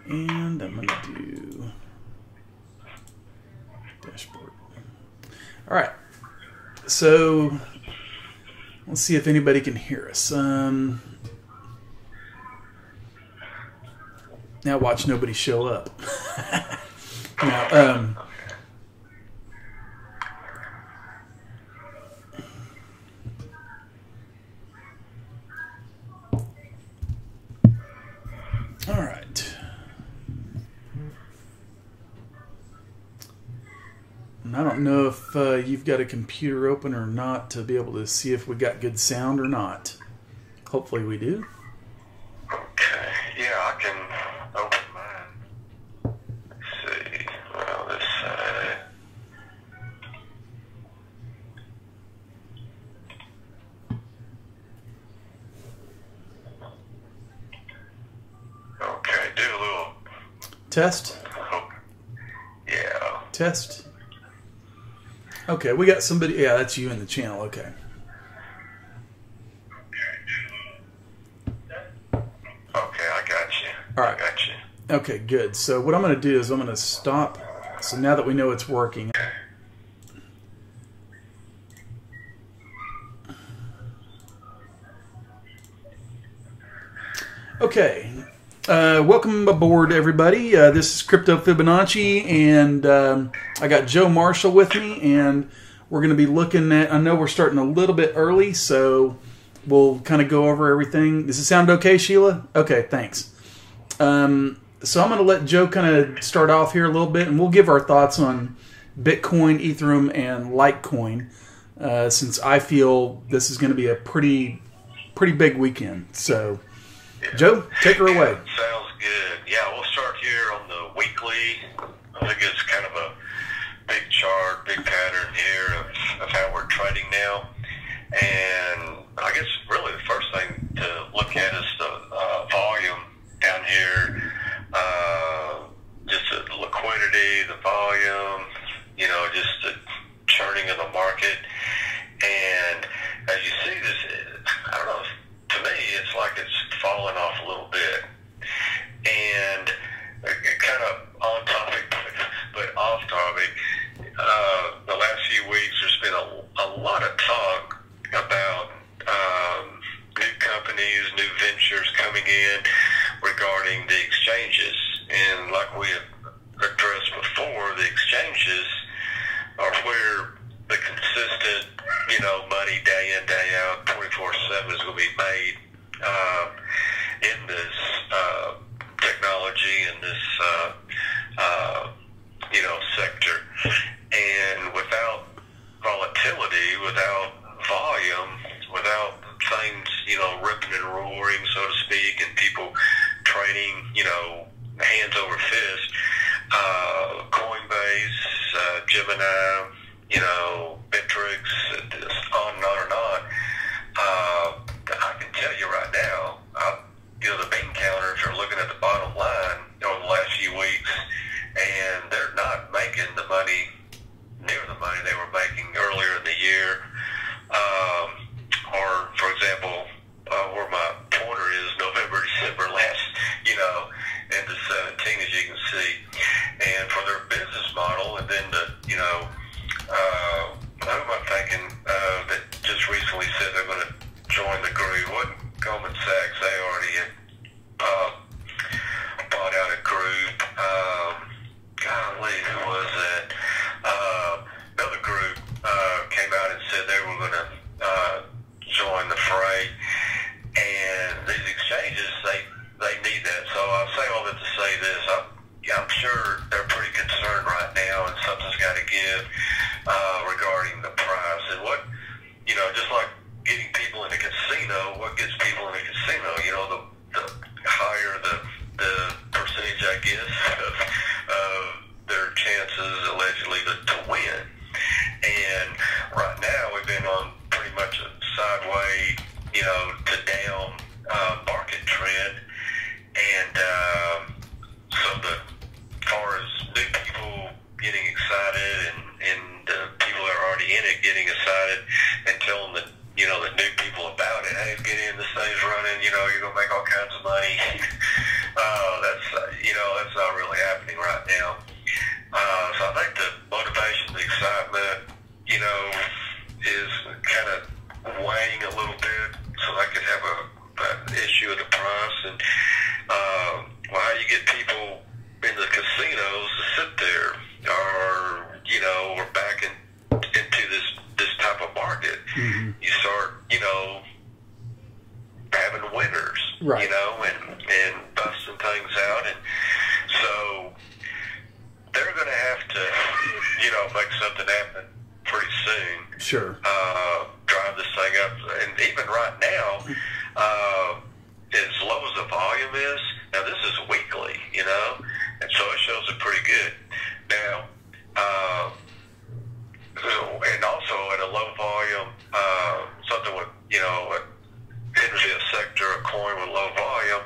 And I'm going to do dashboard. All right. So let's see if anybody can hear us. Now watch nobody show up. Now, all right. And I don't know if you've got a computer open or not to be able to see if we got good sound or not. Hopefully we do. Okay, yeah, I can open mine. Let's see, well, this side. Okay, do a little Test. Yeah. Test. Okay, we got somebody. Yeah, that's you in the channel. Okay. Okay, I got you. All right. I got you. Okay, good. So what I'm going to do is I'm going to stop. So now that we know it's working. Okay. Welcome aboard, everybody. This is CryptoFibonacci, and I got Joe Marshall with me, and we're going to be looking at, I know we're starting a little bit early, so we'll kind of go over everything. Does it sound okay, Sheila? Okay, thanks. So I'm going to let Joe kind of start off here a little bit, and we'll give our thoughts on Bitcoin, Ethereum, and Litecoin, since I feel this is going to be a pretty big weekend. So, Joe, take her away. Sounds good. Yeah, we'll start here on the weekly. I think it's kind of a big chart, big pattern here of how we're trading now. And I guess really the first thing to look at is the volume down here. Just the liquidity, the volume, you know, just the churning of the market. And as you see this, I don't know, to me, it's like it's falling off a little bit. And kind of on topic, but off topic, the last few weeks there's been a lot of talk about new companies, new ventures coming in regarding the exchanges. And like we have addressed before, the exchanges are where the consistent, you know, money day in, day out, 24/7 is going to be made in this technology, in this, you know, sector. And without volatility, without volume, without things, you know, ripping and roaring, so to speak, and people trading, you know, hands over fist, Coinbase, Gemini, you know, Bittrex, on and on and on. I can tell you right now, you know, the bean counters are looking at the bottom line over the last few weeks, and they're not making the money, near the money they were making earlier in the year. Or, for example, where my pointer is, November, December last, you know, into 17, as you can see. And for their business model, and then the, you know, who am I thinking that just recently said they're going to join the group? What Goldman Sachs, they already had bought out a group. Golly, who was that? Another group came out and said they were going to join the fray. And these exchanges, they need that. So I'll say all that to say this. I'm sure they're pretty concerned right now, and something's got to give regarding the price. And what, you know, just like getting people in a casino, what gets people in a casino? You know, the higher the percentage, I guess, of their chances allegedly to win. And right now we've been on pretty much a sideways, you know, to down market trend. And so as far as new people getting excited and people that are already in it getting excited and telling the, you know, the new people about it, hey, get in, this thing's running, you know, you're going to make all kinds of money. That's, you know, that's not really happening right now. So I think the motivation, the excitement, is kind of weighing a little bit, so they could have an issue with the price. And well, how you get people in the casinos to sit there, or we're back into this type of market. Mm-hmm. You start, having winners, right. and busting things out, and so they're going to have to, make something happen pretty soon. Sure. Drive this thing up, and even right now, as low as the volume is, now this is weekly, and so it shows it pretty good. Now, and also at a low volume, something with, energy, a sector, a coin with low volume,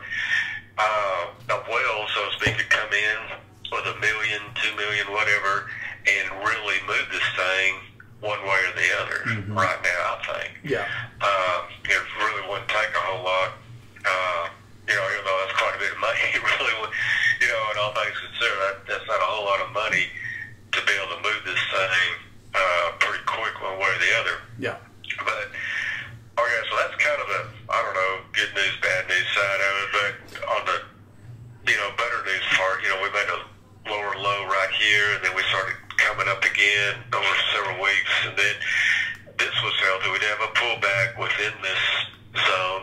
a whale, so to speak, could come in with 1 million, 2 million, whatever, and really move this thing one way or the other. Mm-hmm. Right now, I think. Yeah. It really wouldn't take a whole lot, even though that's quite a bit of money, it really would, and all things considered, that's not a whole lot of money to be able to move this thing pretty quick one way or the other. Yeah. But, okay, so that's kind of the, I don't know, good news, bad news side of it, but on the, better news part, we made a lower low right here, and then we started coming up again over several weeks, and then this was healthy. We'd have a pullback within this zone,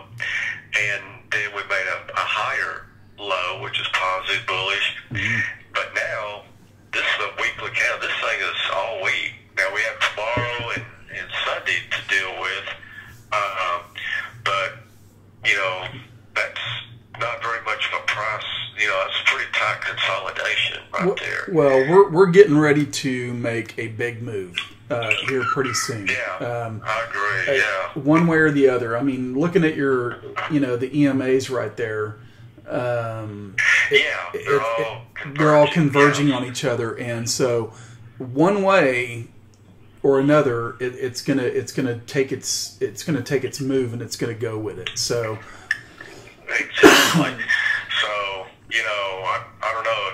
and then we made a higher low, which is positive, bullish. Mm-hmm. But now, this is a weekly count. This thing is all week. Now we have tomorrow and Sunday to deal with, but, that's not very much of a price. That's a pretty tight consolidation right there. Well, we're getting ready to make a big move here pretty soon. Yeah, I agree. Yeah, one way or the other. I mean, looking at your, the EMAs right there. They're all converging on each other, and so one way or another, it's gonna take its move, and it's gonna go with it. So. Exactly. So, I don't know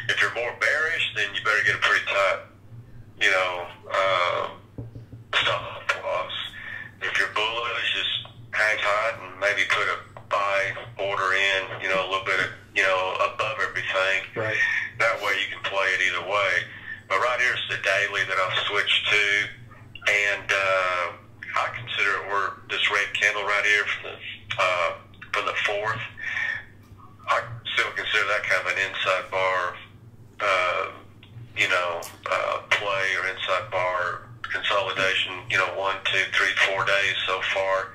if you're more bearish, then you better get a pretty tight, stop loss. If you're bullish, just hang tight and maybe put a buy order in, a little bit of, above everything. Right. That way you can play it either way. But right here's the daily that I've switched to, and I consider it this red candle right here from the 4th. I still consider that kind of an inside bar, play or inside bar consolidation. 1, 2, 3, 4 days so far.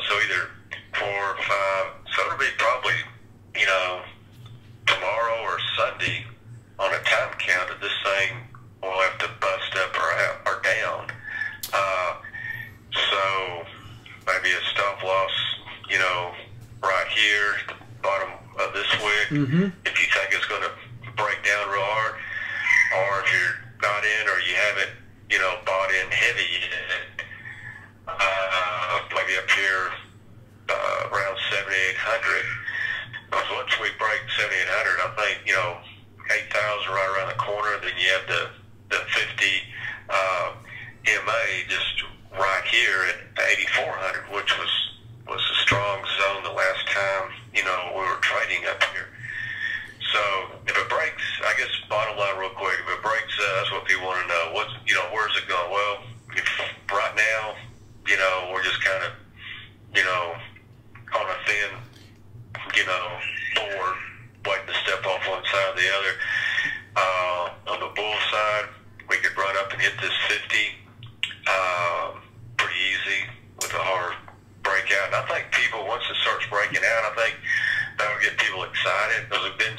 So either 4 or 5. So it'll be probably tomorrow or Sunday on a time count that this thing will have to bust up or down. So maybe a stop loss, right here at the bottom of this wick. Mm-hmm. If you think it's going to break down real hard, or if you're not in, or you haven't, bought in heavy yet, maybe up here around 7,800. Because once we break 7,800, I think 8,000 right around the corner. Then you have the 50 MA just right here at 8,400, which was a strong zone the last time we were trading up here. So if it breaks, I guess bottom line real quick, if it breaks, that's what people want to know. Where's it going? Well, if right now, we're just kind of, on a thin, board, waiting to step off one side or the other. On the bull side, we could run up and hit this 50 pretty easy with a hard breakout. And I think people, once it starts breaking out, I think that'll get people excited, because it's been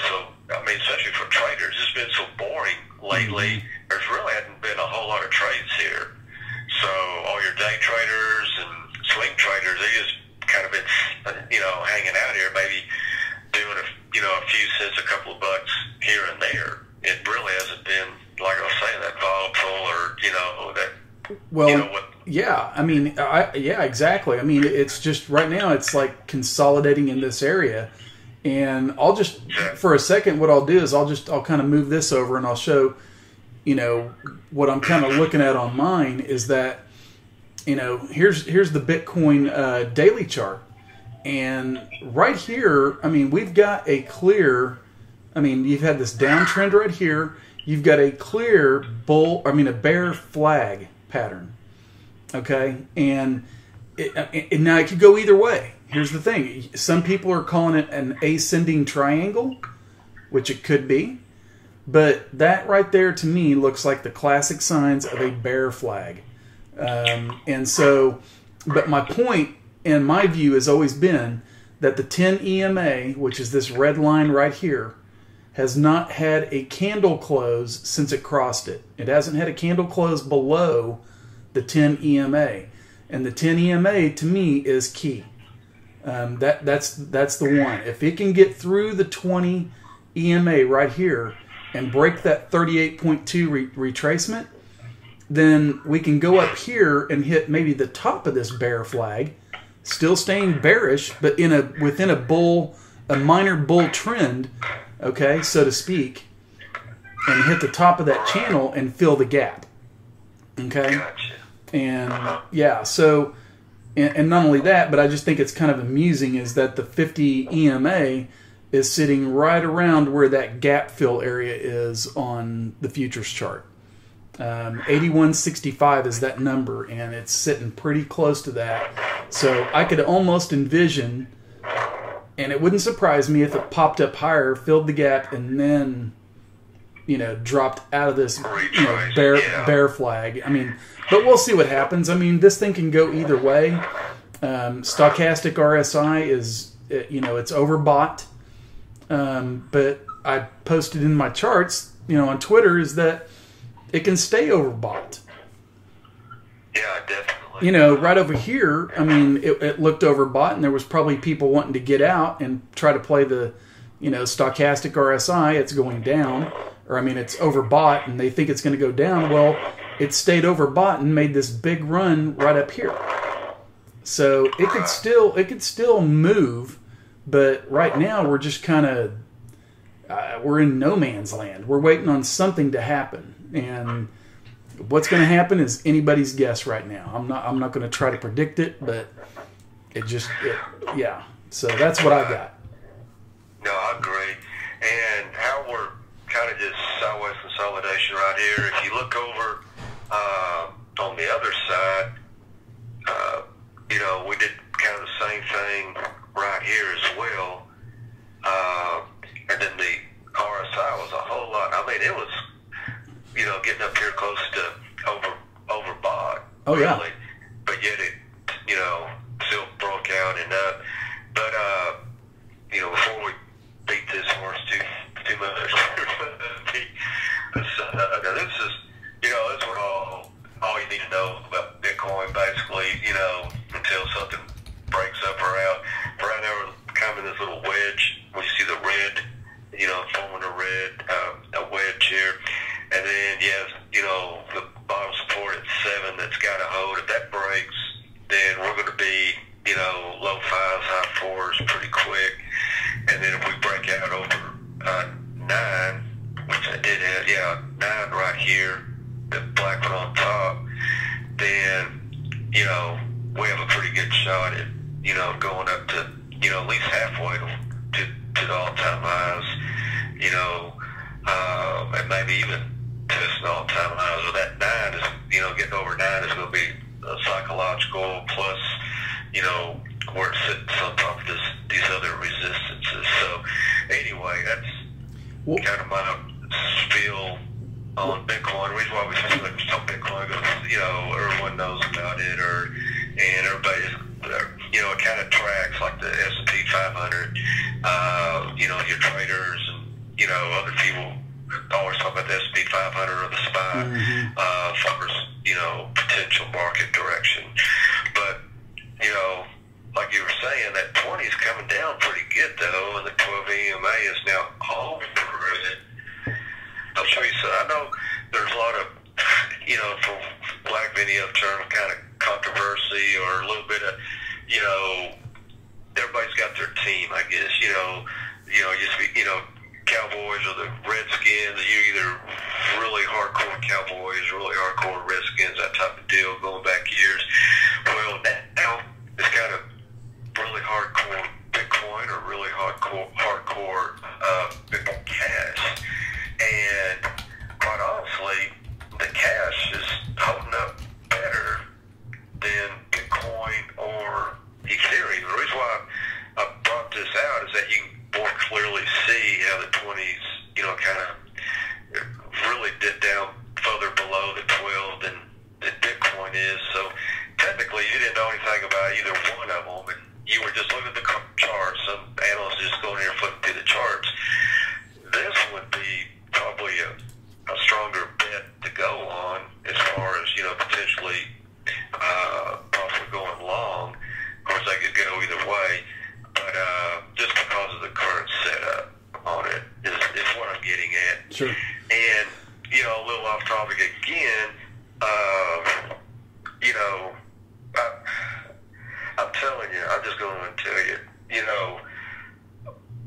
especially for traders, it's been so boring lately. There's really hadn't been a whole lot of trades here. So all your day traders and swing traders, they just kind of been, hanging out here, maybe doing a few cents, a couple of bucks here and there. It really hasn't been, like I was saying, that volatile or, that, Yeah, I mean, yeah, exactly. I mean, it's just right now it's like consolidating in this area, and I'll just for a second what I'll do is I'll kind of move this over and I'll show, you know, what I'm kind of looking at on mine is that, you know, here's the Bitcoin daily chart, and right here, I mean, we've got a clear, I mean, you've had this downtrend right here, you've got a clear a bear flag pattern. Okay, and now it could go either way. Here's the thing. Some people are calling it an ascending triangle, which it could be. But that right there to me looks like the classic signs of a bear flag. And so, but my point and my view has always been that the 10 EMA, which is this red line right here, has not had a candle close since it crossed it. It hasn't had a candle close below the 10 EMA, and the 10 EMA to me is key. That's the one. If it can get through the 20 EMA right here and break that 38.2 retracement, then we can go up here and hit maybe the top of this bear flag, still staying bearish, but within a minor bull trend, okay, so to speak, and hit the top of that channel and fill the gap. Okay. Gotcha. And yeah, so, and not only that, but I just think it's kind of amusing is that the 50 EMA is sitting right around where that gap fill area is on the futures chart. 8165 is that number, and it's sitting pretty close to that. So I could almost envision, and it wouldn't surprise me if it popped up higher, filled the gap, and then, you know, dropped out of this, you know, bear flag. I mean, but we'll see what happens. I mean, this thing can go either way. Stochastic RSI is, you know, it's overbought. But I posted in my charts, you know, on Twitter, is that it can stay overbought. Yeah, definitely. You know, right over here, I mean, it looked overbought, and there was probably people wanting to get out and try to play the, you know, stochastic RSI. It's going down, or I mean, it's overbought, and they think it's going to go down. Well, it stayed overbought and made this big run right up here. So it could still move, but right now we're just kind of we're in no man's land. We're waiting on something to happen, and what's going to happen is anybody's guess right now. I'm not going to try to predict it, but yeah. So that's what I got. No, I agree. And how we're kind of just sideways consolidation right here. If you look over on the other side, you know, we did kind of the same thing right here as well. And then the RSI was a whole lot. I mean, it was, you know, getting up here close to overbought. Oh, yeah. Really. But yet it, you know, still broke out and up. But, you know, before we beat this horse too much, now this is, you know, that's what all you need to know about Bitcoin, basically, you know, until something breaks up or out. Right now we're kind of in this little wedge. We see the red, you know, forming a wedge here. And then, yes, you know, the bottom support at 7 that's got to hold. If that breaks, then we're going to be, you know, low 5s, high 4s pretty quick. And then if we break out over 9, which I did have, 9 right here, the black one on top, then, you know, we have a pretty good shot at, you know, going up to, you know, at least halfway to the all-time highs, you know, and maybe even testing all-time highs. So that 9 is, you know, getting over 9 is going to be a psychological plus, you know, where it sits on top of these other resistances. So anyway, that's kind of my spiel on Bitcoin. The reason why we talk on Bitcoin because, you know, everyone knows about it, and everybody's, you know, it kind of tracks like the S&P 500. You know, your traders and, you know, other people always talk about the S&P 500 or the SPY for, you know, potential market direction. But, you know, like you were saying, that 20 is coming down pretty good, though, and the 12 EMA is now over it. I'll show you. So I know there's a lot of, you know, for black video term, kind of jealousy or a little bit of, you know, everybody's got their team, I guess. Used to be, Cowboys or the Redskins. You're either really hardcore Cowboys, really hardcore Redskins, that type of deal, going back years. Well, now it's kind of really hardcore Bitcoin or really hardcore Bitcoin Cash. And quite honestly, the Cash is holding up better than Bitcoin or Ethereum. The reason why I brought this out is that you can more clearly see how the 20s, kind of really did down further below the 12 than Bitcoin is. So technically, you didn't know anything about either one of them, and you were just looking at the charts. Some analysts just going here flipping through the charts. This would be probably a stronger bet to go on as far as, potentially possibly going long. Of course, I could go either way, but just because of the current setup on it is what I'm getting at. Sure. And, a little off topic again, I'm telling you, I'm just going to tell you,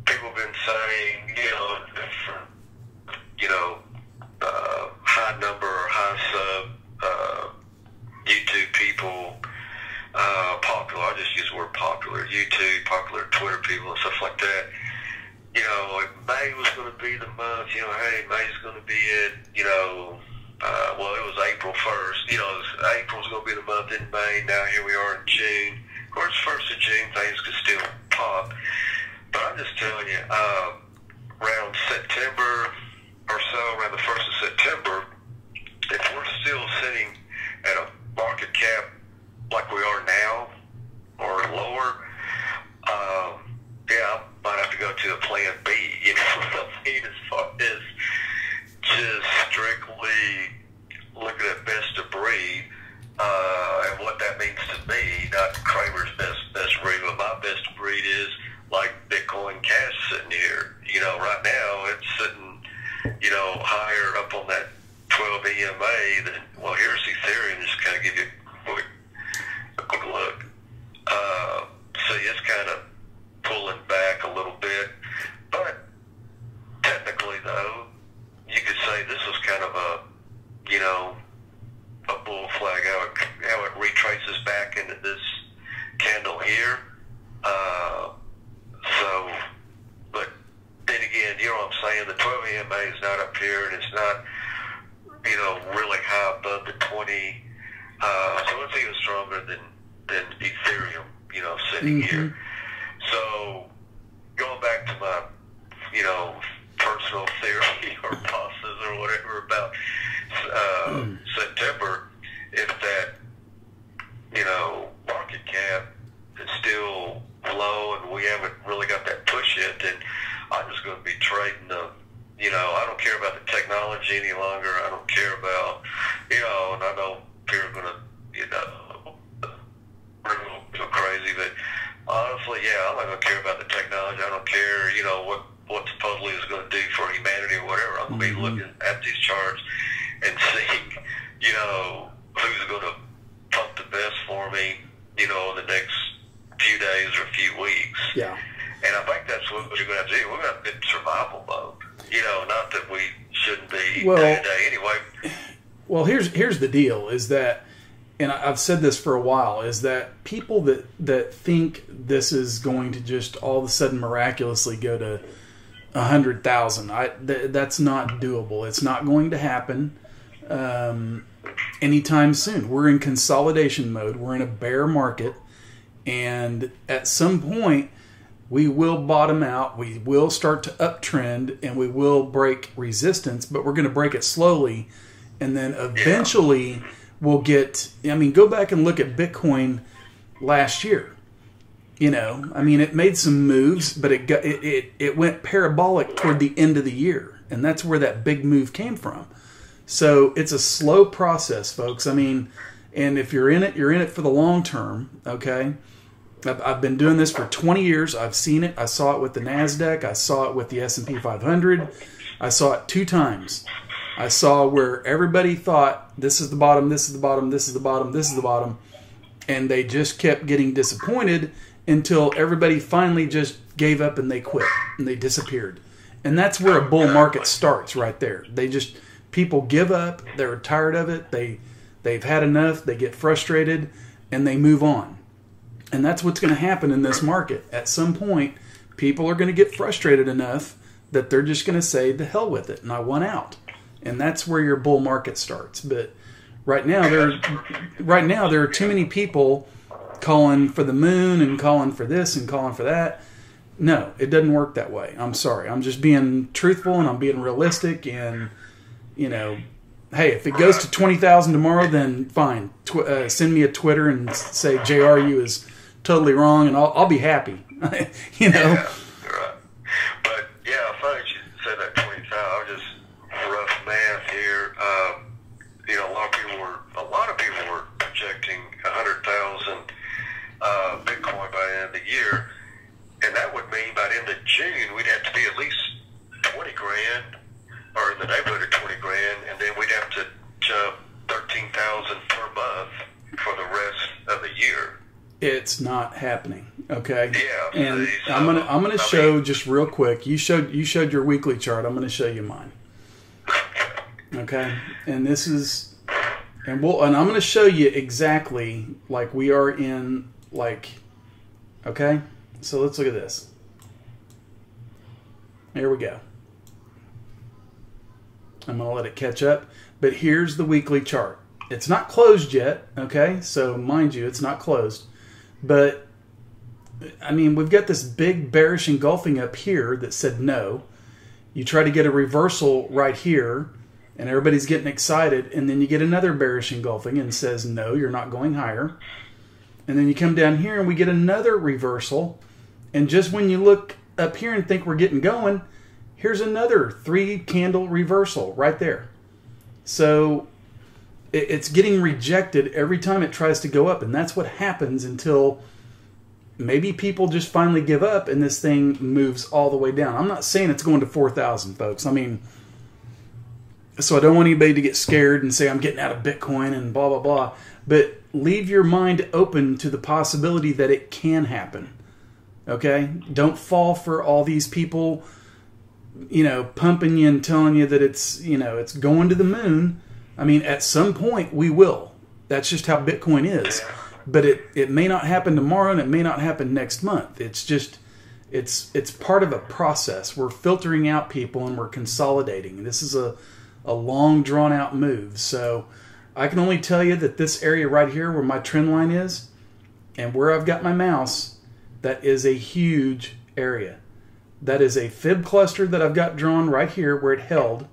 people have been saying, different, high number or high sub YouTube people, popular, I just use the word popular, YouTube, popular Twitter people and stuff like that. May was going to be the month, hey, May's going to be it, well, it was April 1st, April's going to be the month in May, now here we are in June. Of course, 1st of June, things could still pop, but I'm just telling you, around September or so, around the 1st of September, if we're still sitting at a market cap like we are now, or lower, I might have to go to a plan B, as far as just strictly looking at best of breed, and what that means to me, not Kramer's best breed, but my best breed is like Bitcoin Cash sitting here. Right now it's sitting, higher up on that 12 EMA than, well, here's Ethereum, just kind of give you a quick look. See, it's kind of pulling back a little bit, but technically, though, you could say this was kind of a bull flag, how it retraces back into this candle here. But then again, what I'm saying, the 12 EMA is not up here, and it's not, really high above the 20. So it's even stronger than Ethereum, sitting here. So going back to my, personal theory or bosses or whatever about September, if that, market cap is still low and we haven't really got that push yet, then I'm just going to be trading the, I don't care about the technology any longer. I don't care about, and I know people are going to, go crazy, but honestly, I'm not going to care about the technology. I don't care, what supposedly is going to do for humanity or whatever. I'm going to be looking at these charts and seeing, who's going to pump the best for me, in the next few days or a few weeks. Yeah. And I think that's what you're going to have to do. We're going to have to be in survival mode. Not that we shouldn't be day to day anyway. Well, here's the deal, is that, and I've said this for a while, is that people that think this is going to just all of a sudden miraculously go to 100,000, that's not doable. It's not going to happen anytime soon. We're in consolidation mode. We're in a bear market, and at some point we will bottom out. We will start to uptrend, and we will break resistance, but we're going to break it slowly, and then eventually we'll get. Go back and look at Bitcoin last year. It made some moves, but it went parabolic toward the end of the year, and that's where that big move came from. So it's a slow process, folks. And if you're in it for the long term, okay? I've been doing this for 20 years. I've seen it. I saw it with the NASDAQ. I saw it with the S&P 500. I saw it 2 times. I saw where everybody thought, this is the bottom, this is the bottom, this is the bottom, this is the bottom. And they just kept getting disappointed until everybody finally just gave up and they quit and they disappeared. And that's where a bull market starts right there. People give up, they're tired of it, they've had enough, they get frustrated, and they move on. And that's what's going to happen in this market. At some point, people are going to get frustrated enough that they're just going to say, the hell with it, and I want out. And that's where your bull market starts. But right now there are too many people calling for the moon and calling for this and calling for that. No, it doesn't work that way. I'm sorry. I'm just being truthful and I'm being realistic. And, you know, hey, if it goes to 20,000 tomorrow, then fine. Send me a Twitter and say JRU is totally wrong, and I'll be happy. You know. Yeah, right. But yeah, funny you said that 20,000. I'm just rough math here. You know, a lot of people were projecting 100,000 Bitcoin by the end of the year, and that would mean by the end of June we'd have to be at least 20 grand, or in the neighborhood of 20 grand, and then we'd have to jump 13,000 per month for the rest of the year. It's not happening. Okay. Yeah. And I'm gonna show just real quick. You showed your weekly chart. I'm gonna show you mine. Okay. And this is, and I'm gonna show you exactly like we are in like. Okay. So let's look at this. Here we go. I'm going to let it catch up. But here's the weekly chart. It's not closed yet, okay? So mind you, it's not closed. But, I mean, we've got this big bearish engulfing up here that said no. You try to get a reversal right here, and everybody's getting excited, and then you get another bearish engulfing and says no, you're not going higher. And then you come down here and we get another reversal, and just when you look up here and think we're getting going, here's another 3-candle reversal right there. So it's getting rejected every time it tries to go up, and that's what happens until maybe people just finally give up and this thing moves all the way down. I'm not saying it's going to 4,000, folks. I mean, so I don't want anybody to get scared and say I'm getting out of Bitcoin and blah, blah, blah. But leave your mind open to the possibility that it can happen. Okay? Don't fall for all these people, you know, pumping you and telling you that it's, you know, it's going to the moon. I mean, at some point we will. That's just how Bitcoin is. But it may not happen tomorrow, and it may not happen next month. It's just, it's part of a process. We're filtering out people and we're consolidating. This is a long drawn out move. So I can only tell you that this area right here where my trend line is and where I've got my mouse, that is a huge area. That is a fib cluster that I've got drawn right here where it held,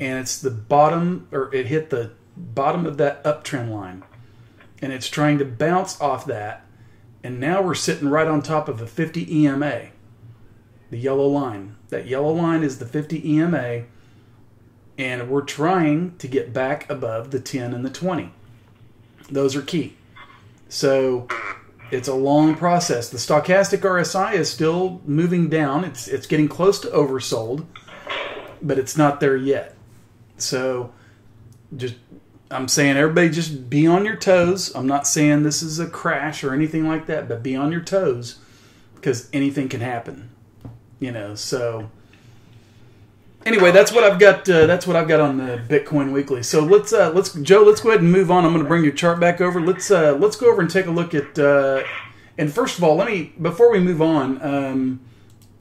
and it's the bottom, or it hit the bottom of that uptrend line, and it's trying to bounce off that, and now we're sitting right on top of a 50 EMA, the yellow line. That yellow line is the 50 EMA, and we're trying to get back above the 10 and the 20. Those are key. So it's a long process. The stochastic RSI is still moving down. It's getting close to oversold, but it's not there yet. So I'm saying everybody just be on your toes. I'm not saying this is a crash or anything like that, but be on your toes because anything can happen. You know, so anyway, that's what I've got. That's what I've got on the Bitcoin Weekly. So let's Joe, let's go ahead and move on. I'm going to bring your chart back over. Let's go over and take a look at. And first of all, before we move on,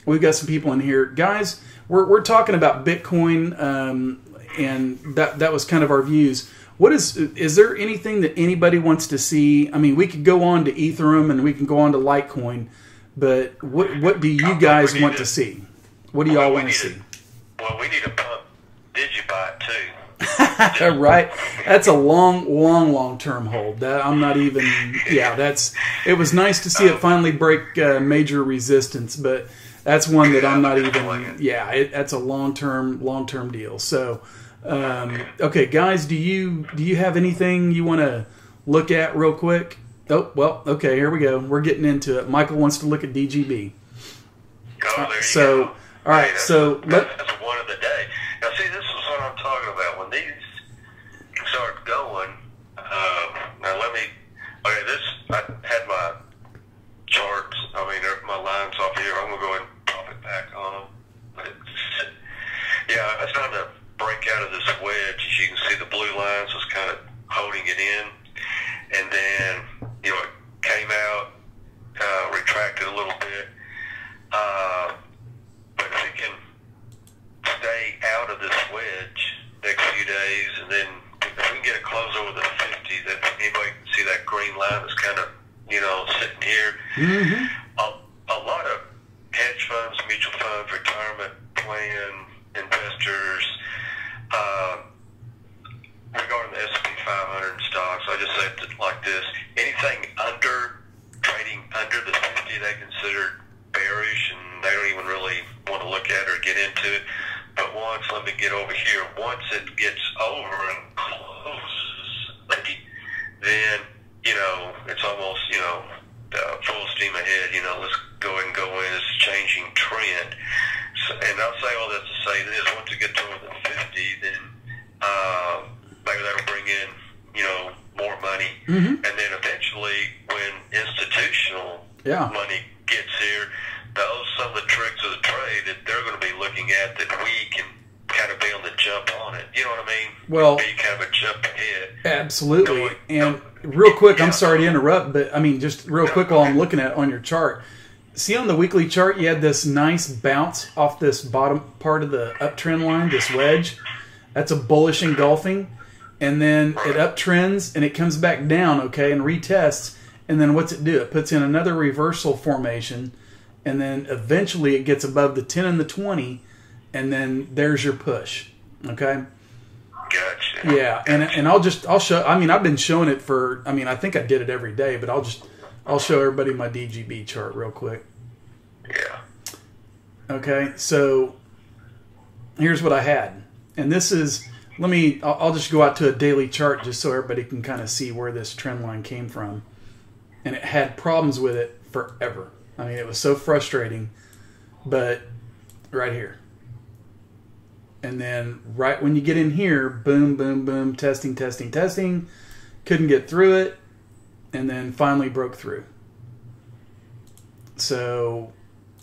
we've got some people in here, guys. We're talking about Bitcoin, and that was kind of our views. What is there anything that anybody wants to see? I mean, we could go on to Ethereum and we can go on to Litecoin, but what do you guys want to see? What do y'all want to see? Well, we need to pump Digibot too. Right? That's a long term hold. That I'm not even. Yeah, it was nice to see it finally break major resistance, but that's one that I'm not even. Yeah, that's a long term deal. So, okay, guys, do you have anything you want to look at real quick? Oh, well, okay, here we go. We're getting into it. Michael wants to look at DGB. Oh, there you go. All right, that's one of the day. Now, see, this is what I'm talking about. When these start going, now okay, this my lines off here. I'm going to go ahead and pop it back on them. But yeah, I was trying to break out of this wedge. As you can see, the blue lines was kind of holding it in. And then, you know, it came out, retracted a little bit. But if it can stay out of this wedge next few days, and then if we can get a close over the 50, then anybody can see that green line that's kind of, you know, sitting here. Mm-hmm. A lot of hedge funds, mutual funds, retirement plan investors, regarding the S&P 500 stocks, I just say it like this: anything trading under the 50, they consider bearish, and they don't even really want to look at or get into it. But let me get over here. Once it gets over and closes, then, you know, it's almost, you know, full steam ahead. You know, let's go ahead and go in. It's a changing trend. So, and I'll say all that to say this: once it gets over the 50, then maybe that'll bring in, you know, more money. Mm-hmm. And then eventually, when institutional money gets here, some of the tricks of the trade that they're going to be looking at, that we can kind of be on the jump on it. You know what I mean? Well, be kind of a jump ahead. Absolutely. Real quick, I'm sorry to interrupt, but I mean, just real quick while I'm looking at on your chart. See on the weekly chart, you had this nice bounce off this bottom part of the uptrend line, this wedge. That's a bullish engulfing. And then it uptrends and it comes back down, okay, and retests. And then what's it do? It puts in another reversal formation. And then eventually it gets above the 10 and the 20. And then there's your push, okay? Gotcha. Yeah, and I'll show. I mean, I've been showing it for. I mean, I think I did it every day, but I'll show everybody my DGB chart real quick. Yeah. Okay, so here's what I had, and this is. I'll just go out to a daily chart just so everybody can kind of see where this trend line came from, and it had problems with it forever. I mean, it was so frustrating, but right here. And then right when you get in here, boom, boom, boom, testing. Couldn't get through it. And then finally broke through. So,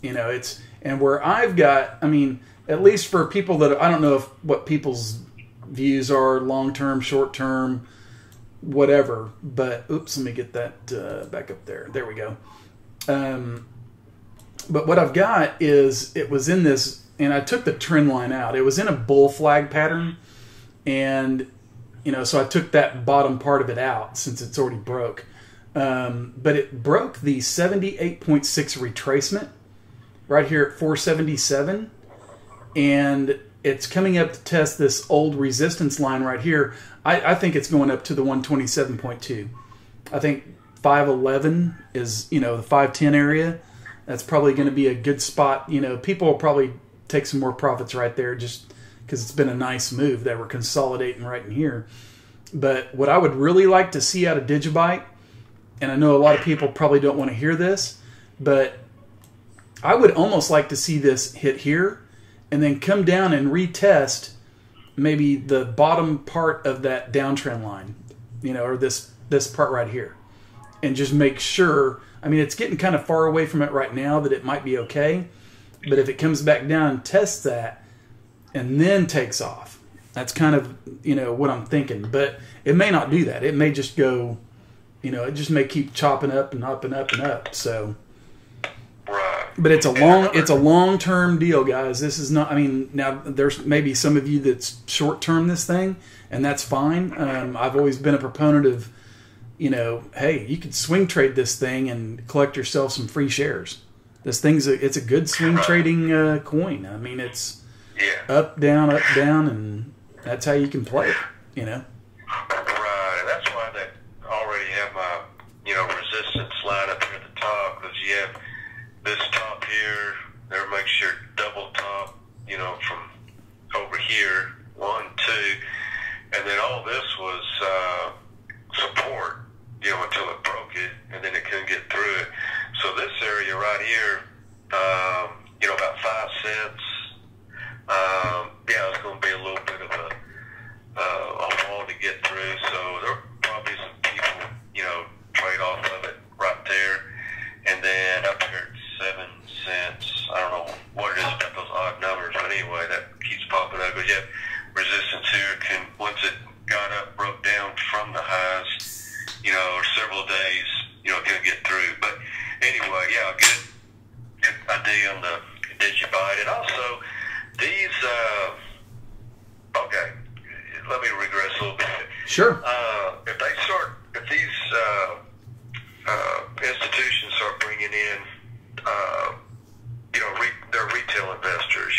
you know, and where I've got, I mean, at least for people that, I don't know what people's views are, long-term, short-term, whatever. But, oops, let me get that back up there. There we go. But what I've got is, it was in this, and I took the trend line out. It was in a bull flag pattern, and, you know, so I took that bottom part of it out since it's already broke. But it broke the 78.6 retracement right here at 477, and it's coming up to test this old resistance line right here. I think it's going up to the 127.2. I think 511 is, you know, the 510 area. That's probably going to be a good spot. You know, people will probably take some more profits right there just because it's been a nice move that we're consolidating right in here. But what I would really like to see out of Digibyte, and I know a lot of people probably don't want to hear this, but I would almost like to see this hit here and then come down and retest maybe the bottom part of that downtrend line, you know, or this part right here, and just make sure. I mean, it's getting kind of far away from it right now that it might be okay, but if it comes back down and tests that and then takes off, that's kind of, you know, what I'm thinking. But it may not do that. It may just go, you know, it just may keep chopping up and up and up and up. So, but it's a long-term deal, guys. This is not, I mean, now there's maybe some of you that's short-term this thing, and that's fine. I've always been a proponent of, you know, hey, you could swing trade this thing and collect yourself some free shares. This thing's it's a good swing trading coin. I mean, it's up, down, and that's how you can play it, you know. Right, and that's why they already have my, you know, resistance line up here at the top, because you have this top here, there makes your double top, you know, from over here, 1, 2, and then all this was support, you know, until it broke it, and then it couldn't get through it. So this area right here, you know, about 5 cents, it's going to be a little bit of a wall to get through. So there'll probably some people, you know, trade off of it right there. And then up here at yeah, good idea on the Digibyte. And also, these, okay, let me regress a little bit. Sure. If these institutions start bringing in, they're retail investors,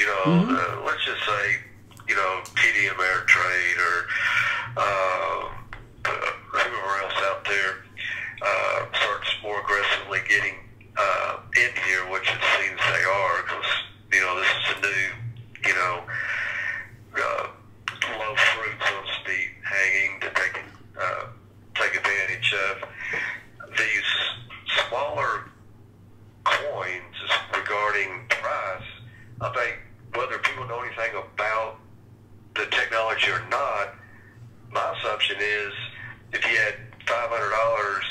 let's just say, TD Ameritrade or whoever else out there starts more aggressively getting in here, which it seems they are, because, this is a new, low fruit, so to speak, hanging that they can take advantage of. These smaller coins regarding price, I think whether people know anything about the technology or not, my assumption is if you had $500,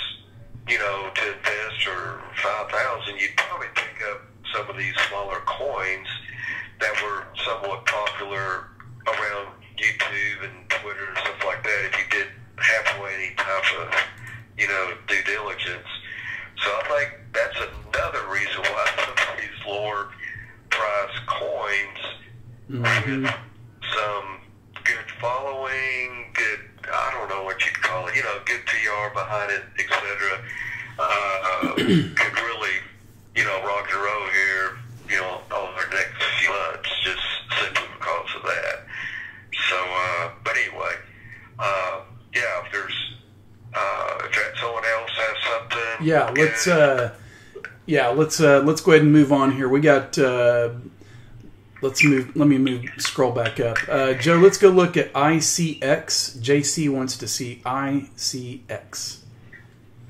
to invest or $5,000, you'd probably pick up some of these smaller coins that were somewhat popular around YouTube and Twitter and stuff like that if you did halfway any type of, due diligence. So I think that's another reason why some of these lower price coins with some good following, good, I don't know what you'd call it, good PR behind it, etc., could really, rock and roll here, over the next few months, just simply because of that. So, but anyway, yeah, if there's, if someone else has something. Yeah, let's go ahead and move on here. We got, scroll back up. Joe, let's go look at ICX. JC wants to see ICX.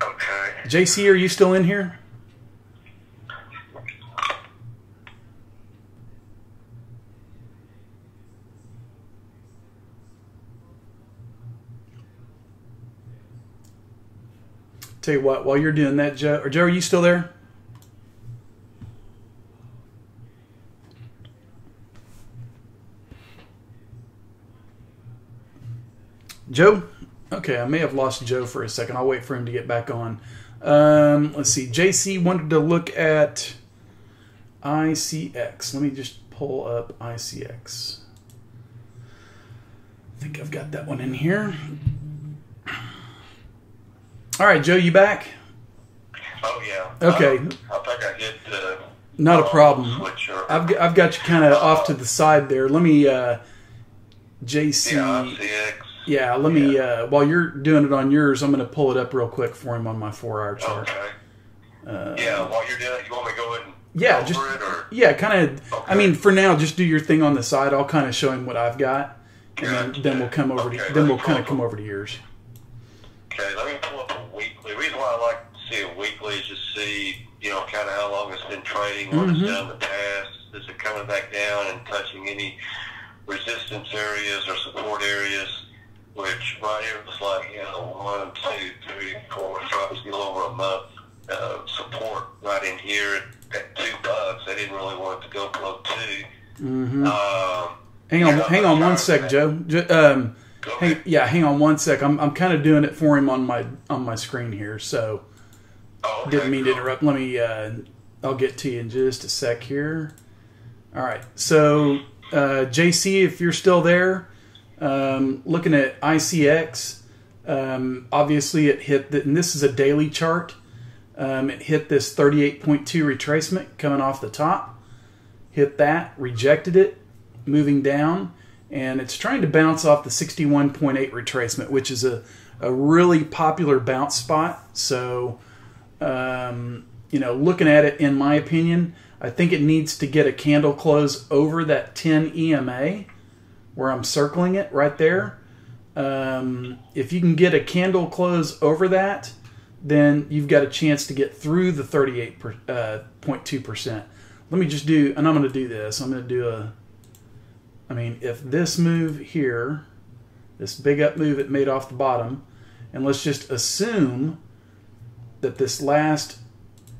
Okay. JC, are you still in here? Tell you what, while you're doing that, Joe, are you still there? Joe? Okay, I may have lost Joe for a second. I'll wait for him to get back on. Let's see. JC wanted to look at ICX. Let me just pull up ICX. I think I've got that one in here. All right, Joe, you back? Oh, yeah. Okay. I think I hit the... Not a problem. Switcher. I've got you kind of off to the side there. Let me, JC... Yeah, ICX. Yeah, let me, while you're doing it on yours, I'm going to pull it up real quick for him on my 4-hour chart. Okay. While you're doing it, you want me to go ahead and over it? Or? Yeah, kind of, okay. I mean, for now, just do your thing on the side. I'll kind of show him what I've got. And then we'll come over to, then we'll kind of come over to yours. Okay, let me pull up a weekly. The reason why I like to see a weekly is just see, kind of how long it's been trading, what it's done in the past. Is it coming back down and touching any resistance areas or support areas? Which right here was like, 1, 2, 3, 4, 5, a little over a month support right in here at $2. I didn't really want it to go below 2. Hang on one sec, Joe. Hang on one sec. I'm kind of doing it for him on my screen here, so didn't mean to interrupt. Let me. I'll get to you in just a sec here. All right. So, JC, if you're still there. Looking at ICX, obviously it hit, and this is a daily chart, it hit this 38.2 retracement coming off the top, hit that, rejected it, moving down, and it's trying to bounce off the 61.8 retracement, which is a really popular bounce spot. So, looking at it, in my opinion, I think it needs to get a candle close over that 10 EMA, where I'm circling it right there. If you can get a candle close over that, then you've got a chance to get through the 38.2%. Let me just do, and I'm going to do this. I'm going to do if this move here, this big up move it made off the bottom, and let's just assume that this last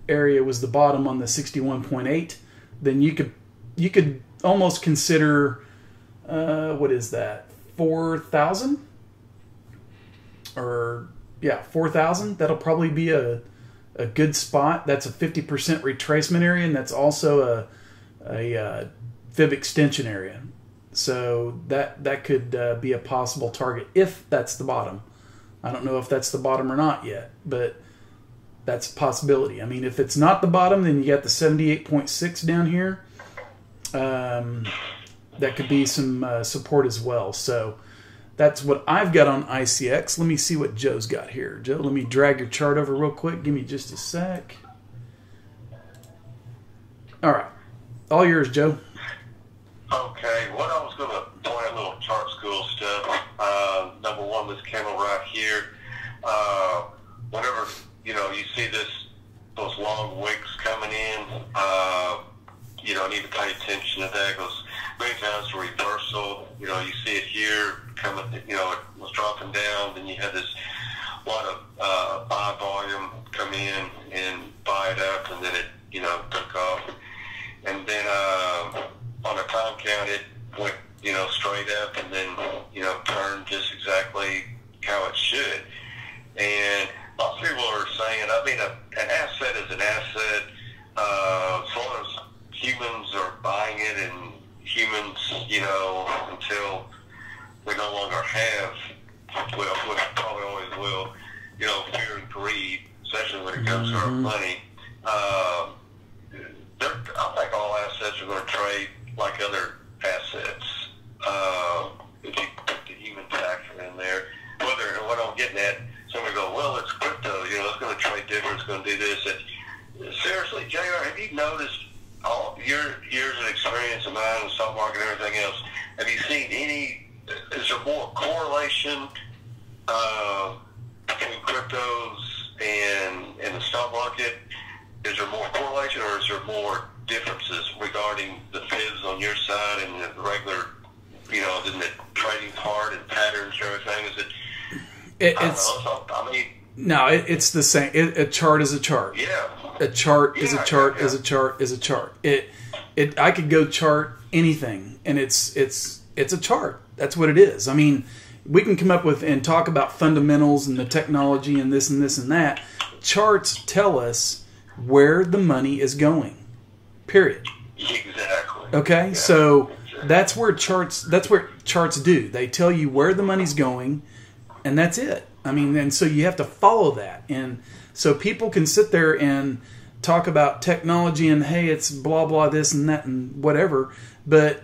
area was the bottom on the 61.8, then you could almost consider, what is that, 4,000? Or, yeah, 4,000. That'll probably be a a good spot. That's a 50% retracement area, and that's also a fib extension area. So that could be a possible target if that's the bottom. I don't know if that's the bottom or not yet, but that's a possibility. I mean, if it's not the bottom, then you got the 78.6 down here. That could be some support as well. So that's what I've got on ICX. Let me see what Joe's got here. Joe, let me drag your chart over real quick. Give me just a sec. All right. All yours, Joe. Okay, what I was going to point out, little chart school stuff. Number one, this candle right here. Whenever you see those long wicks coming in, you need to pay attention to that, because many times the reversal, you see it here coming, it was dropping down, then you had this lot of buy volume come in and buy it up, and then it, took off. And then on a time count, it went, straight up, and then, turned just exactly how it should. And lots of people are saying, I mean, an asset is an asset. As long as humans are buying it, and humans, until we no longer have, well, we probably always will, fear and greed, especially when it comes to our money. I think all assets are going to trade like other assets. If you put the human factor in there, what I'm getting at, somebody go, well, it's crypto, it's going to trade different, it's going to do this. And seriously, JR, have you noticed all your years of experience in mine, the stock market and everything else, have you seen is there more correlation between cryptos and the stock market? Is there more correlation, or is there more differences regarding the fibs on your side and the regular, in the trading part and patterns and everything? Is it? It's the same. A chart is a chart. Yeah. A chart is a chart is a chart is a chart. I could go chart anything, and it's a chart. That's what it is. I mean, we can come up with and talk about fundamentals and the technology and this and this and that. Charts tell us where the money is going. Period. Exactly. Okay, yeah. So that's where charts do. They tell you where the money's going, and that's it. I mean, and so you have to follow that. And so people can sit there and talk about technology and, hey, it's blah, blah, this and that and whatever. But,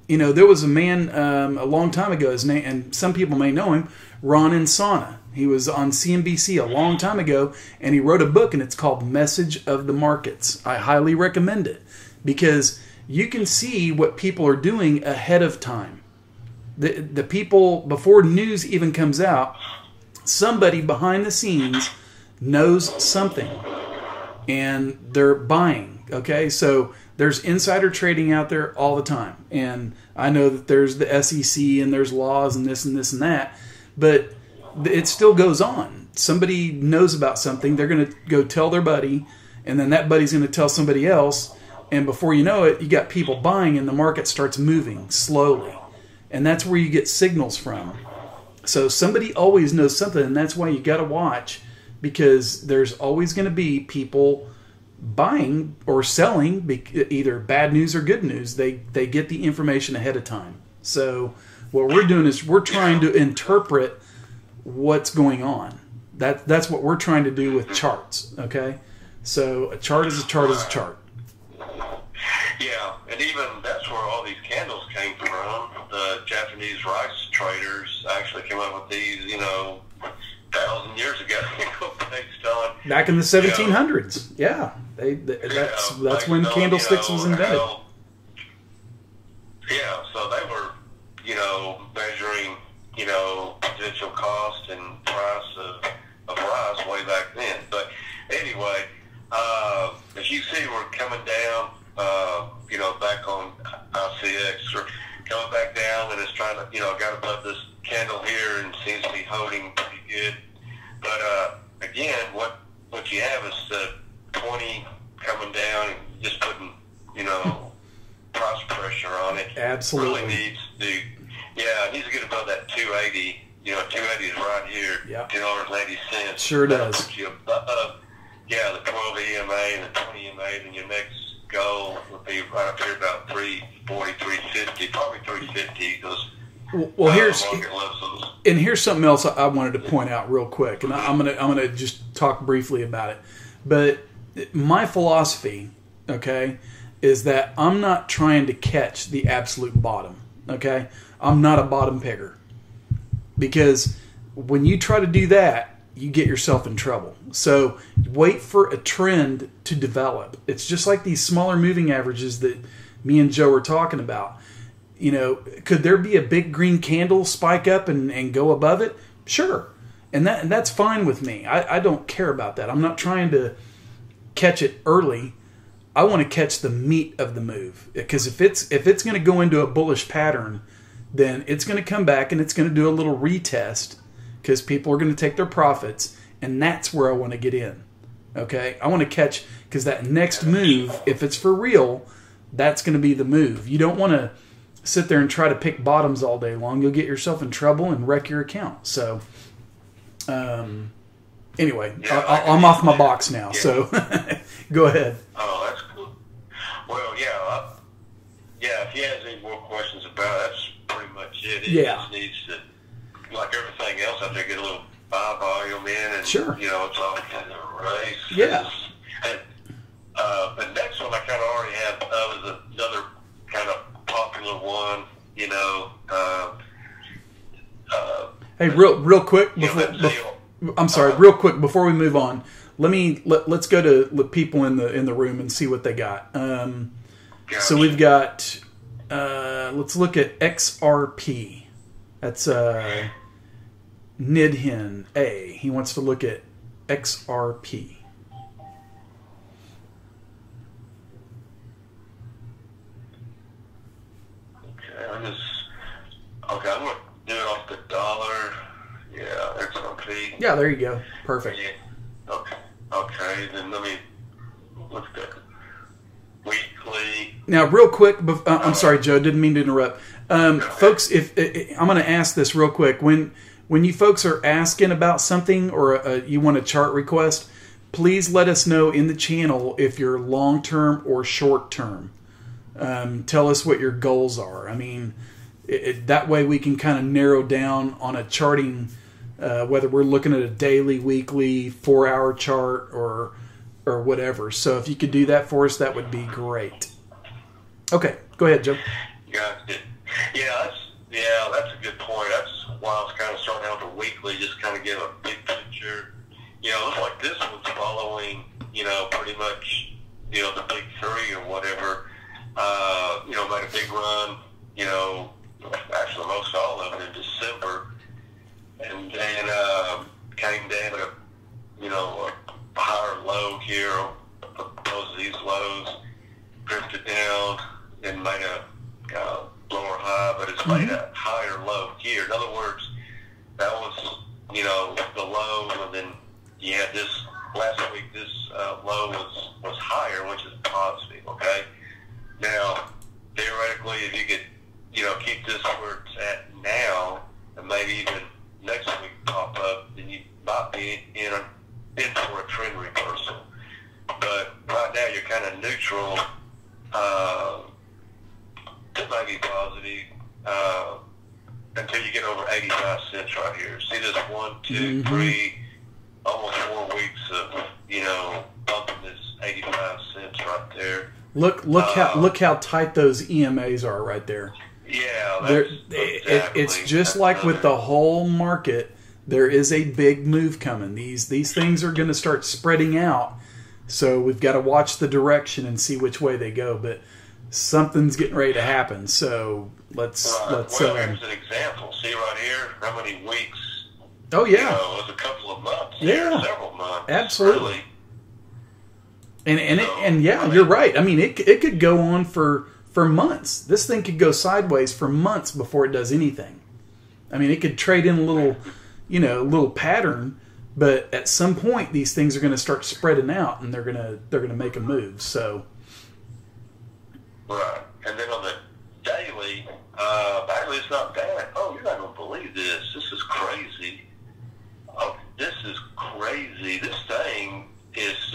there was a man a long time ago, his name, and some people may know him, Ron Insana. He was on CNBC a long time ago, and he wrote a book, and it's called Message of the Markets. I highly recommend it, because you can see what people are doing ahead of time. The people, before news even comes out, somebody behind the scenes knows something, and they're buying. Okay, so there's insider trading out there all the time, and I know that there's the SEC and there's laws and this and this and that, but it still goes on. Somebody knows about something, they're going to go tell their buddy, and then that buddy's going to tell somebody else, and before you know it, you got people buying, and the market starts moving slowly, and that's where you get signals from. So somebody always knows something, and that's why you got to watch, because there's always going to be people buying or selling, either bad news or good news. They get the information ahead of time. So what we're doing is we're trying to interpret what's going on. That's what we're trying to do with charts. Okay, so a chart is a chart is a chart. Yeah, and even that's where all these candles came from. The Japanese rice traders actually came up with these, 1,000 years ago, based on back in the 1700s. Yeah, that's when candlesticks was invented. Yeah, so they were, measuring, potential cost and price of rice way back then. But anyway, as you see, we're coming down, back on ICX, we're coming back down, and it's trying to, got above this candle here and seems to be holding pretty good. But again, what you have is the 20 coming down and just putting, price pressure on it. Absolutely. Really needs to get above that 280. 280 is right here. Yep. $10.80. Sure does. Put you above yeah, the 12 EMA and the 20 EMA, then your next goal would be right up here about 340, 350, probably 350 because well here's something else I wanted to point out real quick, and I'm gonna just talk briefly about it. But my philosophy, okay, is that I'm not trying to catch the absolute bottom. Okay, I'm not a bottom picker, because when you try to do that, you get yourself in trouble. So wait for a trend to develop. It's just like these smaller moving averages that me and Joe were talking about. You know, could there be a big green candle spike up and go above it? Sure. And that's fine with me. I don't care about that. I'm not trying to catch it early. I want to catch the meat of the move. Because if it's going to go into a bullish pattern, then it's going to come back and it's going to do a little retest, because people are going to take their profits, and that's where I want to get in. Okay? I want to catch, because that next move, if it's for real, that's going to be the move. You don't want to sit there and try to pick bottoms all day long. You'll get yourself in trouble and wreck your account. So, anyway, I'm off my box now. Yeah. So, go ahead. Oh, that's cool. Well, yeah, if he has any more questions about it, that's pretty much it. He just needs to, like everything else out there, get a little buy volume in, and sure, you know, it's all kind of a race. Yeah. And the next one I kind of already have is another kind of popular one, you know. Hey, real quick before I'm sorry, real quick before we move on, let's go to the people in the room and see what they got. Gotcha. So we've got let's look at XRP. That's Nidhin A. He wants to look at XRP. I'm going to do it off the dollar. Yeah, XRP. Yeah, there you go. Perfect. Yeah. Okay. Then let me look at weekly. Now, real quick, I'm sorry, Joe. Didn't mean to interrupt. Folks, if I'm going to ask this real quick. When you folks are asking about something or you want a chart request, please let us know in the channel if you're long-term or short-term. Tell us what your goals are. I mean, that way we can kind of narrow down on a charting, whether we're looking at a daily, weekly, 4-hour chart or whatever. So if you could do that for us, that would be great. Okay, go ahead, Joe. Gotcha. Yeah, that's a good point. That's why I was kind of starting out with the weekly, just kind of give a big picture. You know, it looks like this one's following, you know, pretty much, you know, the big three or whatever. You know, made a big run, you know, actually most all of it in December, and then came down to, you know, a higher low here, opposed to these lows, drifted down, and made a lower high, but it's made a higher low here. In other words, that was, you know, the low, and then you had this last week. This low was higher, which is positive. Okay. Now, theoretically, if you could, you know, keep this where it's at now, and maybe even next week pop up, then you might be in for a trend reversal. But right now, you're kind of neutral to maybe positive until you get over 85 cents right here. See this 1, 2, 3, almost 4 weeks of, you know, bumping this 85 cents right there. Look how tight those EMAs are right there. Yeah, it's just like with the whole market. There is a big move coming. These things are going to start spreading out, so we've got to watch the direction and see which way they go. But something's getting ready to happen. So let's. Well, here's an example. See right here, how many weeks? Oh yeah, you know, it was a couple of months. Yeah, several months. Absolutely. Really. And you're right. I mean, it could go on for months. This thing could go sideways for months before it does anything. I mean, it could trade in a little pattern, but at some point these things are going to start spreading out, and they're going to make a move. So, right. And then on the daily, it's not bad. Oh, you're not going to believe this. This is crazy. Oh, this is crazy. This thing is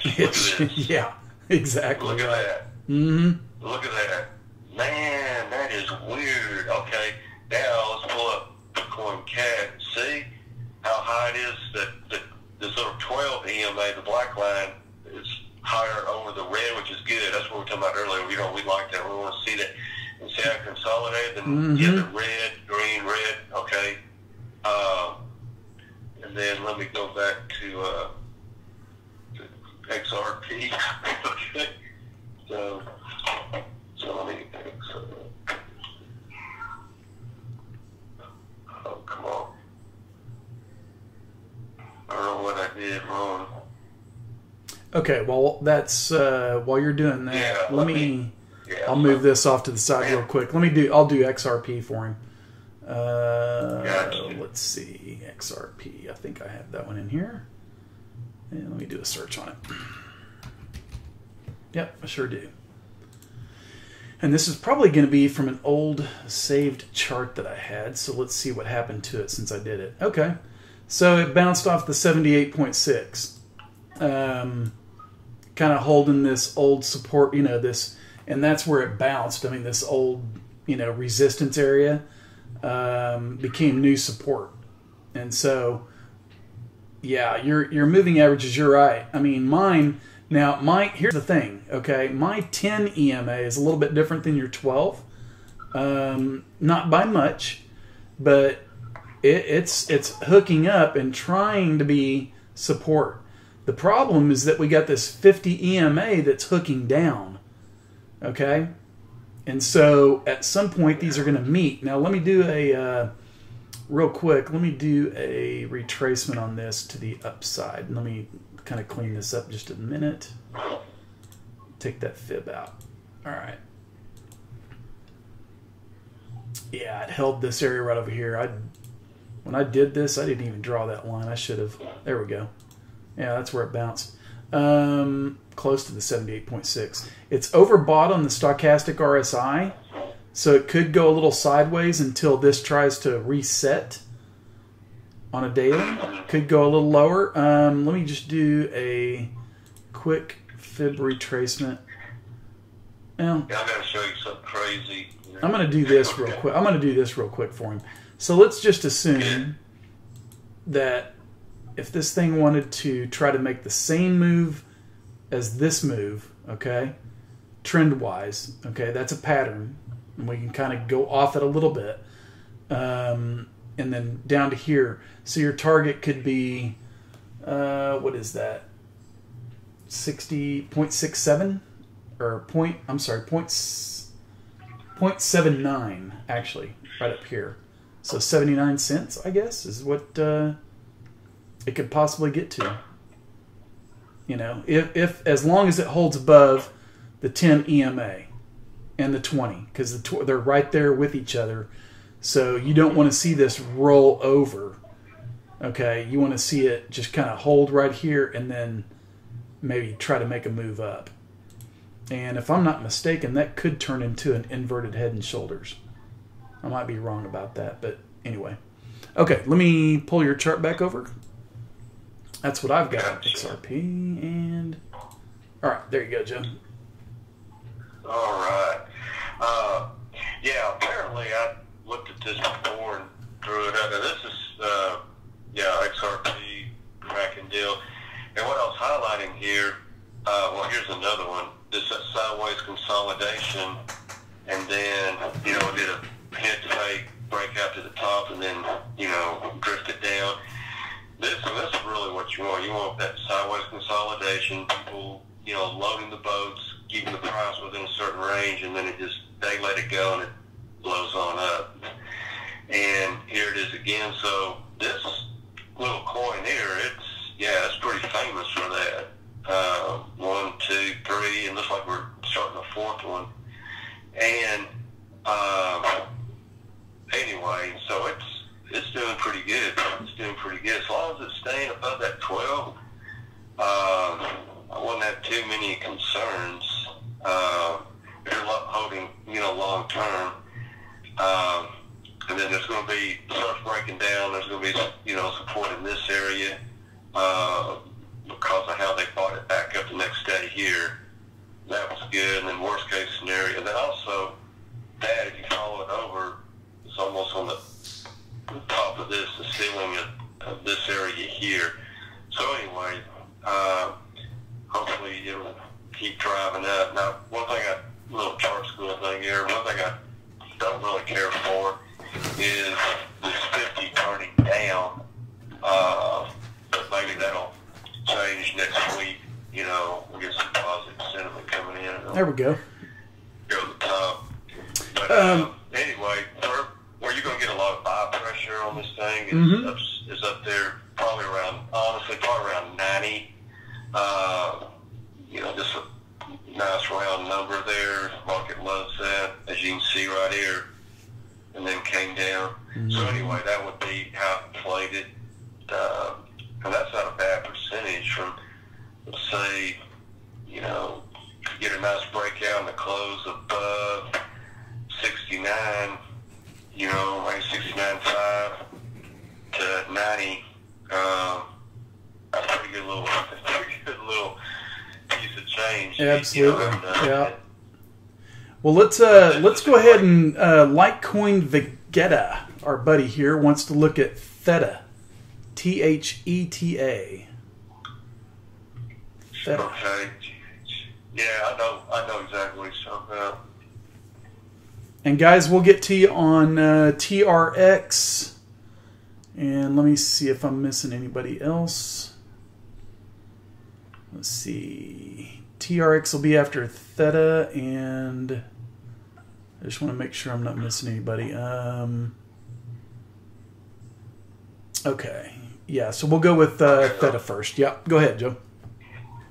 match. Look at this. Yeah, exactly. Look at that. Mm-hmm. Look at that. Man, that is weird. Okay, now let's pull up Bitcoin Cat and see how high it is. That this little 12 EMA, the black line, is higher over the red, which is good. That's what we were talking about earlier. We like that. We want to see that and see how it consolidated. Then get the red, green, red. Okay. And then let me go back to XRP. Okay. So let me. Oh, come on. I don't know what I did wrong. Okay, well, that's while you're doing that. Yeah, let me. I'll move this off to the side real quick. I'll do XRP for him. Gotcha. Let's see, XRP. I think I have that one in here. And let me do a search on it. Yep, I sure do. And this is probably going to be from an old saved chart that I had. So let's see what happened to it since I did it. Okay, so it bounced off the 78.6. Kind of holding this old support, this, and that's where it bounced. I mean, this old, resistance area became new support. And so, yeah, your moving averages, you're right. I mean, mine, here's the thing, okay? My 10 EMA is a little bit different than your 12. Not by much, but it's hooking up and trying to be support. The problem is that we got this 50 EMA that's hooking down, okay? And so at some point these are going to meet. Now let me do real quick, let me do a retracement on this to the upside. And let me kind of clean this up just a minute. Take that fib out. All right. Yeah, it held this area right over here. When I did this, I didn't even draw that line. I should have. There we go. Yeah, that's where it bounced. Close to the 78.6. It's overbought on the stochastic RSI, so it could go a little sideways until this tries to reset on a daily. Could go a little lower. Let me just do a quick fib retracement. Well, Yeah, I'm going to show you something crazy. I'm going to do this real quick. I'm going to do this real quick for him. So let's just assume that if this thing wanted to try to make the same move as this move, okay, trend-wise, okay, that's a pattern, and we can kind of go off it a little bit, and then down to here. So your target could be, what is that, 60.67? Or I'm sorry, 0.79, actually, right up here. So 79 cents, I guess, is what it could possibly get to. If as long as it holds above the 10 EMA and the 20, because they're right there with each other. So you don't want to see this roll over. Okay, you want to see it just kind of hold right here and then maybe try to make a move up. And if I'm not mistaken, that could turn into an inverted head and shoulders. I might be wrong about that, but anyway. Okay, let me pull your chart back over. That's what I've got. XRP and... All right, there you go, Joe. All right. Yeah, apparently I looked at this before and threw it out. Now this is, XRP, cracking deal. And what I was highlighting here, here's another one. This sideways consolidation, and then, did a head fake, break out to the top, and then, drift it down. This is really what you want. You want that sideways consolidation, people, loading the boats, keeping the price within a certain range, and then they let it go and it blows on up. And here it is again. So this little coin here, it's pretty famous for that. 1, 2, 3, and looks like we're starting a fourth one. And anyway, so it's doing pretty good. It's doing pretty good. As long as it's staying above that 12, I wouldn't have too many concerns. If you're holding, long term. And then there's going to be, starts breaking down, there's going to be, support in this area because of how they bought it back up to good. And then worst case scenario, and then also that if you follow it over, it's almost on the top of this, the ceiling of this area here. So anyway, hopefully it'll keep driving up. Now, one thing a little chart school thing here, one thing I don't really care for is this 50 turning down. But maybe that'll change next week. You know, we'll get some positive sentiment coming in. There we go. Go to the top. But anyway, where you're going to get a lot of buy pressure on this thing is up there, probably around, honestly, probably around 90. You know, just a nice round number there. Market loves that, as you can see right here, and then came down. So anyway, that would be how it played it. And that's not a bad percentage from, let's say, you know, get a nice breakout in the close above 69, you know, maybe 69.5 to 90. That's a pretty good little piece of change. Absolutely. You know, yeah. Well, let's go ahead and Litecoin Vegeta, our buddy here, wants to look at Theta. Theta. Theta. Okay. Yeah, I know exactly what he's talking about. And guys, we'll get to you on TRX. And let me see if I'm missing anybody else. Let's see. TRX will be after Theta, and I just want to make sure I'm not missing anybody. Okay. Yeah, so we'll go with Theta first. Yeah, go ahead, Joe.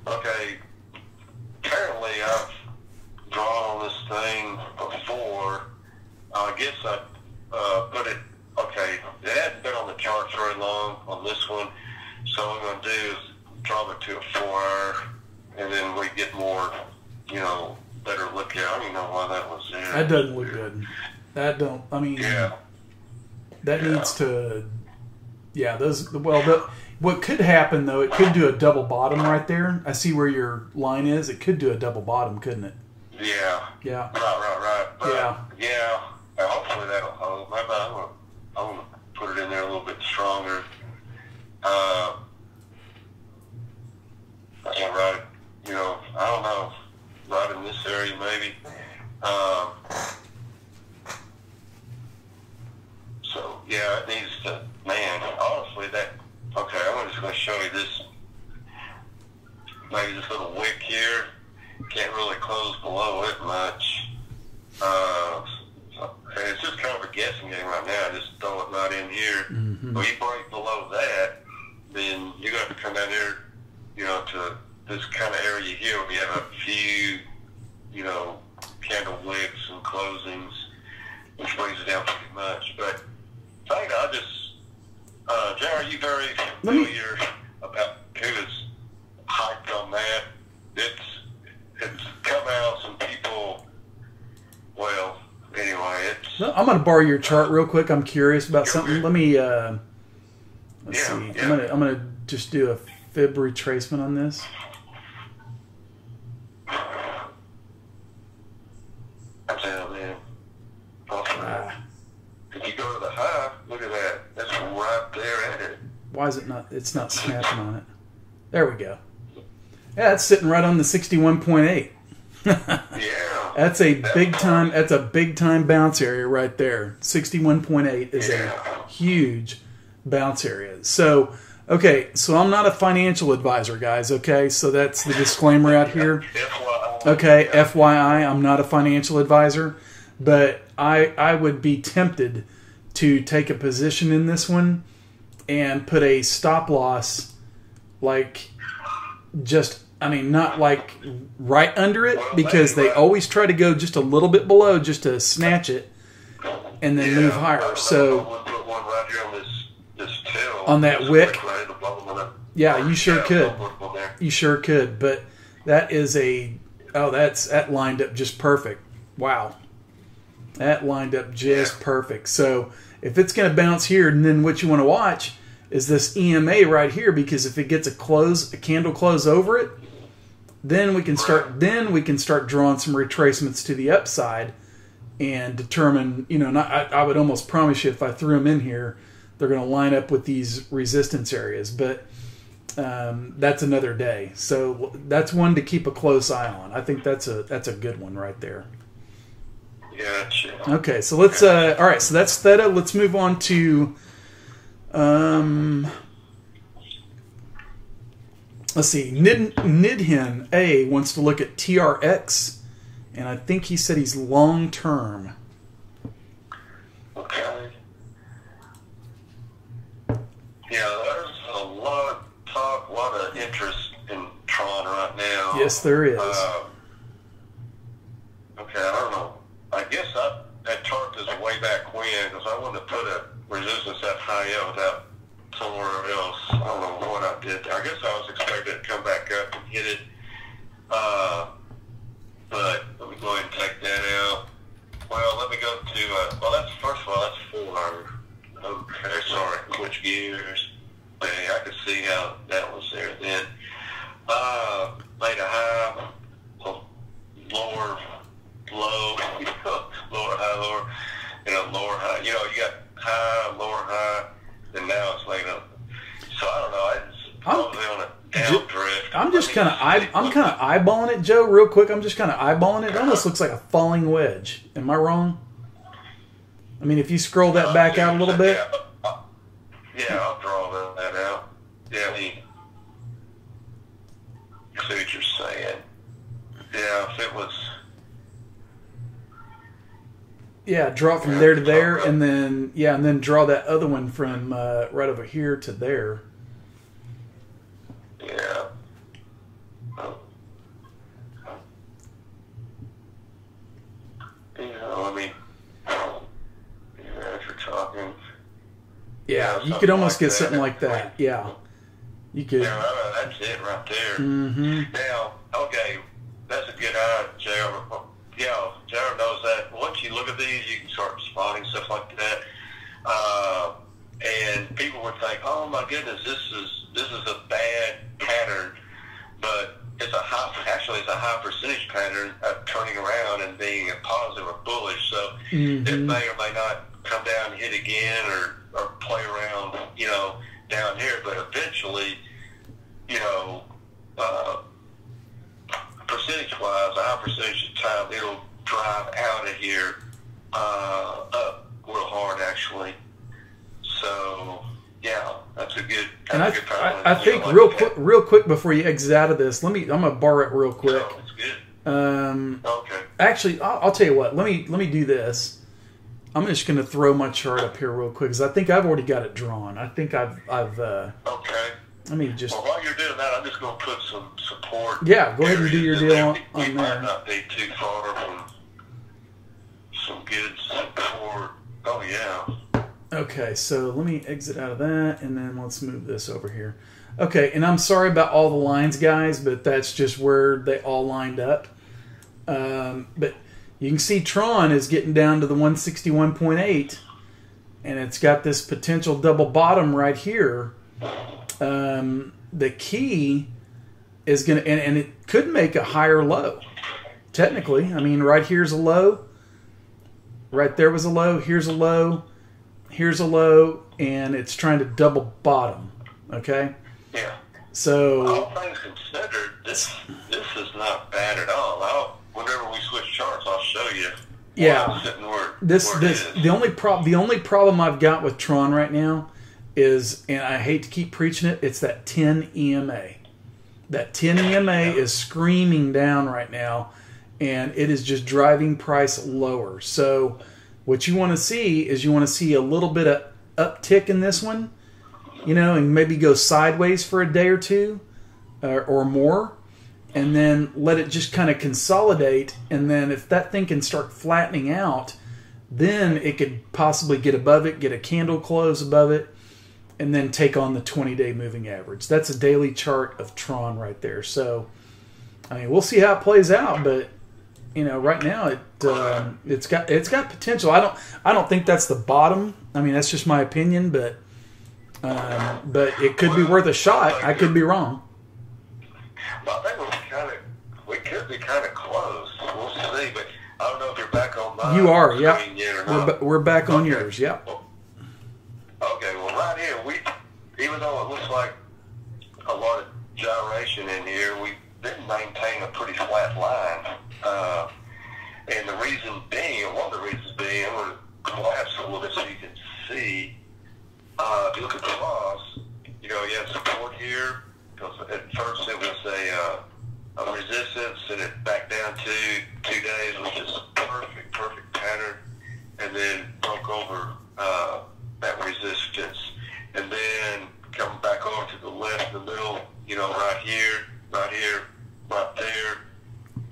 Okay. Apparently, I've drawn on this thing before. I guess I put it. Okay, it hasn't been on the charts very long on this one, so what I'm going to do is drop it to a 4-hour, and then we get more, you know, better look at it. I don't even know why that was there. That doesn't look good. That don't. I mean, that needs to. Yeah, those. Well, what could happen though? It could do a double bottom right there. I see where your line is. It could do a double bottom, couldn't it? Yeah. Yeah. Right. But, yeah. Yeah. Hopefully that'll hold. Maybe I'm gonna put it in there a little bit stronger. I can't write it. You know, I don't know. Right in this area, maybe. So yeah, it needs to. Man, honestly, that. Okay, I'm just going to show you this. Maybe this little wick here. Can't really close below it much. It's just kind of a guessing game right now. Just throw it right in here. When you break below that, then you're going to have to come down here, you know, to this kind of area here where you have a few, you know, candle wicks and closings, which brings it down pretty much. But I just, Jerry, are you very familiar about who is hyped on that? It's come out, some people, well, anyway, it's... I'm going to borrow your chart real quick. I'm curious about something. Let me, let's see. Yeah. I'm going to just do a fib retracement on this. That's it, man. Awesome. If you go to the high, look at that. That's right there at it. Why is it not? It's not snapping on it. There we go. Yeah, it's sitting right on the 61.8. Yeah. That's a big time. That's a big time bounce area right there. 61.8 is a huge bounce area. So, okay, so I'm not a financial advisor, guys. Okay, so that's the disclaimer out here. Okay, FYI, I'm not a financial advisor, but I would be tempted to take a position in this one and put a stop loss, like just, I mean, not like right under it, because they always try to go just a little bit below just to snatch it and then move higher. So on that wick, yeah, you sure could. You sure could, but that is that lined up just perfect. Wow. That lined up just perfect. So if it's going to bounce here, and then what you want to watch is this EMA right here, because if it gets a candle close over it, Then we can start. Then we can start drawing some retracements to the upside and determine. I would almost promise you if I threw them in here, they're going to line up with these resistance areas. But that's another day. So that's one to keep a close eye on. I think that's a good one right there. Yeah, sure. Okay, so let's. All right, so that's Theta. Let's move on to. Let's see. Nidhin A wants to look at TRX, and I think he said he's long term. Okay. Yeah, there's a lot of talk, a lot of interest in Tron right now. Yes, there is. Okay, I don't know. I guess that chart is way back when, because I wanted to put a resistance that high up without somewhere else. I don't know what I did. I guess I was expecting it to come back up and hit it. But let me go ahead and take that out. Well, let me go to, that's, first of all, that's 400. Okay, sorry, switch gears. Okay, I could see how that was there then. Made a high, lower, low, lower, high, lower, lower, high. You got high, lower, high, and now it's like so I don't know. It's probably on a down drift. I'm kind of eyeballing it, Joe, real quick. I'm just kind of eyeballing it. It almost looks like a falling wedge. Am I wrong? I mean, if you scroll that back out a little bit. Yeah, I'll draw that out. Yeah, I see what you're saying. Yeah, if it was. Yeah, draw from there to there, and then draw that other one from right over here to there. Yeah. If you're talking. Yeah, you could almost get something like that. Yeah, you could. Yeah, that's it right there. Mm-hmm. Now, okay, that's a good eye, J.R. Yeah, J.R. knows that. Once you look at these, you can start spotting stuff like that. And people would think, "Oh my goodness, this is a bad pattern," but it's a high percentage pattern of turning around and being a positive or bullish. So it may or may not come down and hit again or play around, down here, but eventually, percentage-wise, a high percentage of time, it'll drive out of here up real hard, actually. So, yeah, that's a good. And I think real quick before you exit out of this, I'm gonna borrow it real quick. Oh, that's good. Okay. Actually, I'll tell you what. Let me do this. I'm just going to throw my chart up here real quick because I think I've already got it drawn. I think I've okay. Let me just. Well, while you're doing that, I'm just going to put some support. Yeah, go ahead and do your deal on we might there. not be too far from some good support. Oh yeah. Okay, so let me exit out of that, and then let's move this over here. Okay, and I'm sorry about all the lines, guys, but that's just where they all lined up. But you can see Tron is getting down to the 161.8, and it's got this potential double bottom right here. The key is going to, and it could make a higher low. Technically, I mean, right here's a low. Right there was a low. Here's a low. Here's a low, and it's trying to double bottom. Okay. Yeah. So all things considered, this is not bad at all. Whenever we switch charts, I'll show you. Yeah. The only problem I've got with Tron right now is, and I hate to keep preaching it, it's that 10 EMA. That 10 EMA is screaming down right now, and it is just driving price lower. So what you want to see is a little bit of uptick in this one, and maybe go sideways for a day or two or more, and then let it just kind of consolidate. And then if that thing can start flattening out, then it could possibly get above it, get a candle close above it, and then take on the 20-day moving average. That's a daily chart of Tron right there. So, I mean, we'll see how it plays out, but right now it's got potential. I don't think that's the bottom. I mean, that's just my opinion, but it could be worth a shot. I could be wrong. Well, I think we kind of could be kind of close. We'll see, but I don't know if you're back on mine. You are, yeah. We're back on yours, yeah. Okay, well, right here, even though it looks like a lot of gyration in here, we didn't maintain a pretty flat line. And the reason being, or one of the reasons being, I'm going to collapse a little bit so you can see. If you look across, you had support here, because at first it was a resistance, and it backed down to 2 days, which is perfect pattern, and then broke over that resistance, and then come back over to the left, the middle, right here, right there,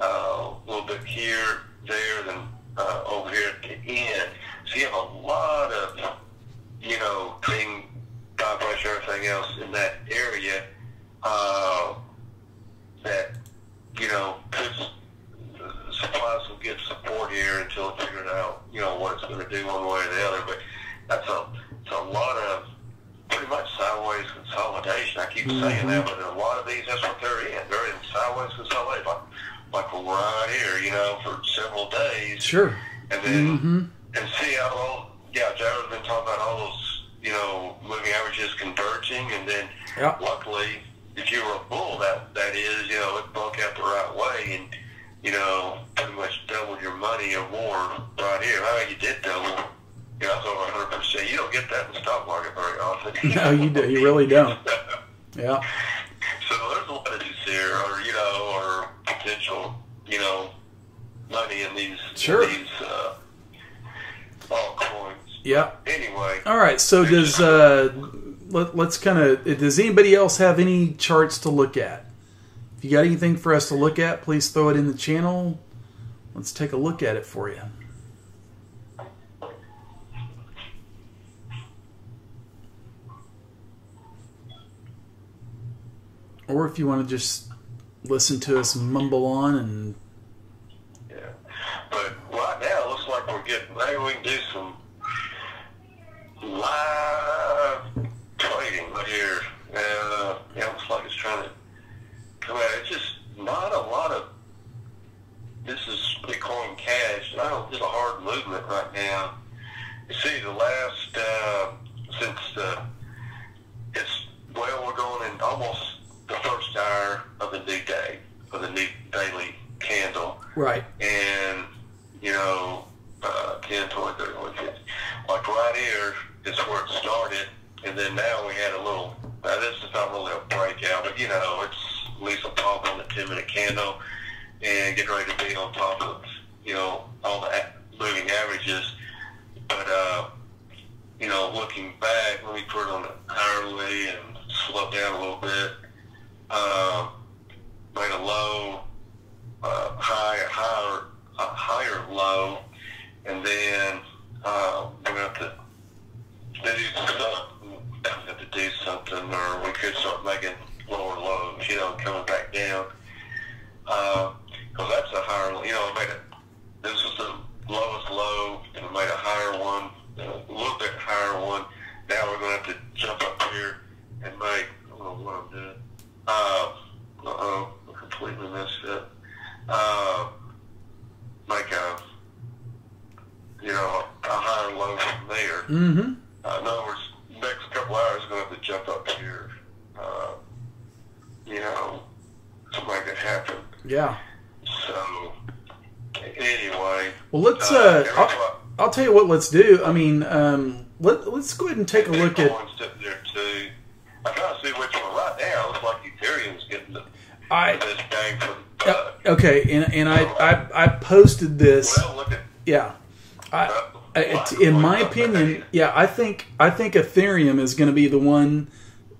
a little bit here, there, then over here at the end. So you have a lot of, thing, vibration, everything else in that area that, supplies will get support here until it figures out, what it's going to do one way or the other. But it's a lot of pretty much sideways consolidation. I keep saying that, but a lot of these, that's what they're in. They're in sideways consolidation, like right here, for several days. Sure. And then, and see how all, Jared's been talking about all those, moving averages converging, and then luckily, if you were a bull, that is, it broke out the right way, and, pretty much doubled your money or more right here. You did double. That's over 100%. You don't get that in the stock market very often. No, you do. You really don't. Yeah. So there's a lot of these here, or potential, money in these, altcoins. Yeah. Anyway. All right. So does let's kind of, does anybody else have any charts to look at? If you got anything for us to look at, please throw it in the channel. Let's take a look at it for you. Or if you want to just listen to us mumble on and... Yeah. But right now, it looks like we're getting... Maybe we can do some live trading right here. It looks like it's trying to come out. It's just not a lot of... This is Bitcoin Cash. It's a hard movement right now. You see, the last... we're going in almost... the first hour of the new day, of the new daily candle. Right. And, 10, 20, 30, 40, 50. Like right here is where it started, and then now we had a little, this is not really a breakout, but, it's at least a pop on the 10-minute candle, and getting ready to be on top of, all the moving averages. But, looking back, let me put it on the hourly and slow down a little bit. Made a low, higher low, and then we're going to have to do something, or we could start making lower lows, coming back down. Because that's a higher, this was the lowest low, and we made a higher one, a little bit higher one. Now we're going to have to jump up here and make, I don't know what I'm doing. I completely messed up. Make a higher low from there. In other words, next couple hours, I'm going to have to jump up here, to make it happen. Yeah. So, anyway. Well, let's, I'll tell you what let's do. I mean, let's go ahead and take a look at... Sitting there too. I'm trying to see which one right now. It looks like Ethereum's getting the best bang for the buck. Okay, and I posted this. Well, look at in my opinion, I think Ethereum is going to be the one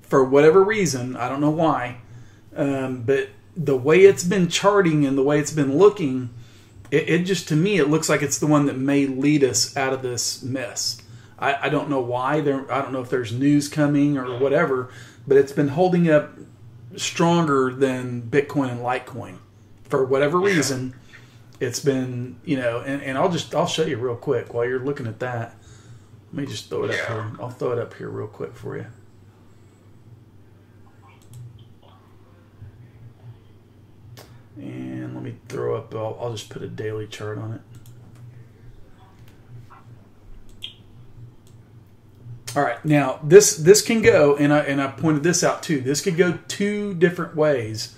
for whatever reason. I don't know why, but the way it's been charting and the way it's been looking, it just, to me, it looks like it's the one that may lead us out of this mess. I don't know why. I don't know if there's news coming or whatever, but it's been holding up stronger than Bitcoin and Litecoin for whatever reason. It's been, and I'll show you real quick while you're looking at that. Let me just throw it up here. I'll throw it up here real quick for you. And let me I'll just put a daily chart on it. All right, now this can go, and I pointed this out too. This could go two different ways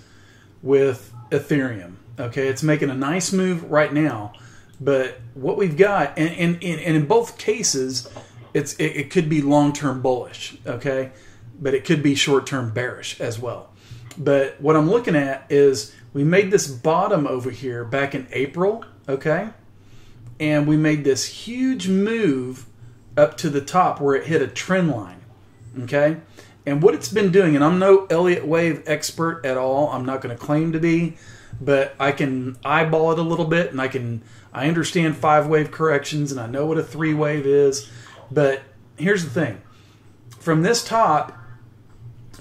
with Ethereum. Okay, it's making a nice move right now, but what we've got, and in both cases, it could be long-term bullish. Okay, but it could be short-term bearish as well. But what I'm looking at is we made this bottom over here back in April. Okay, and we made this huge move up to the top where it hit a trend line. Okay, and what it's been doing, and I'm no Elliott wave expert at all, I'm not going to claim to be, but I can eyeball it a little bit, and I understand 5-wave corrections, and I know what a 3-wave is. But here's the thing, from this top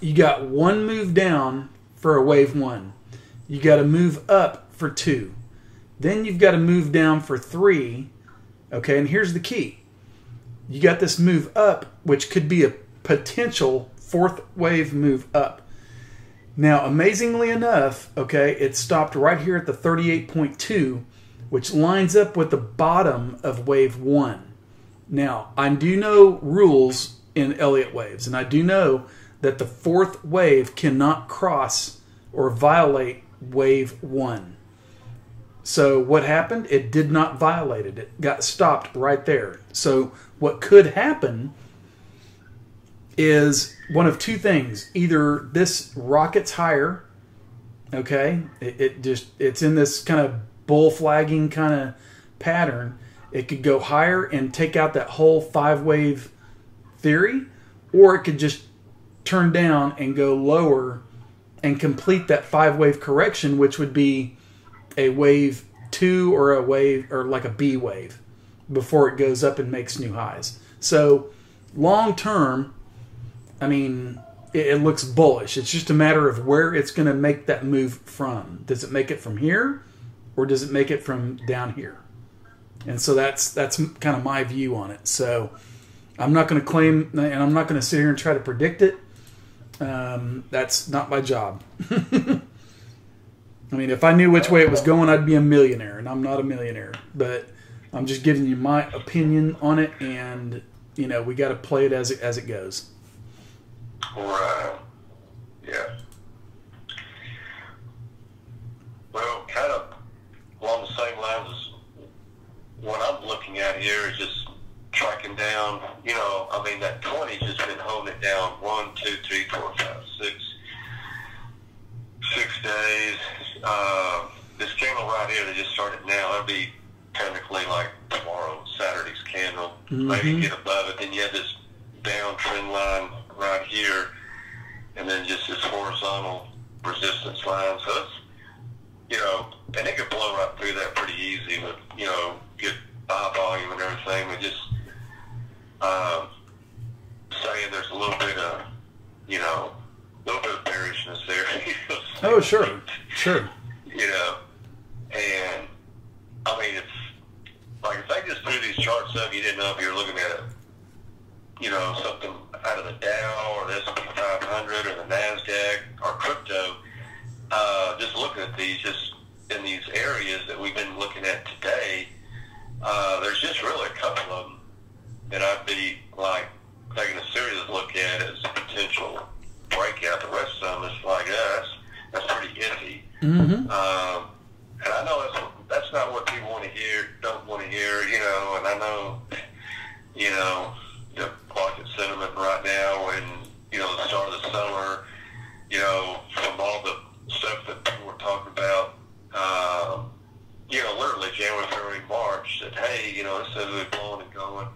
you got one move down for a wave 1, you got to move up for 2, then you've got to move down for 3. Okay, and here's the key. You got this move up, which could be a potential 4th wave move up. Now, amazingly enough, okay, it stopped right here at the 38.2, which lines up with the bottom of wave 1. Now, I do know rules in Elliott waves, and I do know that the 4th wave cannot cross or violate wave 1. So what happened? It did not violate it. It got stopped right there. So what could happen is one of two things. Either this rockets higher, okay? It's in this kind of bull flagging kind of pattern. It could go higher and take out that whole 5-wave theory, or it could just turn down and go lower and complete that 5-wave correction, which would be a wave 2 or a wave, or like a B wave, before it goes up and makes new highs. So long term, I mean, it looks bullish. It's just a matter of where it's going to make that move from. Does it make it from here, or does it make it from down here? And so that's kind of my view on it. So I'm not going to claim, and I'm not going to sit here and try to predict it. That's not my job. I mean, if I knew which way it was going, I'd be a millionaire, and I'm not a millionaire. But I'm just giving you my opinion on it, and you know, we got to play it as it goes. Right. Yeah. Well, kind of along the same lines as what I'm looking at here is just tracking down. You know, I mean, that 20's just been holding it down 1, 2, 3, 4, 5, 6 days. This candle right here that just started now, that'll be technically like tomorrow, Saturday's candle. Mm-hmm. Maybe get above it. Then you have this down trend line right here, and then just this horizontal resistance line. So it's, you know, and it could blow right through that pretty easy with, you know, good buy volume and everything. But just saying there's a little bit of, you know, a little bit of bearishness there. Oh, sure. Sure. You know, and I mean, it's like if they just threw these charts up, you didn't know if you were looking at you know, something out of the Dow or the S&P 500 or the NASDAQ or crypto. Just looking at these, just in these areas that we've been looking at today, there's just really a couple of them that I'd be like taking a serious look at as a potential breakout. The rest of them is like, yeah, that's pretty iffy. Mm-hmm. And I know that's not what people want to hear, don't want to hear, you know, and I know, you know, the market sentiment right now and, you know, the start of the summer, you know, from all the stuff that people were talking about, you know, literally January, February, March, that, hey, you know, instead of it blowing and going,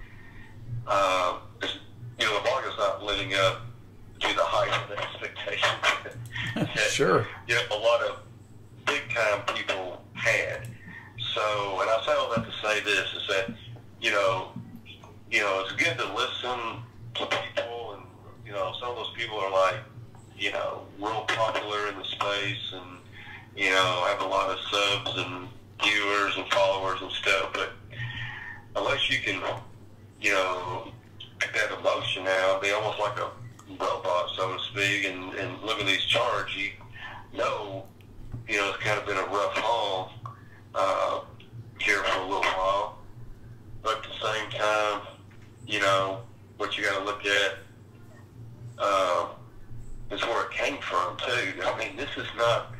you know, the market's not living up to the height of the expectations. Sure. You know, a lot of big-time people had. So, and I say all that to say this, is that, you know, it's good to listen to people, and, you know, some of those people are like, you know, real popular in the space and, you know, have a lot of subs and viewers and followers and stuff, but unless you can, you know, get that emotion out, be almost like a robot, so to speak, and look at these charts, you know, it's kind of been a rough haul mean, this is not,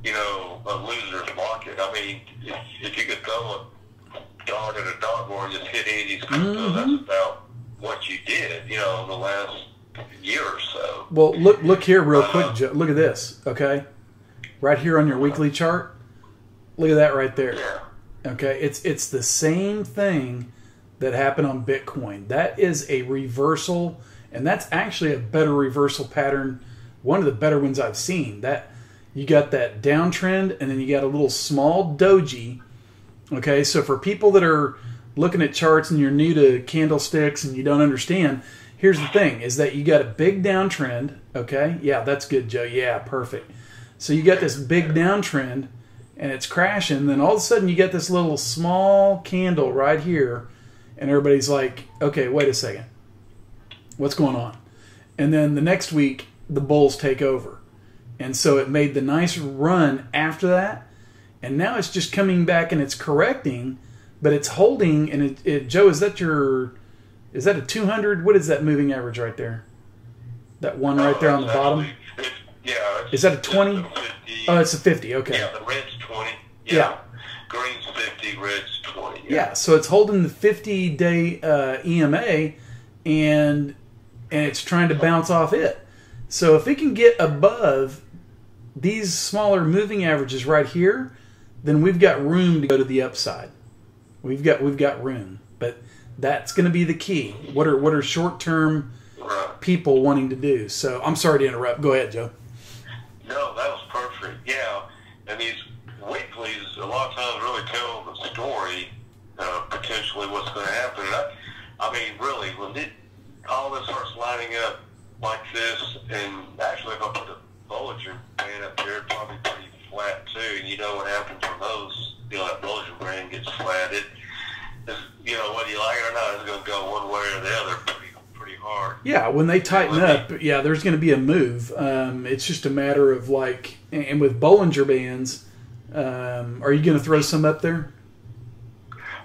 you know, a loser's market. I mean, if you could throw a dart at a dartboard and just hit any of these cryptos, that's about what you did, you know, in the last year or so. Well, look here real quick, Joe. Look at this, okay? Right here on your weekly chart. Look at that right there. Yeah. Okay, it's the same thing that happened on Bitcoin. That is a reversal, and that's actually a better reversal pattern, one of the better ones I've seen. That you got that downtrend, and then you got a little small doji. Okay, so for people that are looking at charts and you're new to candlesticks and you don't understand, here's the thing, is that you got a big downtrend. Okay, yeah, that's good, Joe. Yeah, perfect. So you got this big downtrend, and it's crashing. Then all of a sudden you get this little small candle right here, and everybody's like, okay, wait a second. What's going on? And then the next week, the bulls take over. And so it made the nice run after that. And now it's just coming back and it's correcting, but it's holding. And Joe, is that a 200? What is that moving average right there? That one right there on the bottom? Yeah. Is that a 20? Oh, it's a 50. Okay. Yeah, the red's 20. Yeah. Green's 50, red's 20. Yeah, so it's holding the 50-day EMA, and it's trying to bounce off it. So if it can get above these smaller moving averages right here, then we've got room to go to the upside. We've got room, but that's going to be the key. What are short-term people wanting to do? So I'm sorry to interrupt. Go ahead, Joe. No, that was perfect. Yeah, and these weeklies a lot of times really tell the story, potentially what's going to happen. And I mean, really, when all this starts lining up like this, and actually if I put a Bollinger Band up there, it'd probably be pretty flat too. And you know what happens when those, you know, that Bollinger Band gets flatted. You know, whether you like it or not, it's going to go one way or the other pretty hard. Yeah, when they tighten up, yeah, there's going to be a move. It's just a matter of like, and with Bollinger Bands, are you going to throw some up there?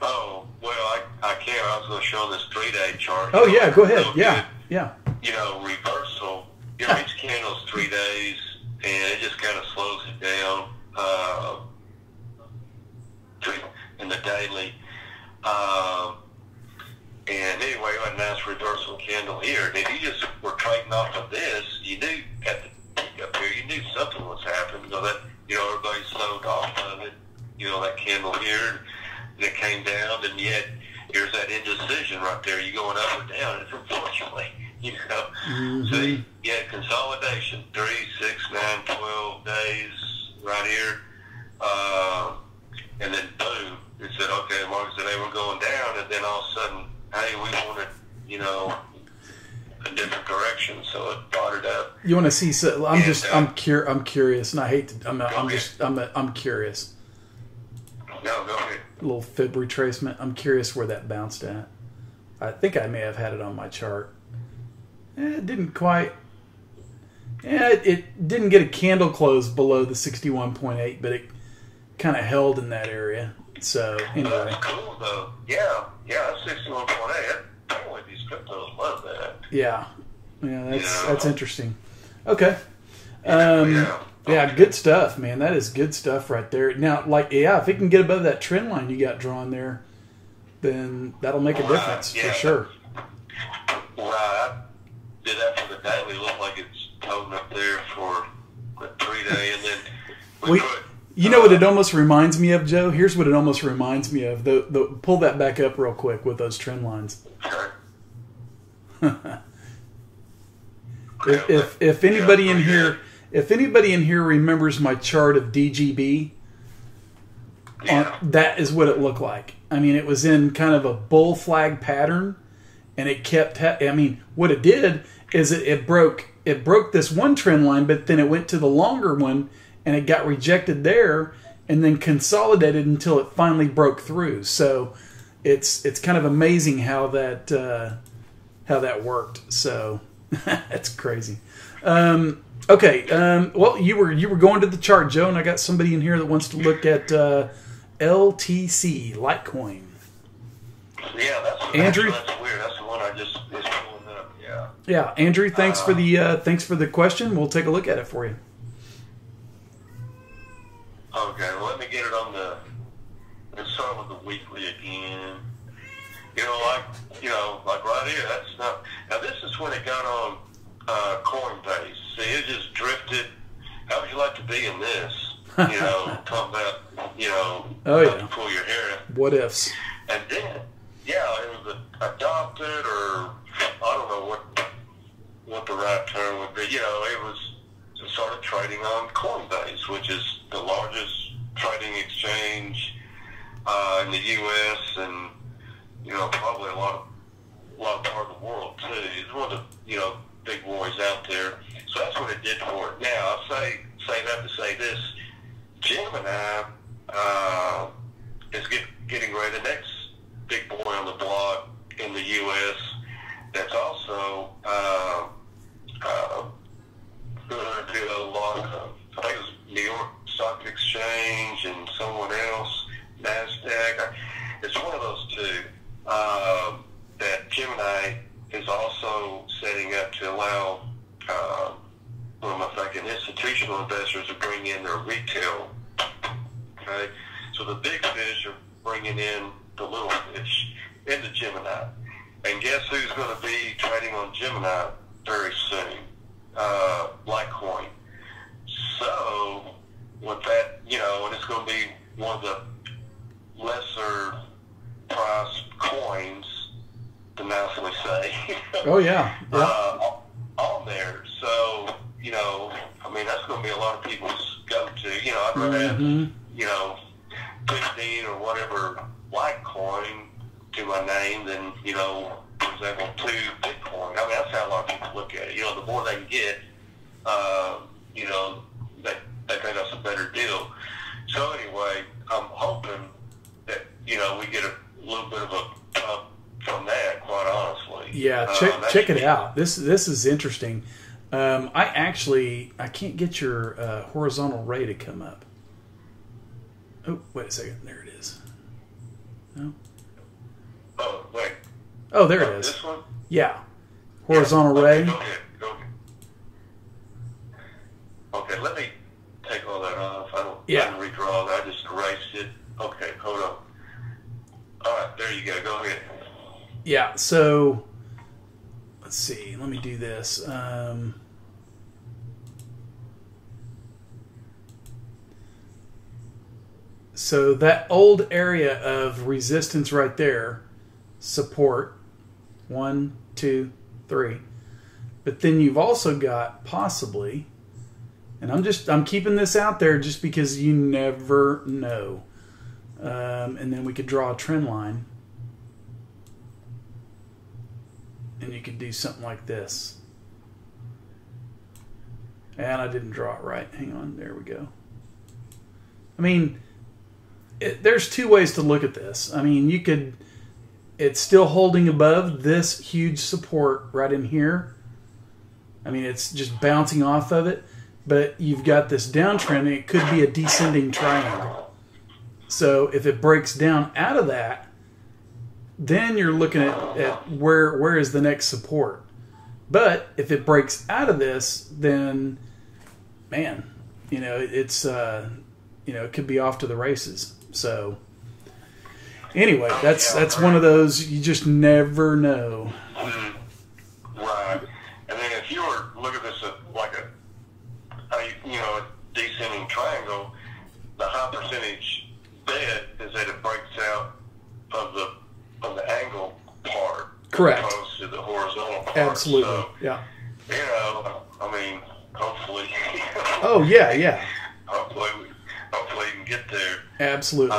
Oh, well, I can. I was going to show this 3-day chart. Oh, yeah, go ahead. Yeah, yeah. You know, reversal. You know, each candle's 3 days, and it just kind of slows it down in the daily. And anyway, we had a nice reversal candle here. And if you just were trading off of this, you knew at the peak up here, you knew something was happening. You know, that, you know, everybody sold off of it. You know, that candle here, and it came down, and yet here's that indecision right there. You going up or down? It's unfortunately, you know. Mm-hmm. So you had consolidation, 3, 6, 9, 12 days right here. And then boom, it said, okay, the market said, hey, we're going down, and then all of a sudden, hey, we wanted, you know, a different direction, so it botted up. You want to see? So I'm curious, and I hate to. I'm curious. No, go ahead. A little fib retracement. I'm curious where that bounced at. I think I may have had it on my chart. It didn't quite. Yeah, it didn't get a candle close below the 61.8, but it kind of held in that area. So anyway, that's cool though. Yeah, that's 61.8. Apparently these cryptos love that. Yeah, that's interesting. Okay. Yeah, good stuff, man. That is good stuff right there. Now, if it can get above that trend line you got drawn there, then that'll make a difference for sure. Right. I did that for the daily. It looked like it's holding up there for the 3-day, and then you know what it almost reminds me of, Joe? Here's what it almost reminds me of. Pull that back up real quick with those trend lines. If anybody in here remembers my chart of DGB, that is what it looked like. I mean, it was in kind of a bull flag pattern, and it kept. I mean, what it did is it broke this one trend line, but then it went to the longer one, and it got rejected there, and then consolidated until it finally broke through. So it's kind of amazing how that worked. So that's crazy. Okay. Well, you were going to the chart, Joe, and I got somebody in here that wants to look at LTC, Litecoin. Yeah, that's Andrew. That's weird. That's the one I just was pulling up. Yeah. yeah. Yeah, Andrew, thanks for the question. We'll take a look at it for you. Okay, well, let me get it on the. Let's start with the weekly again. Like right here. That's not. Now this is when it got on Coinbase. See, it just drifted. How would you like to be in this? Talking about Oh yeah. Pull your hair out. What ifs? And then, it was adopted, or I don't know what the right term would be. It started trading on Coinbase, which is the largest trading exchange in the U.S. and probably a lot of part of the world too. It's one of the big boys out there. So that's what it did for it. Now I say that to say this: Gemini is getting ready. The next big boy on the block in the U.S. that's also going to do a lot of, I think it was New York Stock Exchange and someone else, NASDAQ. It's one of those two that Gemini is also setting up to allow, what am I thinking, institutional investors to bring in their retail. Okay? So the big fish are bringing in the little fish into Gemini. And guess who's going to be trading on Gemini very soon? Litecoin. So with that, and it's going to be one of the lesser price coins, to nicely say. Oh yeah. On there. So, that's going to be a lot of people's go-to. I'd rather have, 15 or whatever Litecoin to my name than, for example, 2 Bitcoin. That's how a lot of people look at it. The more they can get, they think that's a better deal. So anyway, I'm hoping that, we get a little bit of a pump from that, quite honestly. Yeah, check it out. This is interesting. I can't get your horizontal ray to come up. Oh, wait a second. There it is. No. Oh, wait. Oh, there it is. This one? Yeah. Horizontal ray. Go ahead. Okay, let me take all that off. I didn't redraw that. I just erased it. Okay, hold on. All right, there you go. Go ahead. Yeah, so let's see. Let me do this. So that old area of resistance right there, support, 1, 2, 3. But then you've also got possibly, and I'm keeping this out there just because you never know. And then we could draw a trend line. And you could do something like this. And I didn't draw it right. Hang on. There we go. There's 2 ways to look at this. It's still holding above this huge support right in here. It's just bouncing off of it. But you've got this downtrend, and it could be a descending triangle. So if it breaks down out of that, then you're looking at where is the next support. But if it breaks out of this, then, man, it's it could be off to the races. So anyway, that's one of those you just never know. Right. And then if you were look at this like a descending triangle, the high percentage bet is that it breaks out of the angle part. Correct. As opposed to the horizontal part. Absolutely. So, yeah. Hopefully. Oh yeah. Hopefully you can get there. Absolutely.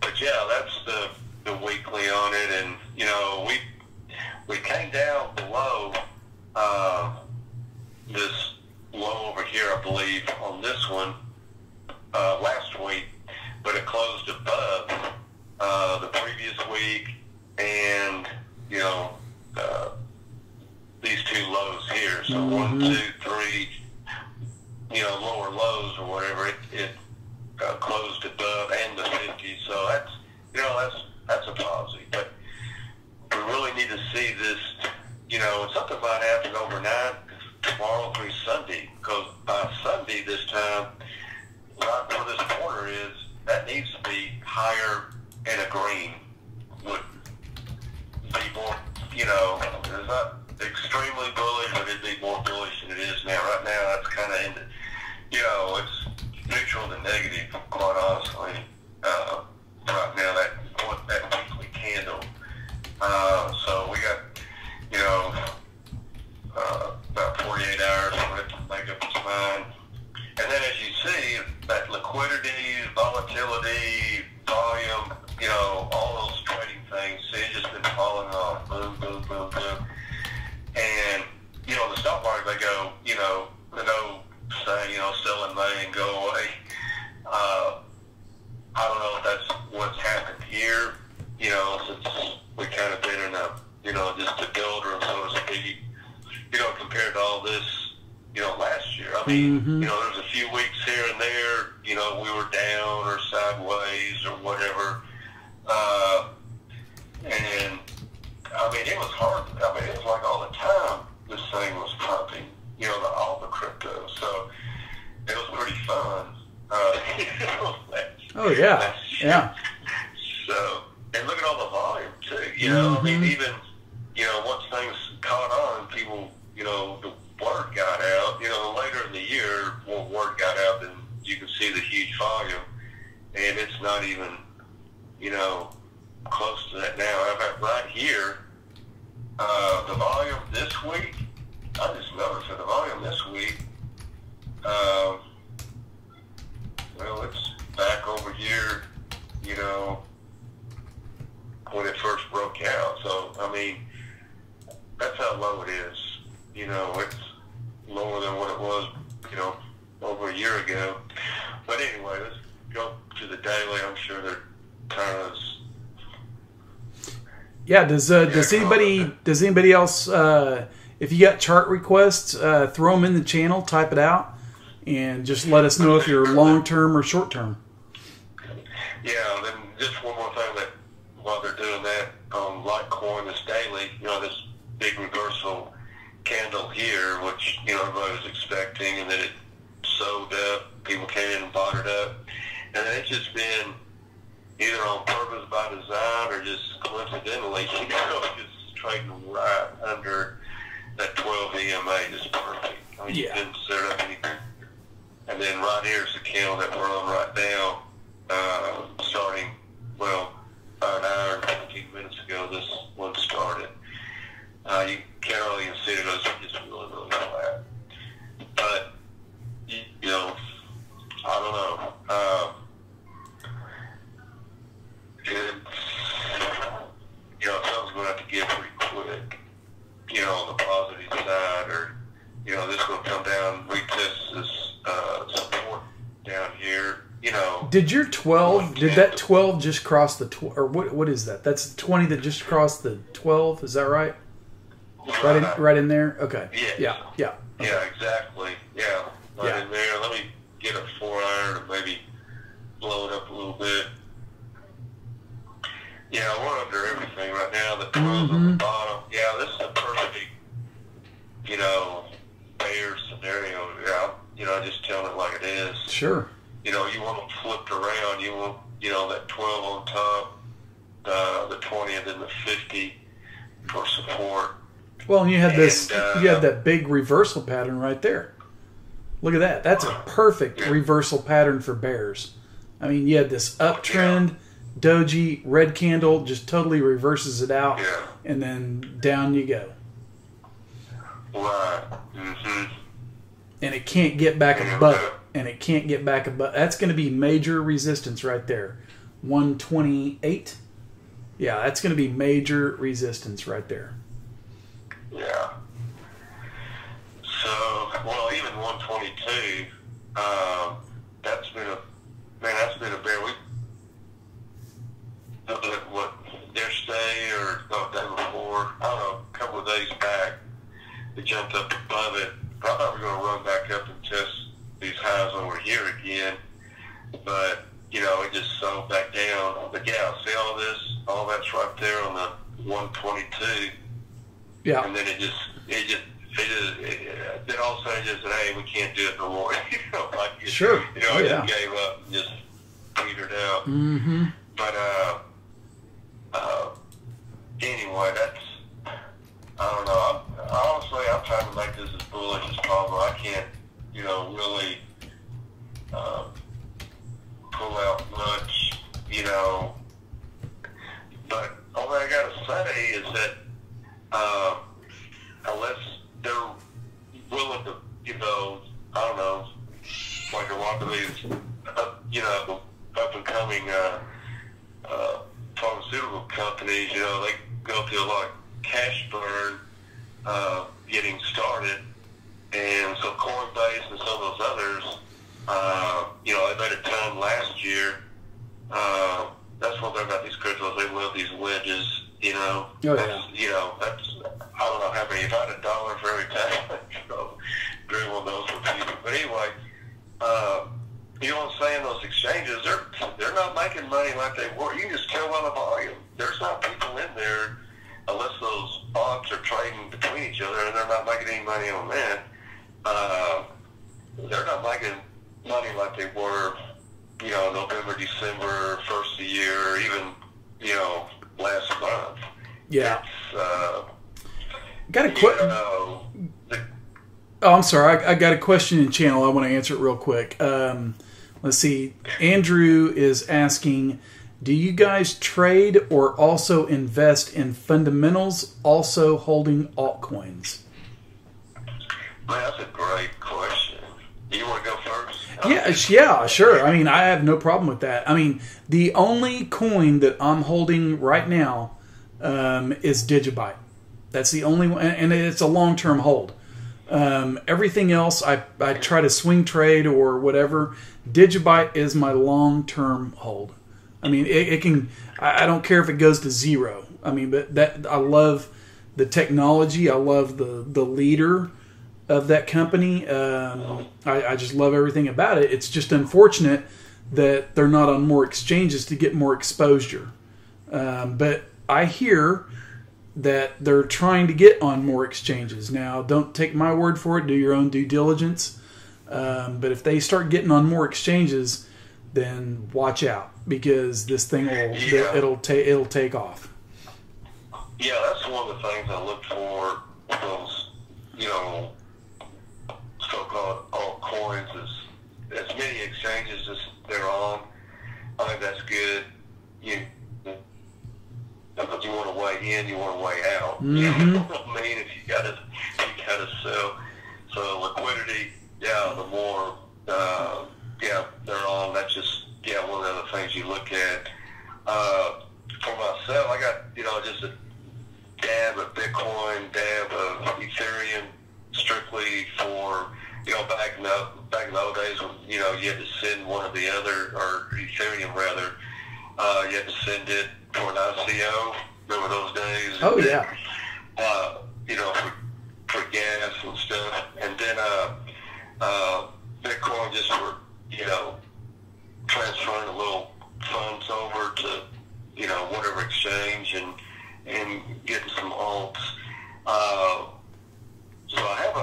But yeah, that's the weekly on it, and we came down below this low over here, I believe, on this one last week, but it closed above the previous week, and these 2 lows here. So 1, 2, 3, lower lows or whatever. It closed above and the 50. So that's a positive. But we really need to see this you know, something might happen overnight tomorrow through Sunday, because by Sunday this time, right where this corner is, that needs to be higher, and a green would be more, you know, it's not extremely bullish, but it'd be more bullish than it is now. Right now, that's kind of in the, you know, it's neutral to negative, quite honestly. Right now, that weekly candle. So we got, you know, about 48 hours for it to make up its mind. And then as you see, that liquidity, volatility, volume, you know, all those trading things, see, it's just been falling off. Boom, boom, boom, boom. And, you know, the stock market, they go, you know, they don't say, you know, sell in May and go away. I don't know if that's what's happened here, you know, since we kind of been in a, you know, just a doldrum, so to speak, you know, compared to all this, you know, last year. I mean, you know, there's a few weeks here and there, you know, we were down or sideways or whatever. And, I mean, it was hard. I mean, it was like all the time this thing was pumping, you know, all the crypto. So it was pretty fun. Oh, yeah. Yeah. So, and look at all the volume, too. You know, I mean, even, you know, once things caught on, people, you know, the word got out, you know, later in the year, more word got out, then you can see the huge volume, and it's not even, you know, close to that now. I've right here, the volume this week, I just noticed that the volume this week, well, it's back over here, you know, when it first broke out. So, I mean, that's how low it is. You know, it's lower than what it was, you know, over a year ago. But anyway, let's go to the daily. I'm sure they're kind of... Yeah, does anybody else, if you got chart requests, throw them in the channel, type it out, and just let us know if you're long-term or short-term. Yeah, then just one more thing that while they're doing that, Litecoin, this daily, you know, this big reversal candle here, which, you know, everybody was expecting, and then it sold up, people came in and bought it up, and then it's just been either on purpose by design or just coincidentally, you know, just trading right under that 12 EMA, just perfect. I mean, you didn't set up anything. And then right here is the candle that we're on right now, starting, well, about an hour and 15 minutes ago, this one started. You can't really even see it, it's just really, really flat. But, you know, I don't know. You know, something's going to have to give pretty quick, you know, on the positive side, or, you know, this is going to come down, retest this support down here, you know. Did your 12, did that 12 just cross the 12, or what is that? That's the 20 that just crossed the 12, is that right? Right in there? Okay. Yes. Yeah. Okay. Yeah, exactly. Yeah, right in there. Let me get a 4-iron and maybe blow it up a little bit. Yeah, we're under everything right now. The 12's on the bottom. Yeah, this is a perfect, you know, bear scenario. Yeah, you know, just telling it like it is. Sure. You know, you want them flipped around. You want, you know, that 12 on top, the 20, and then the 50 for support. Well, and you had this, you had that big reversal pattern right there. Look at that. That's a perfect reversal pattern for bears. I mean, you had this uptrend, doji, red candle, just totally reverses it out, and then down you go. Right. And it can't get back above it. And it can't get back above. That's going to be major resistance right there. 128. Yeah, that's going to be major resistance right there. Yeah. So, well, even 122, that's been a bear. We looked at what yesterday or the day before, I don't know, a couple of days back, it jumped up above it. I thought we were going to run back up and test these highs over here again, but, you know, it just sold back down. But yeah, see all this, all that's right there on the 122. Yeah. And then then all of a sudden just said, hey, we can't do it no more. Sure. It just gave up and just petered out. Mm-hmm. But anyway, I don't know. Honestly, I'm trying to make this as bullish as possible. I can't, really pull out much, But all I got to say is that unless they're willing to, I don't know, like a lot of these, up and coming pharmaceutical companies, they go through a lot of cash burn getting started, and so Coinbase and some of those others, they made a ton last year. That's one thing about these cryptos; they love these wedges. Oh, yeah. That's I don't know how many. If I had $1 for every time, agree on those with people. But anyway, you know what I'm saying? Those exchanges, they're not making money like they were. You can just tell by the volume. There's not people in there unless those bots are trading between each other, and they're not making any money on that. They're not making money like they were, November, December, first of the year, even, last month. Yeah. Got a question. I'm sorry. I got a question in channel. I want to answer it real quick. Let's see. Andrew is asking, do you guys trade or also invest in fundamentals, also holding altcoins? Man, that's a great question. You want to go first? Yeah, sure. I mean, I have no problem with that. I mean, the only coin that I'm holding right now is Digibyte. That's the only one, and it's a long-term hold. Everything else, I try to swing trade or whatever. Digibyte is my long-term hold. I mean, it can. I don't care if it goes to zero. I mean, but I love the technology. I love the leader of that company. I just love everything about it. It's just unfortunate that they're not on more exchanges to get more exposure. But I hear that they're trying to get on more exchanges. Now, don't take my word for it. Do your own due diligence. But if they start getting on more exchanges, then watch out, because this thing it'll take off. Yeah, that's one of the things I look for with those, so-called altcoins is as many exchanges as they're on. I think that's good. But you want to weigh in, you want to weigh out. Mm-hmm. You know what I mean? If you gotta sell. So liquidity, the more they're on. That's just one of the things you look at. For myself, I got just a dab of Bitcoin, dab of Ethereum, strictly for back in the old days when you had to send one or the other, or Ethereum rather, you had to send it for an ICO. Remember those days? Oh yeah. For gas and stuff, and then Bitcoin just for transferring a little funds over to whatever exchange and getting some alts. So I have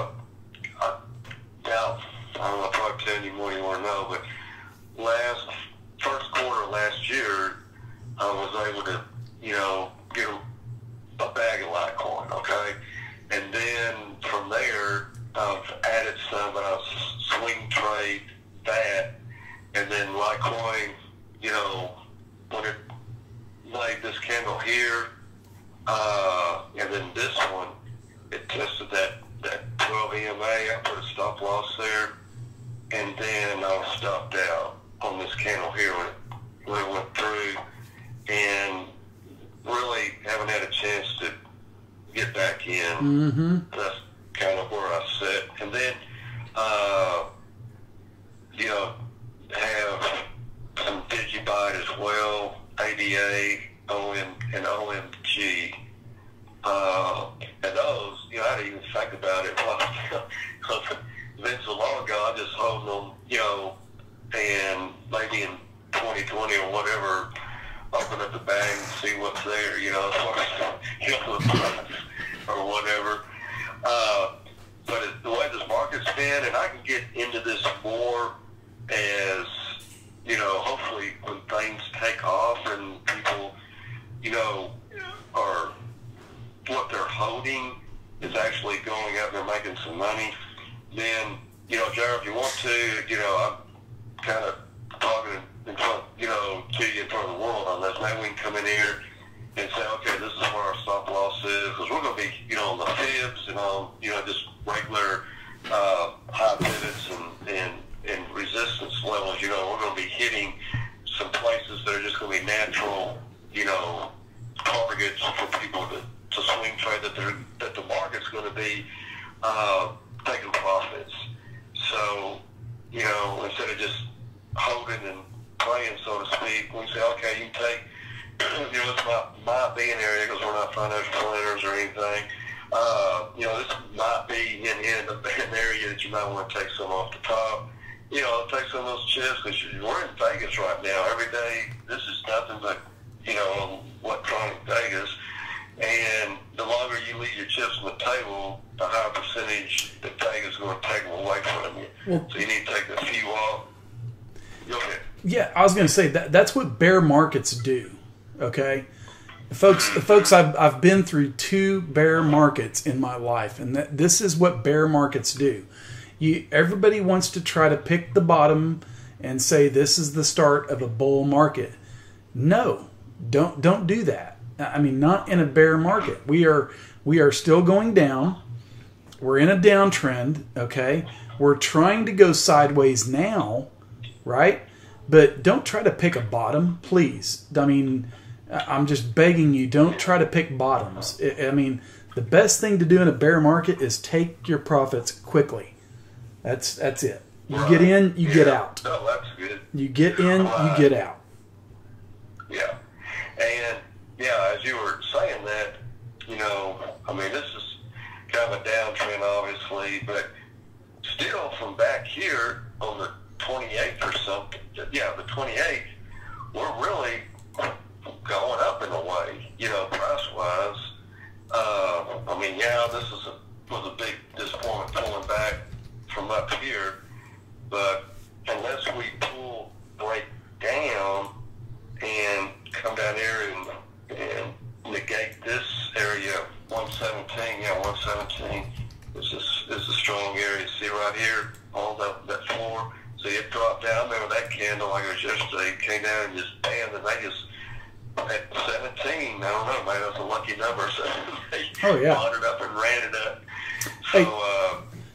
I don't know if I'm telling you more you want to know, but first quarter last year, I was able to, get a bag of Litecoin, okay? And then from there, I've added some, but I'll swing trade that. And then Litecoin, when it laid this candle here, and then this one, it tested that 12 EMA. I put a stop loss there, and then I was stopped out on this candle here when it went through, and really haven't had a chance to get back in. Mm-hmm. That's kind of where I sit. And then, have some Digibyte as well, ADA, and OMG. And those, I didn't even think about it. Because it's been so long ago, I just hold them, and maybe in 2020 or whatever, open up the bag and see what's there, as far as, or whatever. But the way this market's been, and I can get into this more as, you know, hopefully when things take off and people, you know, are what they're holding is actually going out there making some money, then, you know, Jared, if you want to, you know, I'm kind of talking in front, you know, to you in front of the world on this. Maybe we can come in here and say, okay, this is where our stop loss is, because we're going to be, you know, on the fibs and on, you know, just regular high pivots and resistance levels. You know, we're going to be hitting some places that are just going to be natural, you know, targets for people to swing trade, that the market's going to be taking profits. So, you know, instead of just holding and playing, so to speak, we say, okay, you can take, you know, this might be an area, because we're not financial planners or anything. You know, this might be in an area that you might want to take some off the top. You know, take some of those chips, because we're in Vegas right now. Every day, this is nothing but, you know, electronic Vegas. And the longer you leave your chips on the table, the higher percentage that Vegas is going to take them away from you. Well, so you need to take the few off. Go ahead. Yeah, I was going to say that's what bear markets do. Okay, folks, I've been through 2 bear markets in my life, and this is what bear markets do. Everybody wants to try to pick the bottom and say this is the start of a bull market. No, don't do that. I mean, not in a bear market. We are still going down. We're in a downtrend. Okay, we're trying to go sideways now, right? But don't try to pick a bottom, please. I mean, I'm just begging you, don't try to pick bottoms. I mean, the best thing to do in a bear market is take your profits quickly. That's it. You get in, you get out. No, that's good. You get in, you get out. Yeah. And, yeah, as you were saying that, you know, I mean, this is kind of a downtrend, obviously, but still from back here on the 28th or something, yeah, the 28th, we're really going up in a way, you know, price-wise. I mean, yeah, this was a big disappointment pulling back from up here, but unless we break down and come down here and negate this area, 117, yeah, 117 is a strong area. See right here on that floor? So it dropped down there with that candle like it was yesterday. It came down and just bam, and they just at 17. I don't know, maybe that's a lucky number. So they wandered up and ran it up. So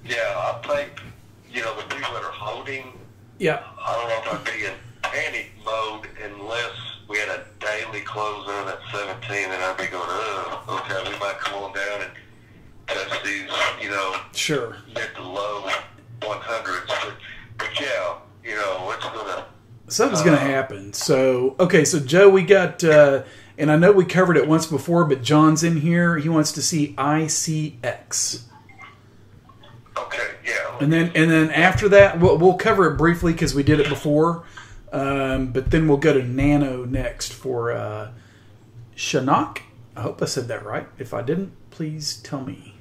yeah, I think, you know, the people that are holding. Yeah. I don't know if I'd be in panic mode unless we had a daily close on that 17, and I'd be going, oh, okay, we might come on down and touch these, you know, sure, mid to low 100s. But yeah, you know, it's gonna. Something's going to happen. So, okay, so Joe, we got, and I know we covered it once before, but John's in here. He wants to see ICX. Okay, yeah. And then after that, we'll cover it briefly because we did it before. But then we'll go to Nano next for Shinnok. I hope I said that right. If I didn't, please tell me.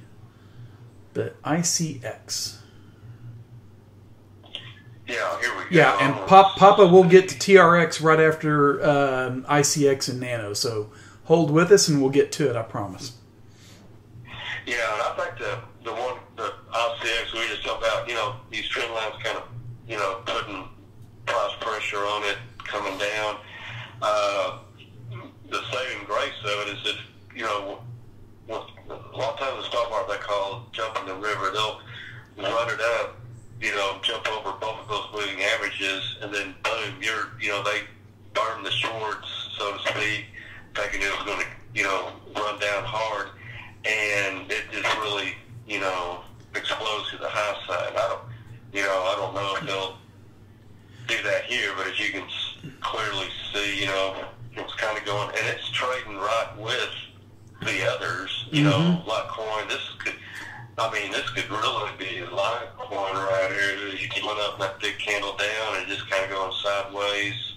But ICX. Yeah, here we go. Yeah, and Papa will get to TRX right after ICX and Nano. So hold with us and we'll get to it, I promise. Yeah, and I think the ICX we just talked about, you know, these trend lines kind of, you know, putting price pressure on it, coming down. The saving grace of it is that, you know, a lot of times the stock market they call jumping the river. They'll run it up, you know, jump over both of those moving averages, and then boom, you know, they burn the shorts, so to speak, thinking it was going to, you know, run down hard, and it just really, you know, explodes to the high side. I don't know if they'll do that here, but as you can clearly see, you know, it's kind of going, and it's trading right with the others, you know, Litecoin. This could really be Litecoin right here. You can run up that big candle down and just kind of going sideways.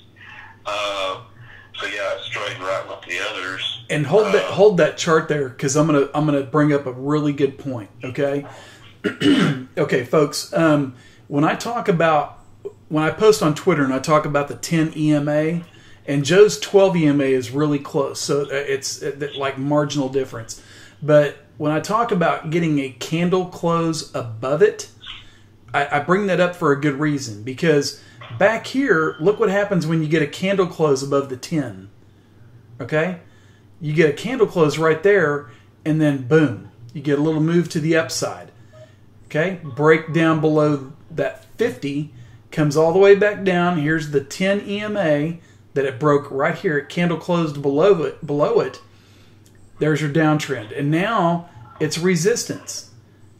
So yeah, it's trading right with the others. And hold that chart there, because I'm gonna bring up a really good point. Okay, okay, folks. When I post on Twitter and I talk about the 10 EMA, and Joe's 12 EMA is really close, so it's like marginal difference. But when I talk about getting a candle close above it, I bring that up for a good reason, because back here, look what happens when you get a candle close above the 10. Okay. You get a candle close right there, and then boom, you get a little move to the upside. Okay, break down below that 50, comes all the way back down. Here's the 10 EMA that it broke right here. It candle closed below it. There's your downtrend, and now it's resistance.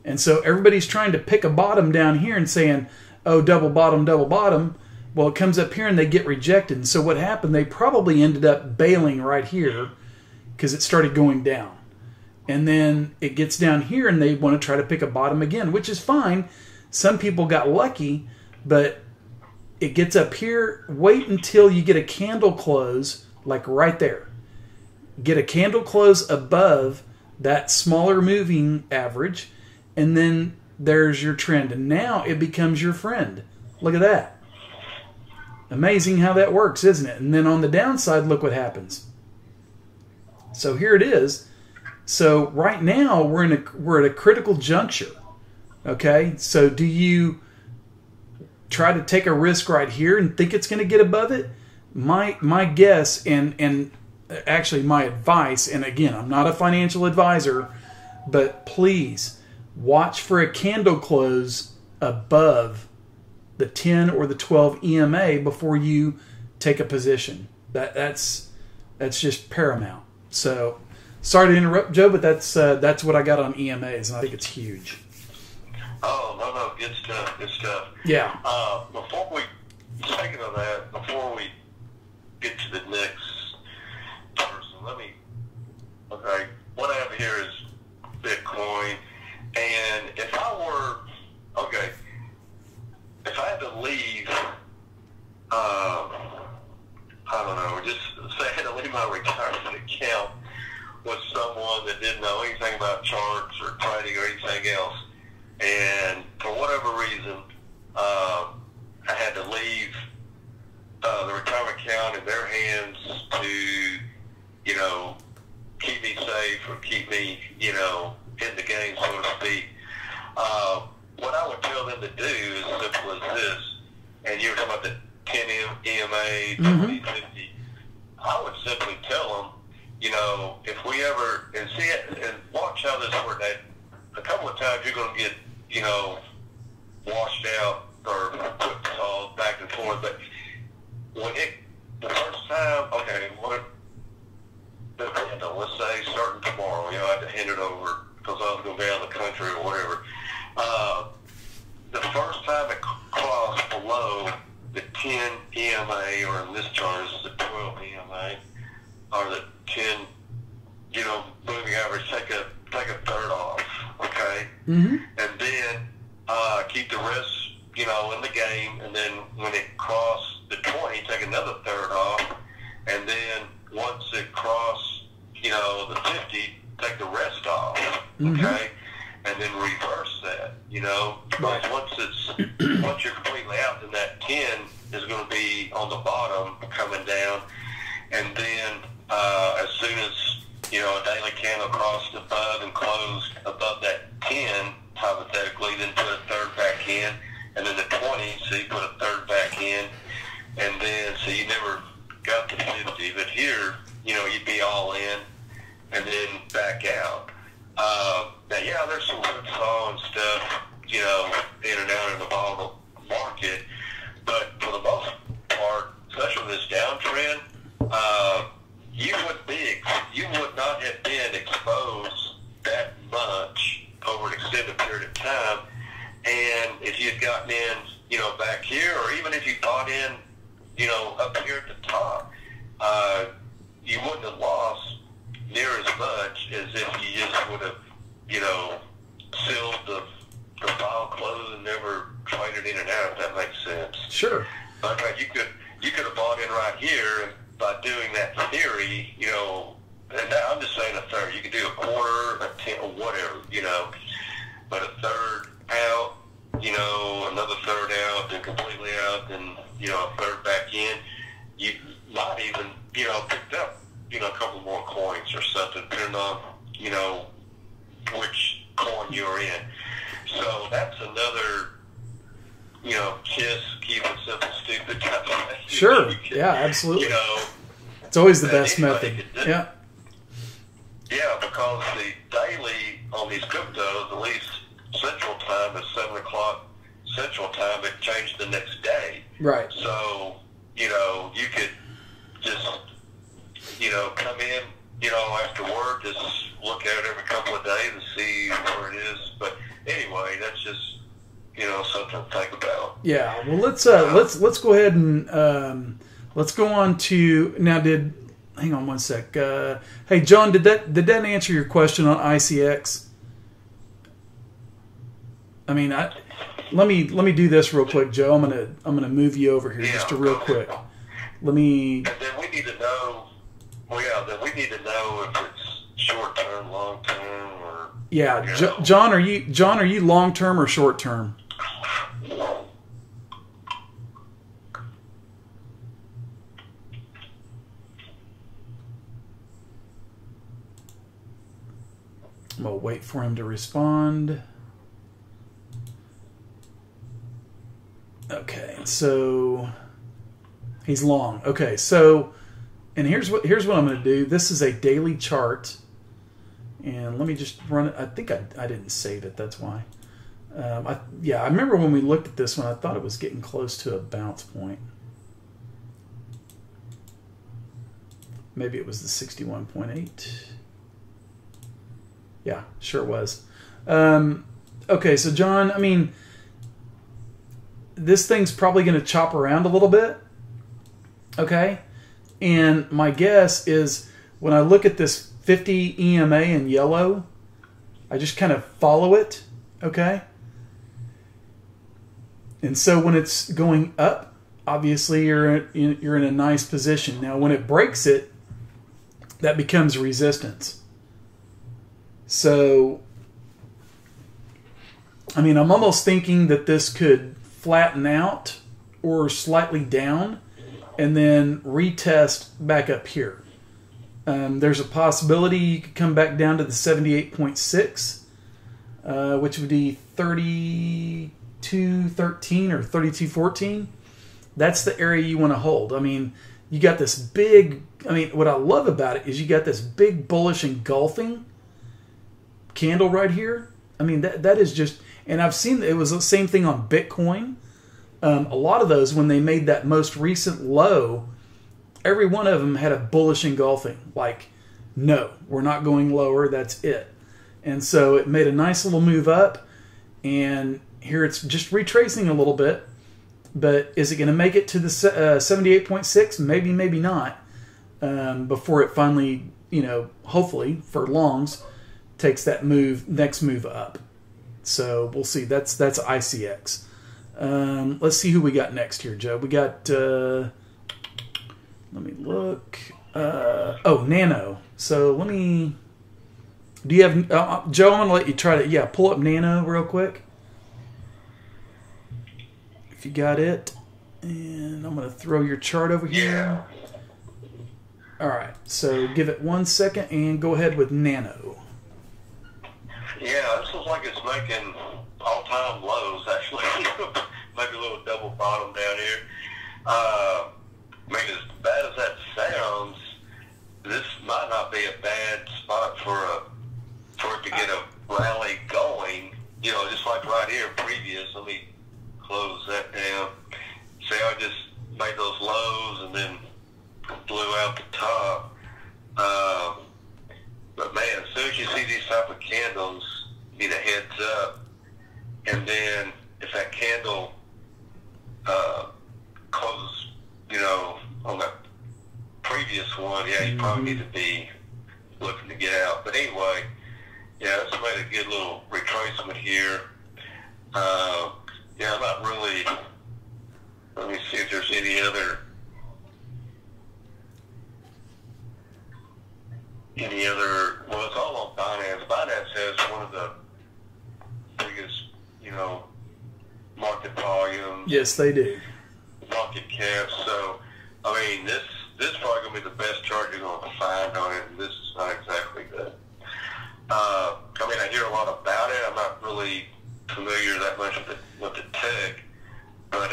And so everybody's trying to pick a bottom down here and saying, "Oh, double bottom, double bottom." Well, it comes up here and they get rejected. And so what happened? They probably ended up bailing right here, because it started going down. And then it gets down here and they want to try to pick a bottom again, which is fine. Some people got lucky, but it gets up here. Wait until you get a candle close, like right there. Get a candle close above that smaller moving average, and then there's your trend. And now it becomes your friend. Look at that. Amazing how that works, isn't it? And then on the downside, look what happens. So here it is. So right now we're at a critical juncture. Okay? So do you try to take a risk right here and think it's going to get above it? My guess and actually my advice, and again, I'm not a financial advisor, but please watch for a candle close above the 10 or the 12 EMA before you take a position. That's just paramount. So, sorry to interrupt, Joe, but that's what I got on EMAs, and I think it's huge. Oh, no, good stuff. Yeah. Speaking of that, before we get to the next person, okay, what I have here is Bitcoin, and if I had to leave, I don't know, just say I had to leave my retirement account with someone that didn't know anything about charts or trading or anything else, and for whatever reason, I had to leave the retirement account in their hands to, keep me safe or keep me, in the game, so to speak. What I would tell them to do is simple as this, and you were talking about the 10 EMA, 20, 50, I would simply tell them, if we ever, and see it, and watch how this works. A couple of times you're going to get, washed out or whipsawed back and forth, but the first time, okay, let's say starting tomorrow, I had to hand it over because I was going to be out of the country or whatever. The first time it crossed below the 10 EMA, or in this chart, this is the 12 EMA, or the 10, moving average, take a third off, okay? Mm-hmm. And then keep the rest, in the game, and then when it crossed the 20, take another third off, and then once it crossed, the 50, take the rest off, okay? Mm-hmm. And then reverse that, because once you're completely out, then that 10 is going to be on the bottom coming down, and then as soon as a daily candle crossed above and closed above that 10, hypothetically, then put a third back in, and then the 20, so you put a third back in, and then so you never got to 50, but here you'd be all in and then back out. Now, yeah, there's some whipsaw and stuff, in and out in the volatile market, but for the most part, especially this downtrend, you would not have been exposed that much over an extended period of time, and if you had gotten in, back here, or even if you bought in, up here at the top, you wouldn't have lost near as much as if you just would have, sealed the file closed and never traded in and out, if that makes sense. Sure. Okay, you could have bought in right here, and by doing that theory, and now I'm just saying a third. You can do a quarter, a tenth, or whatever, you know. But a third out, you know, another third out, then completely out, then, you know, a third back in. You might even, you know, picked up, you know, a couple more coins or something, depending on, you know, which coin you're in. So that's another, you know, KISS, keep it simple, stupid type of method. Sure. Yeah, absolutely. You know, it's always the best method. Yeah. Yeah, because the daily on these cryptos, at least Central Time is 7 o'clock Central Time. It changed the next day. Right. So, you know, you could just, you know, come in, you know, after work, just look at it every couple of days and see where it is. But anyway, that's just, you know, something to think about. Yeah. Well, let's go ahead and let's go on to now. Hang on one sec. Hey, John, did that answer your question on ICX? I mean, let me do this real quick, Joe. I'm gonna move you over here just real quick. Let me. And then we need to know. Well, yeah. Then we need to know if it's short term, long term, or yeah. John, are you long term or short term? I'm gonna wait for him to respond. Okay, so he's long. Okay, so and here's what I'm going to do. This is a daily chart, and let me just run it. I think I didn't save it. That's why. I remember when we looked at this one. I thought it was getting close to a bounce point. Maybe it was the 61.8. Yeah, sure was. Okay, so John, I mean, this thing's probably going to chop around a little bit. Okay? And my guess is when I look at this 50 EMA in yellow, I just kind of follow it. Okay? And so when it's going up, obviously you're in a nice position. Now when it breaks it, that becomes resistance. So, I mean, I'm almost thinking that this could flatten out or slightly down and then retest back up here. There's a possibility you could come back down to the 78.6, which would be 32.13 or 32.14. That's the area you want to hold. I mean, you got this big, I mean, what I love about it is you got this big bullish engulfing candle right here. I mean, that is just, and I've seen it was the same thing on Bitcoin. A lot of those, when they made that most recent low, every one of them had a bullish engulfing. Like, no, we're not going lower. That's it. And so it made a nice little move up. And here it's just retracing a little bit. But is it going to make it to the 78.6? Maybe, maybe not. Before it finally, you know, hopefully for longs, takes that next move up. So we'll see. That's ICX. Let's see who we got next here, Joe. We got, let me look. Nano. So let me, do you have, Joe, I'm going to let you try to, pull up Nano real quick. If you got it. And I'm going to throw your chart over here. Yeah. All right. So give it 1 second and go ahead with Nano. Yeah, this looks like it's making all-time lows, actually. Maybe a little double bottom down here. I mean, as bad as that sounds, this might not be a bad spot for it to get a rally going. You know, just like right here, previous. Let me close that down. See how I just made those lows and then blew out the top. But man, as soon as you see these type of candles, you need a heads up. And then if that candle closes, you know, on that previous one, you probably need to be looking to get out. But anyway, it's made a good little retracement here. I'm not really. Let me see if there's any other. other. Well, it's all on Binance. Binance has one of the biggest, market volumes. Yes, they do. Market cap. So, I mean, this is probably going to be the best chart you're going to find on it. And this is not exactly good. I mean, I hear a lot about it. I'm not really familiar that much with the tech, but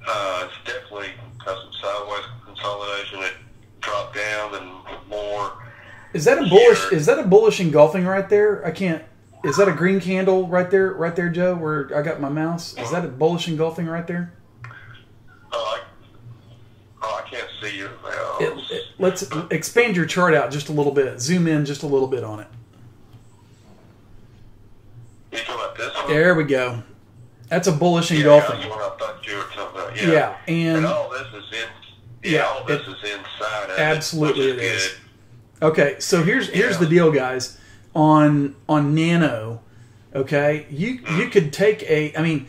it's definitely got some sideways consolidation. It dropped down and more. Is that a bullish? Is that a bullish engulfing right there? I can't. Is that a green candle right there, Joe? Where I got my mouse. Is that a bullish engulfing right there? I can't see your mouse. Let's expand your chart out just a little bit. Zoom in just a little bit on it. You talking about this one? There we go. That's a bullish engulfing. That's what I thought you were talking about. Yeah, and all this is all this is inside. Absolutely, it is. Okay, so here's the deal, guys. On Nano, okay, you could take I mean,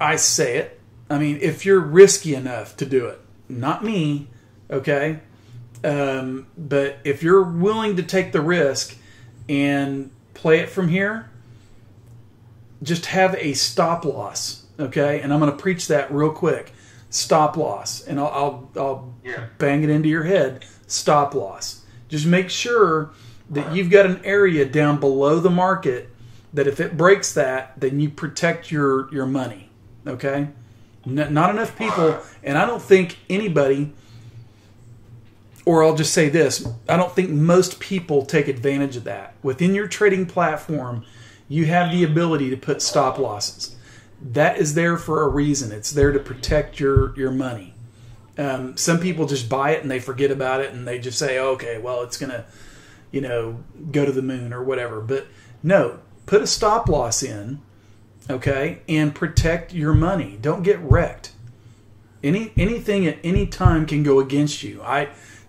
I say it. I mean, if you're risky enough to do it, not me, okay, but if you're willing to take the risk and play it from here, just have a stop loss, okay? And I'm going to preach that real quick. Stop loss, and I'll bang it into your head. Stop loss. Just make sure that you've got an area down below the market that if it breaks that, then you protect your money, okay? Not enough people, and I don't think anybody, or I'll just say this, I don't think most people take advantage of that. Within your trading platform, you have the ability to put stop losses. That is there for a reason. It's there to protect your money. Some people just buy it and they forget about it and they just say, okay, well, it's going to, go to the moon or whatever. But no, put a stop loss in, okay, and protect your money. Don't get wrecked. Anything at any time can go against you.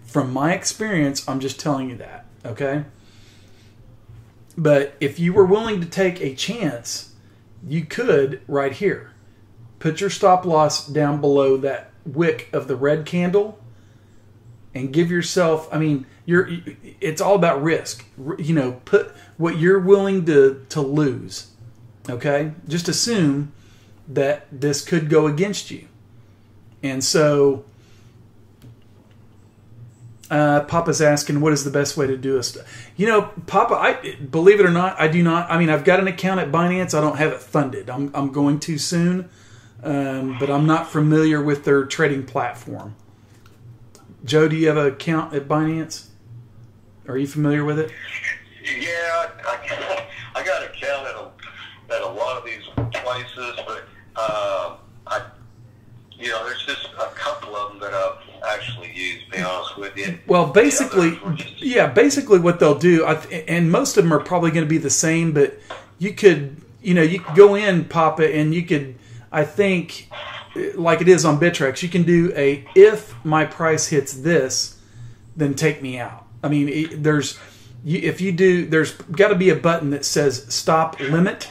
From my experience, I'm just telling you that, okay? But if you were willing to take a chance, you could right here. Put your stop loss down below that wick of the red candle and give yourself, I mean, it's all about risk. Put what you're willing to lose, okay? Just assume that this could go against you. And so Papa's asking, what is the best way to do it? Papa, believe it or not, I do not. I mean, I've got an account at Binance. I don't have it funded. I'm going to soon, but I'm not familiar with their trading platform. Joe, do you have an account at Binance? Are you familiar with it? Yeah, I got an account at a lot of these places, but there's just a couple of them that I've actually used, to be honest with you. Well, basically what they'll do, and most of them are probably going to be the same, but you could go in, Papa, and you could, I think, like it is on Bittrex, you can do if my price hits this, then take me out. I mean, there's got to be a button that says stop limit.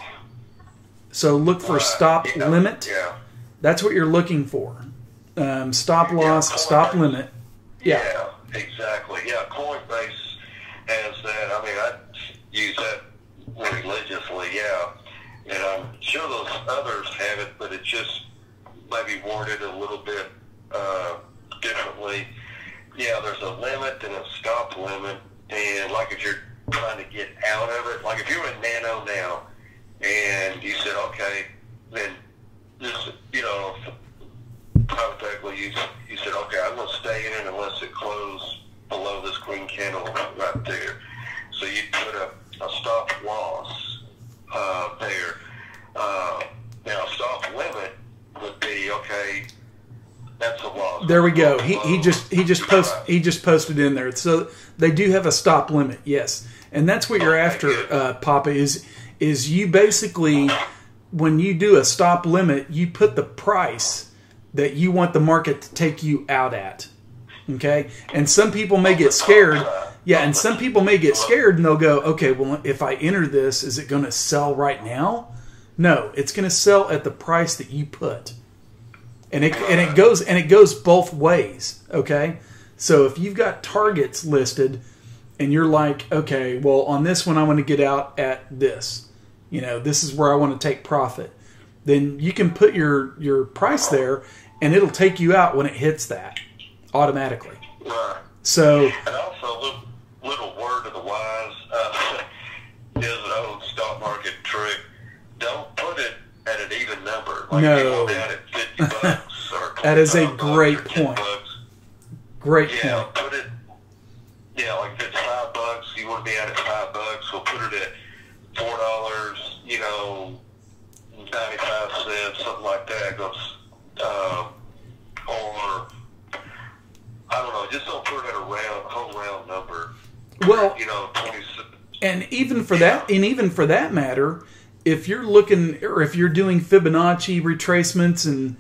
So look for stop limit. Yeah. That's what you're looking for. Stop loss, stop limit. Yeah, exactly. Yeah, Coinbase has that. I mean, I use that religiously, yeah. And I'm sure those others have it, but it's just maybe worded a little bit differently. Yeah, there's a limit and a stop limit. And like if you're trying to get out of it, like if you're in Nano now and you said, okay, then just, hypothetically, you said, okay, I'm going to stay in it unless it closes below this green candle right there. So you put a stop loss there. Now, stop limit would be, okay, that's a loss. There we go. He just posted in there. So they do have a stop limit, yes, and that's what you're after, Papa. Is you basically, when you do a stop limit, you put the price that you want the market to take you out at. Okay? And some people may get scared. Yeah, and some people may get scared and they'll go, okay, well, if I enter this, is it going to sell right now? No, it's going to sell at the price that you put. And it goes both ways, okay? So if you've got targets listed and you're like, okay, well, on this one I want to get out at this, this is where I want to take profit, then you can put your price there and it'll take you out when it hits that automatically. Right. So, and also a little word of the wise is an old stock market trick. Don't put it at an even number. Like no. You want it at $50 or that is a great point. Great yeah, point. Put it. Yeah, like if it's $5, you want to be at it $5. We'll put it at $4. 95 cents, something like that. Goes, or I don't know. Just don't put it at a whole round number. Well, 20. And even for that matter, if you're looking, or if you're doing Fibonacci retracements and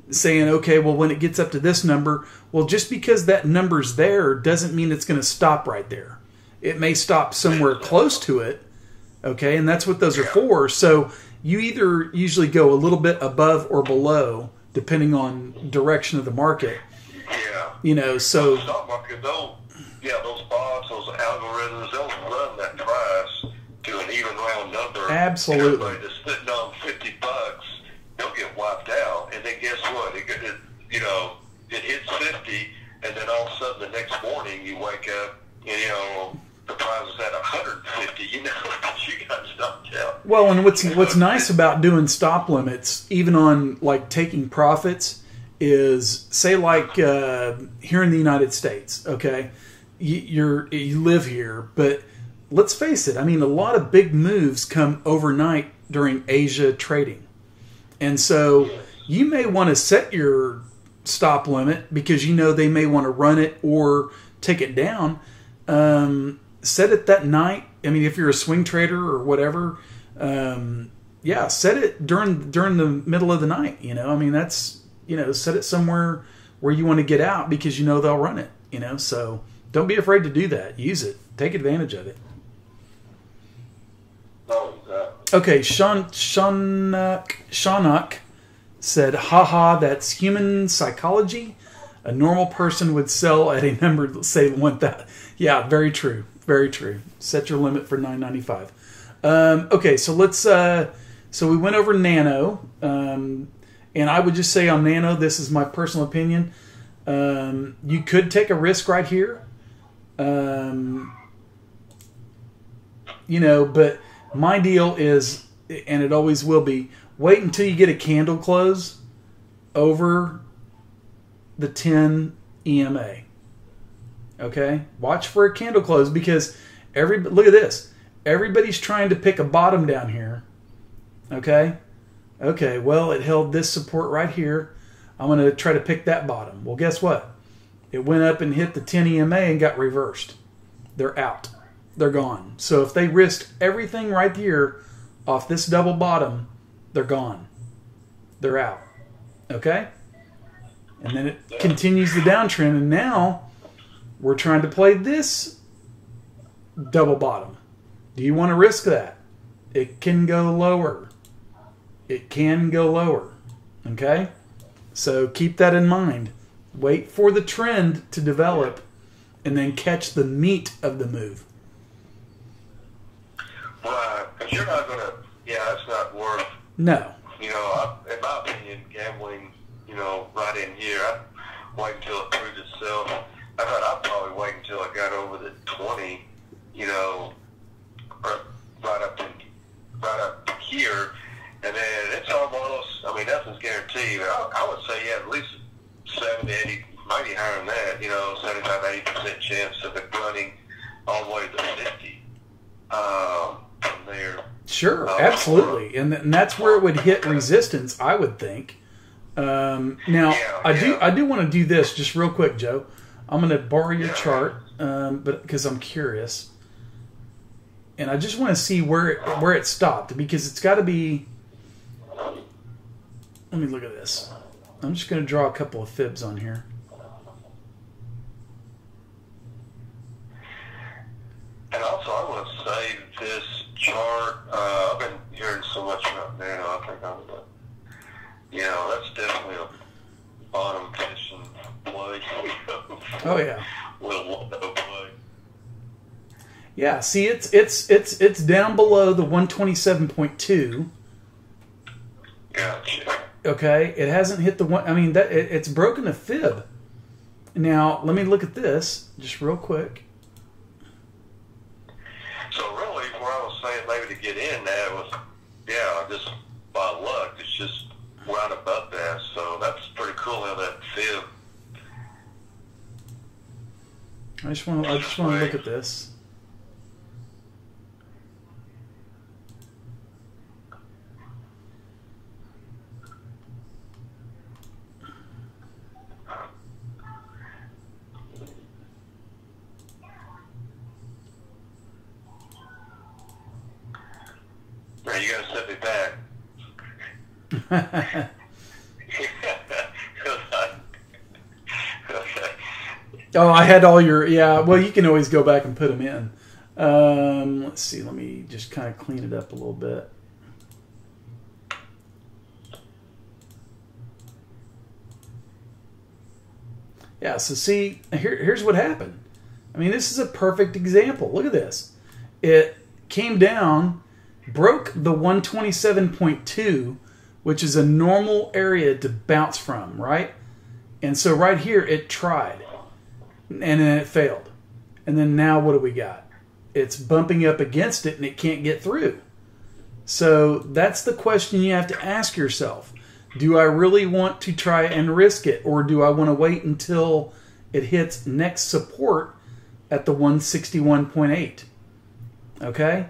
saying, okay, well, when it gets up to this number, well, just because that number's there doesn't mean it's going to stop right there. It may stop somewhere close to it, okay, and that's what those are for. So you either usually go a little bit above or below, depending on direction of the market. Yeah. So the stock market, those bots, those algorithms, they'll run that price to an even round number. Absolutely. And everybody that's sitting on $50, they'll get wiped out. And then guess what? It hits 50, and then all of a sudden the next morning you wake up and the price is at 150. You got stopped out. Well, and what's nice about doing stop limits, even on like taking profits, is say like here in the United States, okay, you live here, but let's face it, I mean, a lot of big moves come overnight during Asia trading, and so you may want to set your stop limit because they may want to run it or take it down. Set it that night. I mean, if you're a swing trader or whatever, set it during the middle of the night. I mean, that's set it somewhere where you want to get out because they'll run it. So don't be afraid to do that. Use it. Take advantage of it. Oh, exactly. Okay, Shawnuk said, haha, that's human psychology. A normal person would sell at a number, say 1,000. Yeah, very true. Very true. Set your limit for $9.95. Okay, so let's. So we went over Nano, and I would just say on Nano, this is my personal opinion. You could take a risk right here, but my deal is, and it always will be, wait until you get a candle close over the 10 EMA. Okay? Watch for a candle close because look at this. Everybody's trying to pick a bottom down here. Okay? Okay, well, it held this support right here. I'm going to try to pick that bottom. Well, guess what? It went up and hit the 10 EMA and got reversed. They're out. They're gone. So if they risked everything right here off this double bottom, they're gone. They're out. Okay? And then it continues the downtrend, and now we're trying to play this double bottom. Do you want to risk that? It can go lower. It can go lower. Okay? So keep that in mind. Wait for the trend to develop and then catch the meat of the move. Right. Because you're not going to, it's not worth. No. In my opinion, gambling, right in here, I'd wait until it proved itself. I'd probably wait until I got over the 20, right up here, and then it's almost, nothing's guaranteed. I would say, at least 70, 80, maybe higher than that, 75, 80% chance of it running all the way to 50 from there. Sure, absolutely. And that's where it would hit resistance, I would think. I do want to do this just real quick, Joe. I'm going to borrow your chart, but because I'm curious, and I just want to see where it stopped because it's got to be. Let me look at this. I'm just going to draw a couple of fibs on here. And also, I want to say this chart. I've been hearing so much about Nano. I think I'm going to. That's definitely a bottom fishing play Oh yeah. Little play. Yeah. See, it's down below the 127.2. Gotcha. Okay. It hasn't hit the one. I mean, it's broken a fib. Now let me look at this just real quick. So really, where I was saying maybe to get in there was, just by luck, it's just right above that. So that's pretty cool how that fib. I just want to look at this. Now you got to set me back. Oh, I had all your... Yeah, well, you can always go back and put them in. Let's see. Let me just kind of clean it up a little bit. Yeah, so see, here's what happened. I mean, this is a perfect example. Look at this. It came down, broke the 127.2, which is a normal area to bounce from, right? And so right here, it tried. And then it failed. And then now what do we got? It's bumping up against it and it can't get through. So that's the question you have to ask yourself. Do I really want to try and risk it? Or do I want to wait until it hits next support at the 161.8? Okay?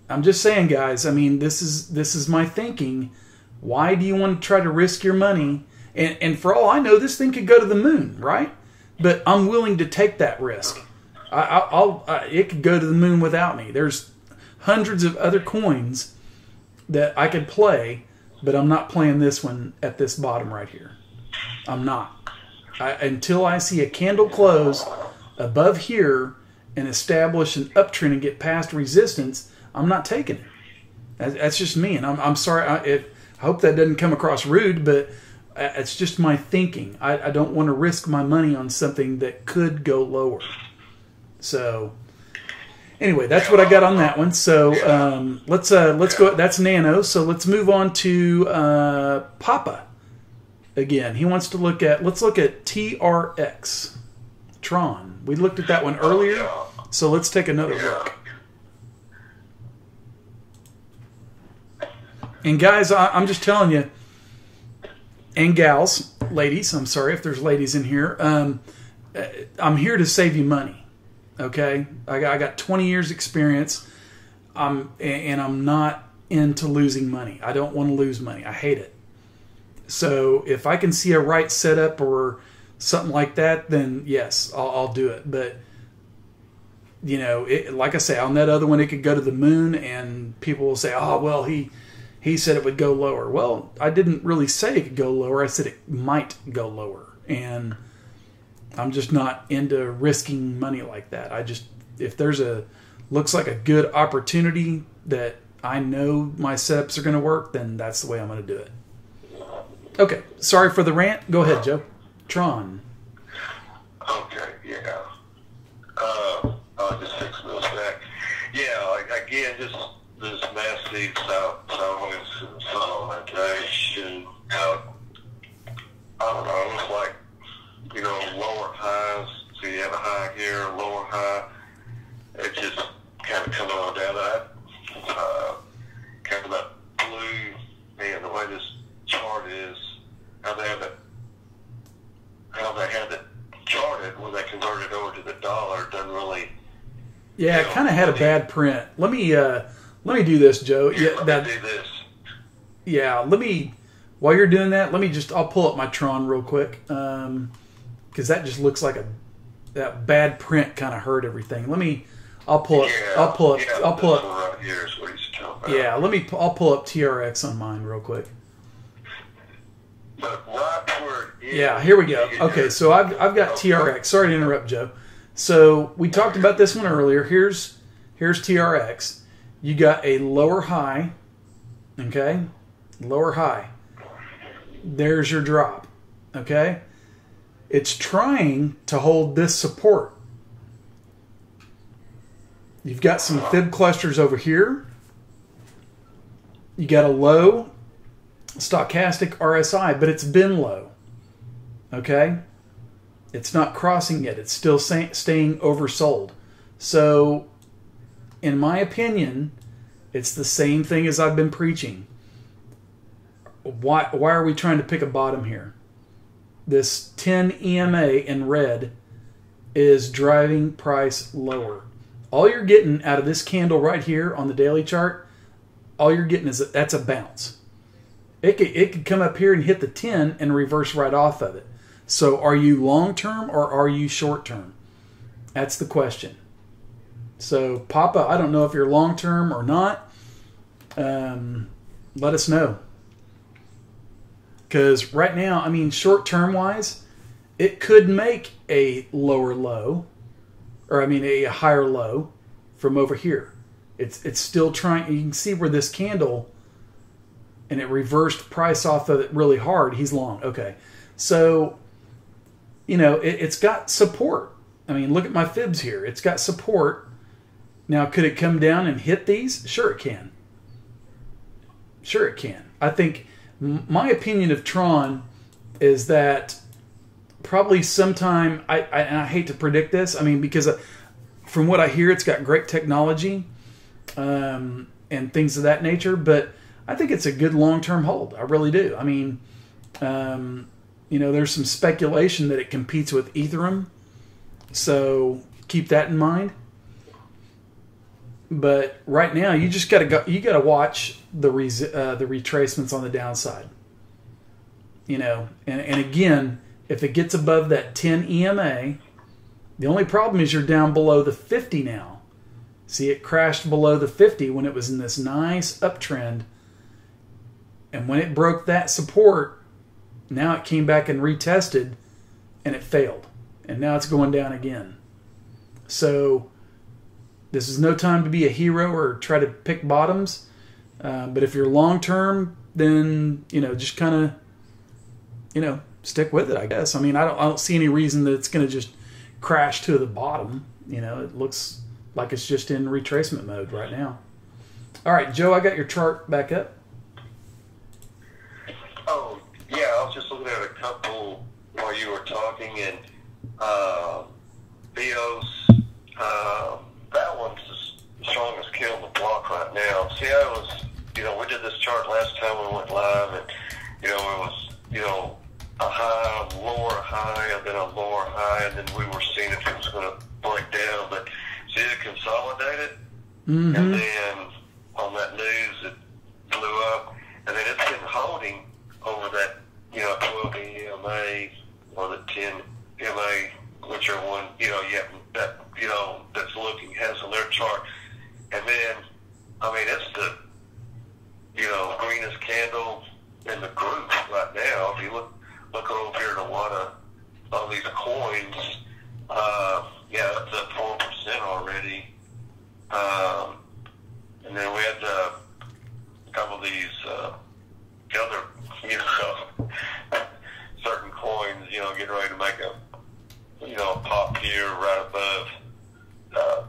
I'm just saying, guys, I mean, this is my thinking. Why do you want to try to risk your money? And for all I know, this thing could go to the moon, right? But I'm willing to take that risk. It could go to the moon without me. There's hundreds of other coins that I could play, but I'm not playing this one at this bottom right here. I'm not. Until I see a candle close above here and establish an uptrend and get past resistance, I'm not taking it. That's just me, and I'm sorry. I hope that doesn't come across rude, but it's just my thinking. I don't want to risk my money on something that could go lower. So anyway, that's what I got on that one. So let's go. That's Nano. So let's move on to Papa. Again, he wants to look at. Let's look at TRX, Tron. We looked at that one earlier. So let's take another look. And guys, I'm just telling you, and gals, ladies, I'm sorry if there's ladies in here. I'm here to save you money. Okay, I got 20 years experience, and I'm not into losing money. I don't want to lose money. I hate it. So if I can see a right setup or something like that, then yes, I'll do it. But you know, like I say, on that other one, it could go to the moon, and people will say, "Oh, well, he said it would go lower." Well, I didn't really say it could go lower. I said it might go lower, and I'm just not into risking money like that. If there's looks like a good opportunity that I know my setups are going to work, then that's the way I'm going to do it. Okay, sorry for the rant. Go ahead, Joe. Tron. Okay, yeah. Just 6 minutes back. Yeah, again, just this massive solidation. I don't know, it's like, lower highs. So you have a high here, a lower high. It's just kind of coming on down that. Kind of that blue, man, the way this chart is, how they have it charted when they convert it over to the dollar doesn't really. Yeah, it kind of had a bad print. Let me do this, Joe. Yeah, let me do this. Yeah, while you're doing that, I'll pull up my Tron real quick. Because that just looks like that bad print kind of hurt everything. I'll pull up. I'll pull up. Right here is what he's talking about. Yeah, I'll pull up TRX on mine real quick. But right where it is, yeah, here we go. Okay, so I've got TRX. Sorry to interrupt, Joe. So we talked about this one earlier. Here's TRX. You got a lower high. Okay, lower high. There's your drop. Okay. it's trying to hold this support. You've got some fib clusters over here. You got a low stochastic RSI, but it's been low. Okay? It's not crossing yet. It's still staying oversold. So, in my opinion, it's the same thing as I've been preaching. Why are we trying to pick a bottom here? This 10 EMA in red is driving price lower. All you're getting out of this candle right here on the daily chart, all you're getting is that's a bounce. It could come up here and hit the 10 and reverse right off of it. So are you long-term or are you short-term? That's the question. So Papa, I don't know if you're long-term or not. Let us know. Because right now, I mean, short-term wise, it could make a lower low, or I mean a higher low from over here. It's still trying. You can see where this candle, and it reversed price off of it really hard. He's long. Okay. So, you know, it's got support. I mean, look at my fibs here. It's got support. Now, could it come down and hit these? Sure it can. Sure it can. I think my opinion of Tron is that probably sometime, and I hate to predict this, I mean, because from what I hear, it's got great technology and things of that nature, but I think it's a good long-term hold. I really do. I mean, you know, there's some speculation that it competes with Etherium, so keep that in mind. But right now, you just got to go. You got to watch the retracements on the downside. You know, and again, if it gets above that 10 EMA, the only problem is you're down below the 50 now. See, it crashed below the 50 when it was in this nice uptrend, and when it broke that support, now it came back and retested, and it failed, and now it's going down again. So this is no time to be a hero or try to pick bottoms. But if you're long term, then, you know, just kind of, you know, stick with it, I guess. I mean, I don't see any reason that it's going to just crash to the bottom. You know, it looks like it's just in retracement mode right now. All right, Joe, I got your chart back up. Oh, yeah, I was just looking at a couple while you were talking, and Bios, that one's the strongest kill in the block right now. See, I was, you know, we did this chart last time we went live, and, you know, it was, you know, a high, lower high, and then a lower high, and then we were seeing if it was going to break down. But see, it consolidated, and then on that news, it blew up, and then it's been holding over that, you know, 12 EMA or the 10 EMA, whichever one, you know, that, you know, that's looking has on their chart. And then, I mean, it's the, you know, greenest candle in the group right now. If you look over here at a lot of all these coins, yeah, it's up 4% already. And then we had a couple of these other, you know, certain coins, you know, getting ready to make a, you know, pop here right above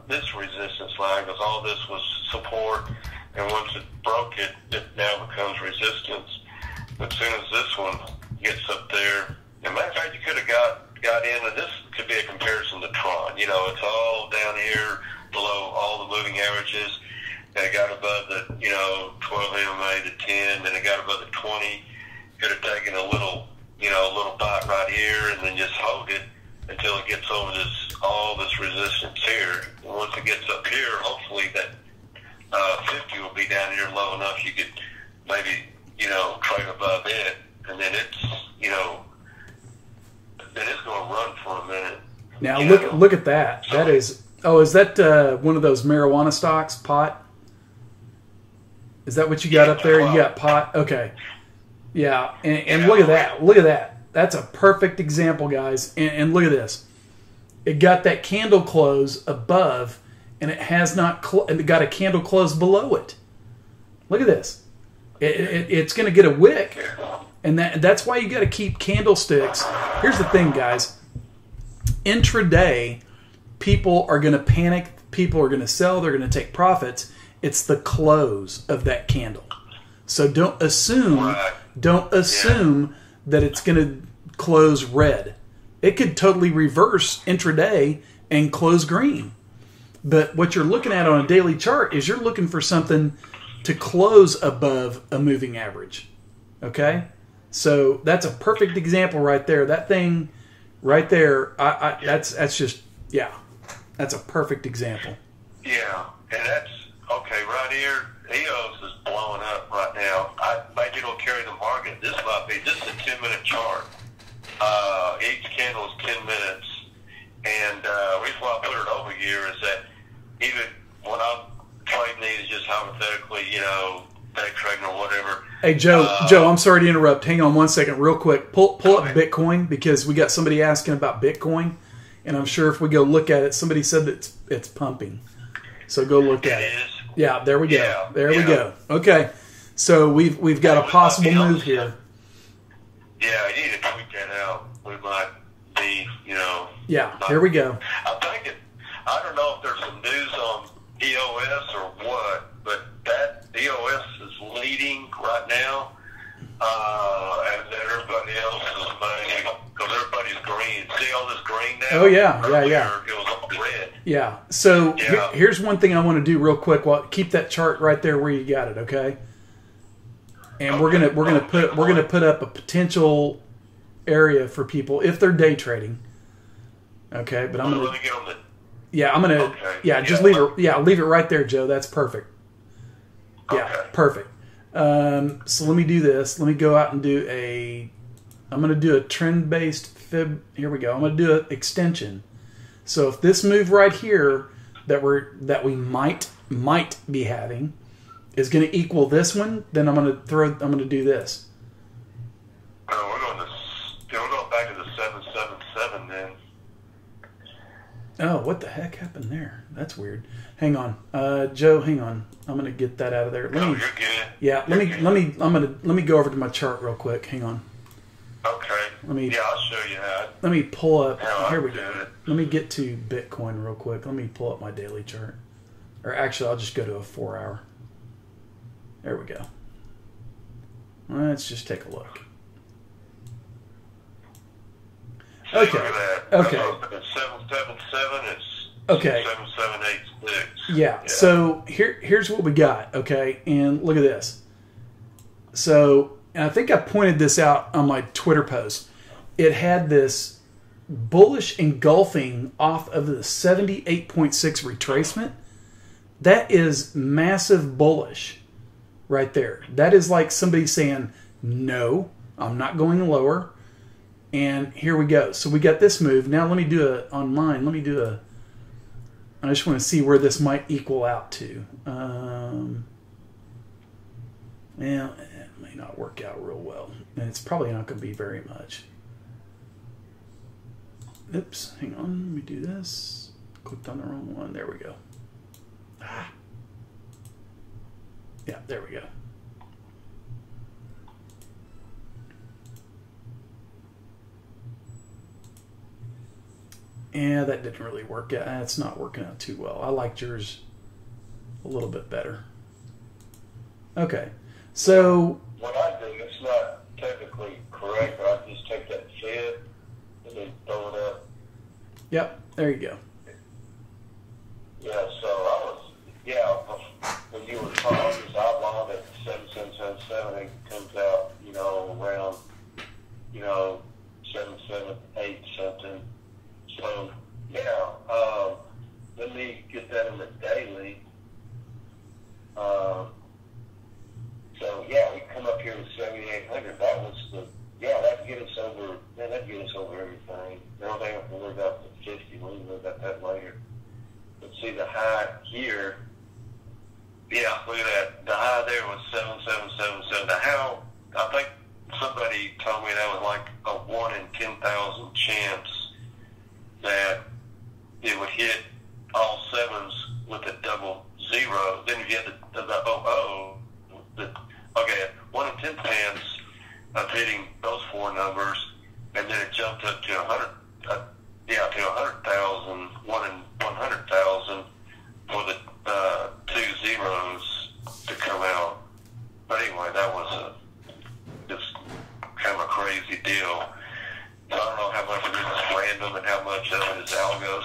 this resistance line, because all this was support, and once it broke it, it now becomes resistance. But as soon as this one gets up there, and matter of fact, you could have got in, and this could be a comparison to Tron. You know, it's all down here below all the moving averages, and it got above the, you know, 12 EMA to 10, then it got above the 20. Could have taken a little, you know, a little bite right here, and then just hold it until it gets over all this resistance here. And once it gets up here, hopefully that 50 will be down here low enough you could maybe, you know, trade above it, and then it's, you know, then it's going to run for a minute. Now look at that. That is, is that one of those marijuana stocks, pot? Is that what you got up there? You got pot? Okay. Yeah, and look at that. Look at that. That's a perfect example, guys. And look at this. It got that candle close above, and it has not. It got a candle close below it. Look at this. It's going to get a wick, And that's why you got to keep candlesticks. Here's the thing, guys. Intraday, people are going to panic. People are going to sell. They're going to take profits. It's the close of that candle. So don't assume that it's going to close red. It could totally reverse intraday and close green. But what you're looking at on a daily chart is you're looking for something to close above a moving average. Okay? So that's a perfect example right there. That thing right there, that's just, that's a perfect example. Yeah, and that's, okay, right here, EOS is blowing up right now. I think it'll carry the market. This is a 10-minute chart. Each candle is 10 minutes. And the reason why I put it over here is that even when I'm trading these, just hypothetically, day trading or whatever. Hey, Joe, I'm sorry to interrupt. Hang on one second real quick. Pull up Bitcoin, because we got somebody asking about Bitcoin. And I'm sure if we go look at it, somebody said that it's pumping. So go look at it. It is. Yeah, there we go. Yeah, there we go. Okay. So we've got a possible move here. Yeah, you need to tweet that out. We might be, Yeah, here we go. I'm thinking, I don't know if there's some news on EOS or what, but that EOS is leading right now, and everybody else is maybe, because everybody's green. See all this green now? Oh, yeah, Earlier, yeah. It was all red. Yeah. So Yeah. Here's one thing I want to do real quick. Well, keep that chart right there where you got it, okay? And we're gonna put up a potential area for people if they're day trading. Okay, but I'm gonna Let me get on the. just leave it. Yeah, leave it right there, Joe. That's perfect. Yeah, Okay. perfect. So let me do this. Let me go out and do I'm going to do a trend-based fib. Here we go. I'm going to do an extension. So if this move right here that we might be having is going to equal this one, then I'm going to do this. We're going back to the 777 then. Oh, what the heck happened there? That's weird. Hang on, Joe. Hang on. I'm going to get that out of there. You're good. Yeah. Let me go over to my chart real quick. Hang on. Okay. I'll show you how. Let me pull up. How Here I we do go. it. Let me get to Bitcoin real quick. Let me pull up my daily chart. Or actually, I'll just go to a 4-hour. There we go. Let's just take a look. See, Okay. Look at that. Okay. It's 777. It's Okay. 7786. Yeah. So here's what we got. Okay, and look at this. So, and I think I pointed this out on my Twitter post. It had this bullish engulfing off of the 78.6 retracement. That is massive bullish right there. That is like somebody saying, no, I'm not going lower. And here we go. So we got this move. Now let me do on mine. I just want to see where this might equal out to. Yeah, it may not work out real well. And it's probably not going to be very much. Oops, hang on. Let me do this. Clicked on the wrong one. There we go. Yeah, there we go. Yeah, that didn't really work out. It's not working out too well. I liked yours a little bit better. Okay, so What I do, it's not technically correct, but I just take that fib and then throw it up. yep, there you go. Yeah, so when you were talking, I was eyeballing at 7777, and it comes out, around, 778 something. So, let me get that in the daily. We come up here with 7,800. That was that'd get us over, that'd get us over everything. The only thing I have to worry about is the 50. We'll worry about that later. But see the high here. Yeah, look at that. The high there was 7777. The how, I think somebody told me that was like a 1 in 10,000 chance that it would hit all sevens with a double zero. Then if you had the 00, 1 in 10 chance of hitting those four numbers, and then it jumped up to 100. To 100,000, 100,000 for the two zeros to come out. But anyway, that was just kind of a crazy deal. I don't know how much of it is random and how much of it is algos,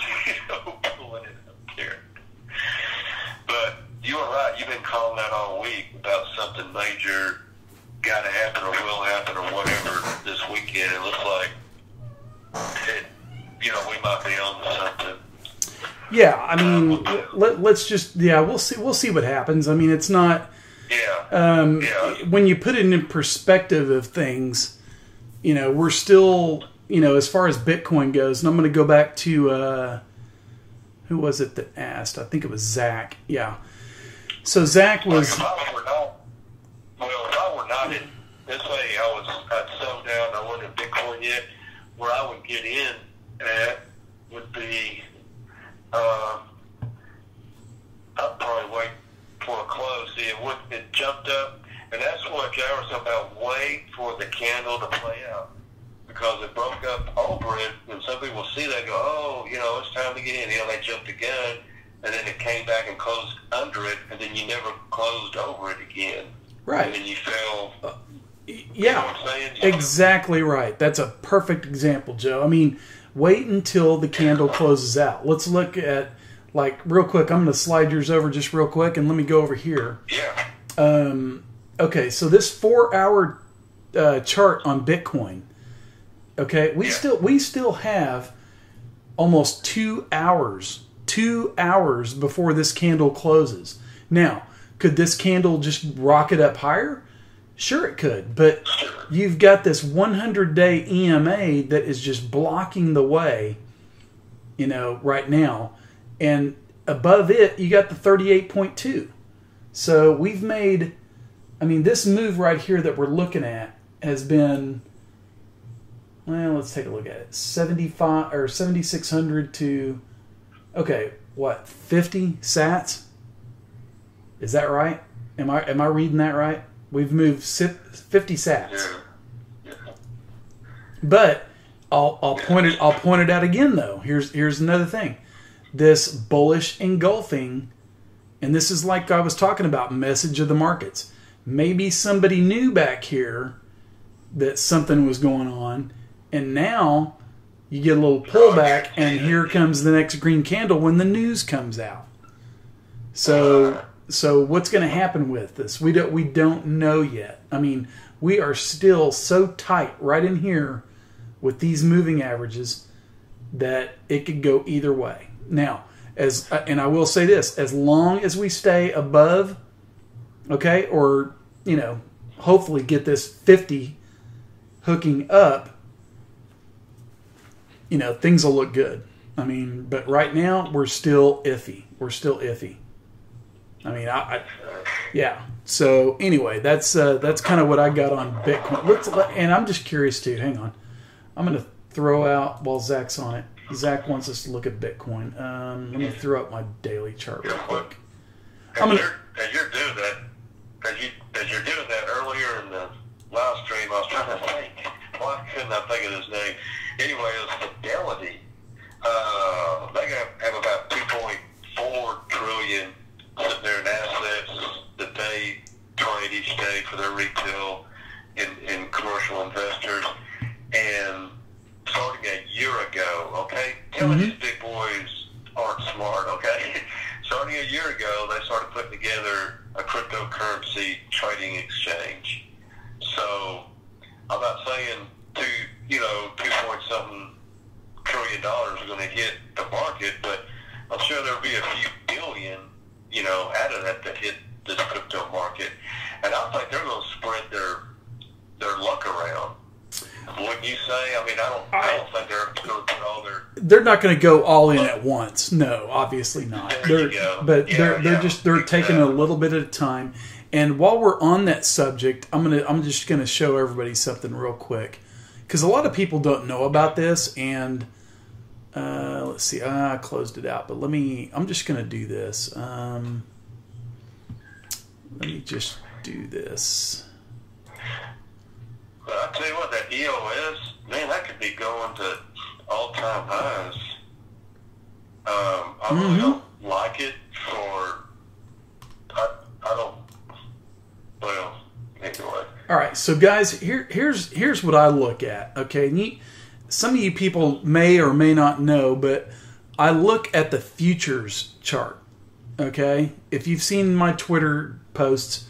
pulling it up here. But you were right. You've been calling that all week about something major got to happen or will happen or whatever this weekend. It looks like we might be on to something. Yeah, I mean, let's just we'll see what happens. I mean, it's not. When you put it in perspective of things, we're still, as far as Bitcoin goes, and I'm going to go back to who was it that asked? I think it was Zach. Yeah. So Zach was. If I were not in this way, I'd settle down. I wasn't in Bitcoin yet. Where I would get in at would be, I'd probably wait for a close. See, it jumped up, and that's what Jared was about. Wait for the candle to play out, because it broke up over it, and some people see that and go, oh, it's time to get in. They jumped the gun, and then it came back and closed under it, and then you never closed over it again. Right. And then you fell. Yeah, you know what I'm saying? Exactly right. That's a perfect example, Joe. I mean, wait until the candle closes out. Let's look at, real quick. I'm going to slide yours over just real quick, and let me go over here. Yeah. Okay, so this 4-hour chart on Bitcoin. Okay, we still have almost 2 hours. 2 hours before this candle closes. Now, could this candle just rocket up higher? Sure it could, but you've got this 100-day EMA that is just blocking the way, right now. And above it, you got the 38.2. So we've made, this move right here that we're looking at has been, let's take a look at it. 75 or 7,600 to, 50 sats? Is that right? Am I reading that right? We've moved 50 sats. Yeah. But I'll point it out again though. Here's another thing. This bullish engulfing, and this is like I was talking about, message of the markets. Maybe somebody knew back here that something was going on, and now you get a little pullback, and here comes the next green candle when the news comes out. So what's going to happen with this? We don't know yet. We are still so tight right in here with these moving averages that it could go either way. Now, and I will say this, as long as we stay above, or hopefully get this 50 hooking up, things will look good. But right now we're still iffy. Yeah. So anyway, that's kind of what I got on Bitcoin. And I'm just curious too. Hang on, I'm going to throw out while Zach's on it. Zach wants us to look at Bitcoin. Let me throw up my daily chart real quick. As you're doing that earlier in the live stream, I was trying to think. Why couldn't I think of his name? Anyway, it was Fidelity. They have about 2.4 trillion sitting there in assets that they trade each day for their retail and commercial investors. And starting a year ago, tell me these big boys aren't smart, Starting a year ago, they started putting together a cryptocurrency trading exchange. So I'm not saying 2 point something trillion dollars are going to hit the market, but I'm sure there'll be a few billion, out of that hit this crypto market. And I think they're going to spread their luck around. Wouldn't you say? I don't think they're going to put all their... They're not going to go all in at once. No, obviously not. They're taking a little bit at a time. And while we're on that subject, I'm just going to show everybody something real quick, because a lot of people don't know about this. And let's see, I closed it out, but I'm just going to do this. Let me just do this. Well, I EOS, man, that could be going to all-time highs. I really don't like it for, I don't, well, anyway. All right, so guys, here's what I look at. Okay, some of you people may or may not know, but I look at the futures chart. Okay, if you've seen my Twitter posts,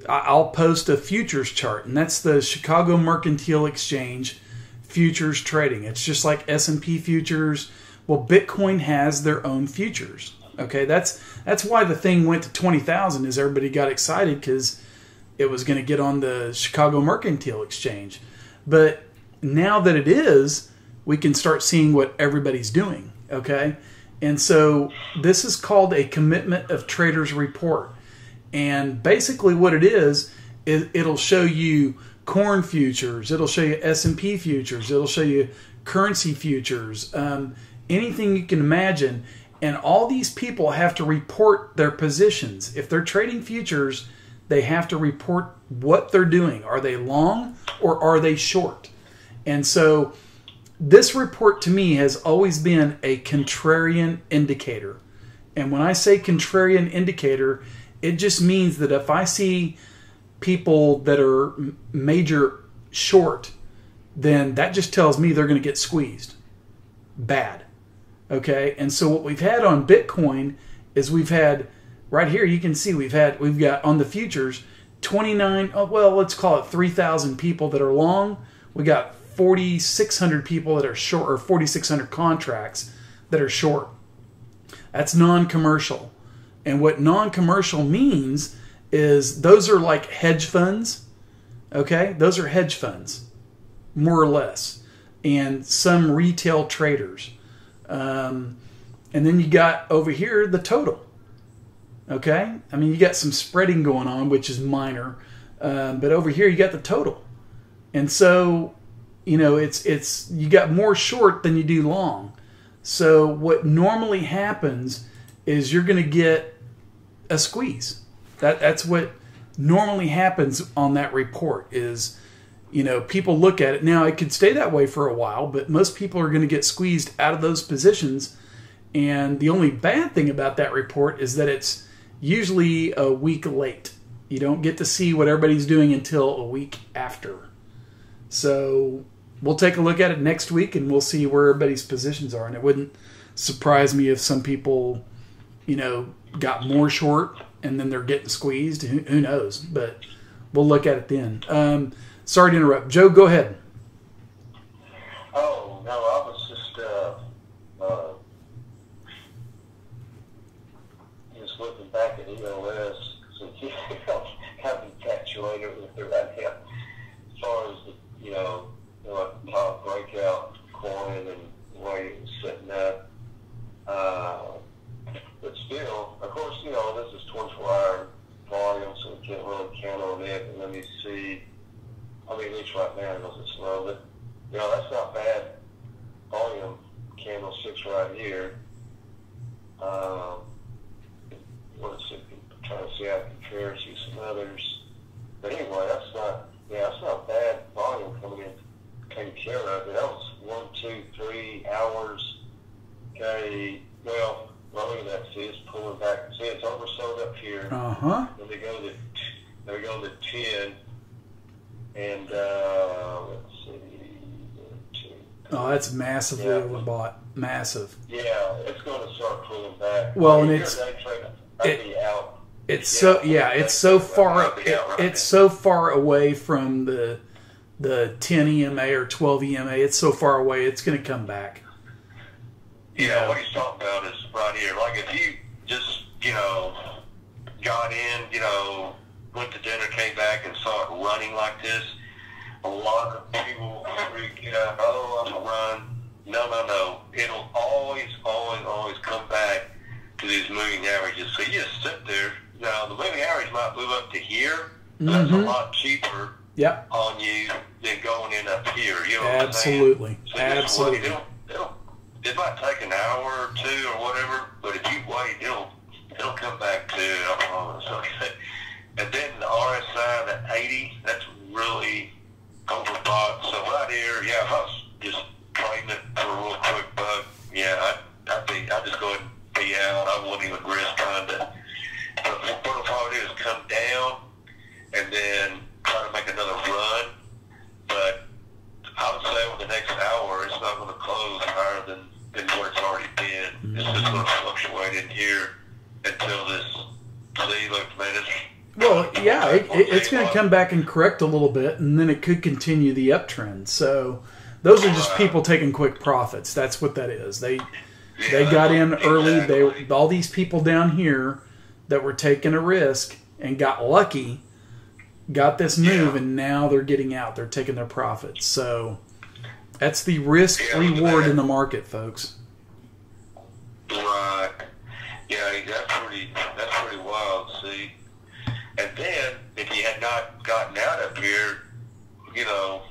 I'll post a futures chart, and that's the Chicago Mercantile Exchange futures trading. It's just like S&P futures. Well, Bitcoin has their own futures. Okay, that's why the thing went to 20,000. Is everybody got excited because it was going to get on the Chicago Mercantile Exchange. But now that it is, we can start seeing what everybody's doing. Okay, and so this is called a Commitment of Traders report. And basically what it is it'll show you corn futures, it'll show you S&P futures, it'll show you currency futures, anything you can imagine. And all these people have to report their positions. If they're trading futures, they have to report what they're doing. Are they long or are they short? And so this report to me has always been a contrarian indicator. And when I say contrarian indicator, it just means that if I see people that are major short, then that just tells me they're going to get squeezed bad. Okay, and so what we've had on Bitcoin is we've had right here. You can see we've got on the futures 29. Oh, well, let's call it 3,000 people that are long. We got 4,600 people that are short, or 4,600 contracts that are short. That's non-commercial. And what non-commercial means is those are like hedge funds. Okay, those are hedge funds, more or less, and some retail traders. And then you got over here the total. Okay, I mean you got some spreading going on, which is minor, but over here you got the total. And so you know it's you got more short than you do long. So what normally happens is you're going to get a squeeze. That's what normally happens on that report. Is, you know, people look at it. Now it could stay that way for a while, but most people are going to get squeezed out of those positions. And the only bad thing about that report is that it's usually a week late. You don't get to see what everybody's doing until a week after. So we'll take a look at it next week and we'll see where everybody's positions are. And it wouldn't surprise me if some people, you know, got more short and then they're getting squeezed. Who knows? But we'll look at it then. Sorry to interrupt. Joe, go ahead. Oh, no, I was just looking back at EOS. So kind of infatuated with it right now. As far as the, you know, like the top breakout coin and the way it was setting up. But still, of course, you know, this is 24-hour volume, so we can't really count on it. And let me see. I mean, at least right now it goes slow, but, you know, that's not bad volume. Candlesticks right here. Trying to see how it compares to some others. But anyway, that's not bad volume coming in, taking care of it. That was 1, 2, 3 hours. Okay, well, look at that. See, it's pulling back. See, it's oversold up here. Then they go to 10, and let's see. Oh, that's massively overbought. Massive. Yeah, it's going to start pulling back. Well, and it's so far away from the 10 EMA or 12 EMA. It's so far away. It's going to come back. Yeah, what he's talking about is right here. Like if you just, you know, got in, you know, went to dinner, came back and saw it running like this, a lot of people freak out. Oh, I'm going to run. No. It'll always come back to these moving averages. So you just sit there. Now, the moving average might move up to here. That's a lot cheaper on you than going in up here. You know what I'm saying? So absolutely. It might take an hour or two or whatever, but if you wait, it'll come back to, I promise. Okay. And then the RSI, the 80, that's really overbought. So right here until this. See, look, man, well, yeah, it's going to come back and correct a little bit, and then it could continue the uptrend. So those are just people taking quick profits. That's what that is. They got in early. Exactly. All these people down here that were taking a risk and got lucky, got this move, and now they're getting out. They're taking their profits. So that's the risk reward in the market, folks. Right. Yeah, that's pretty wild. See, and then if you had not gotten out up here, you know,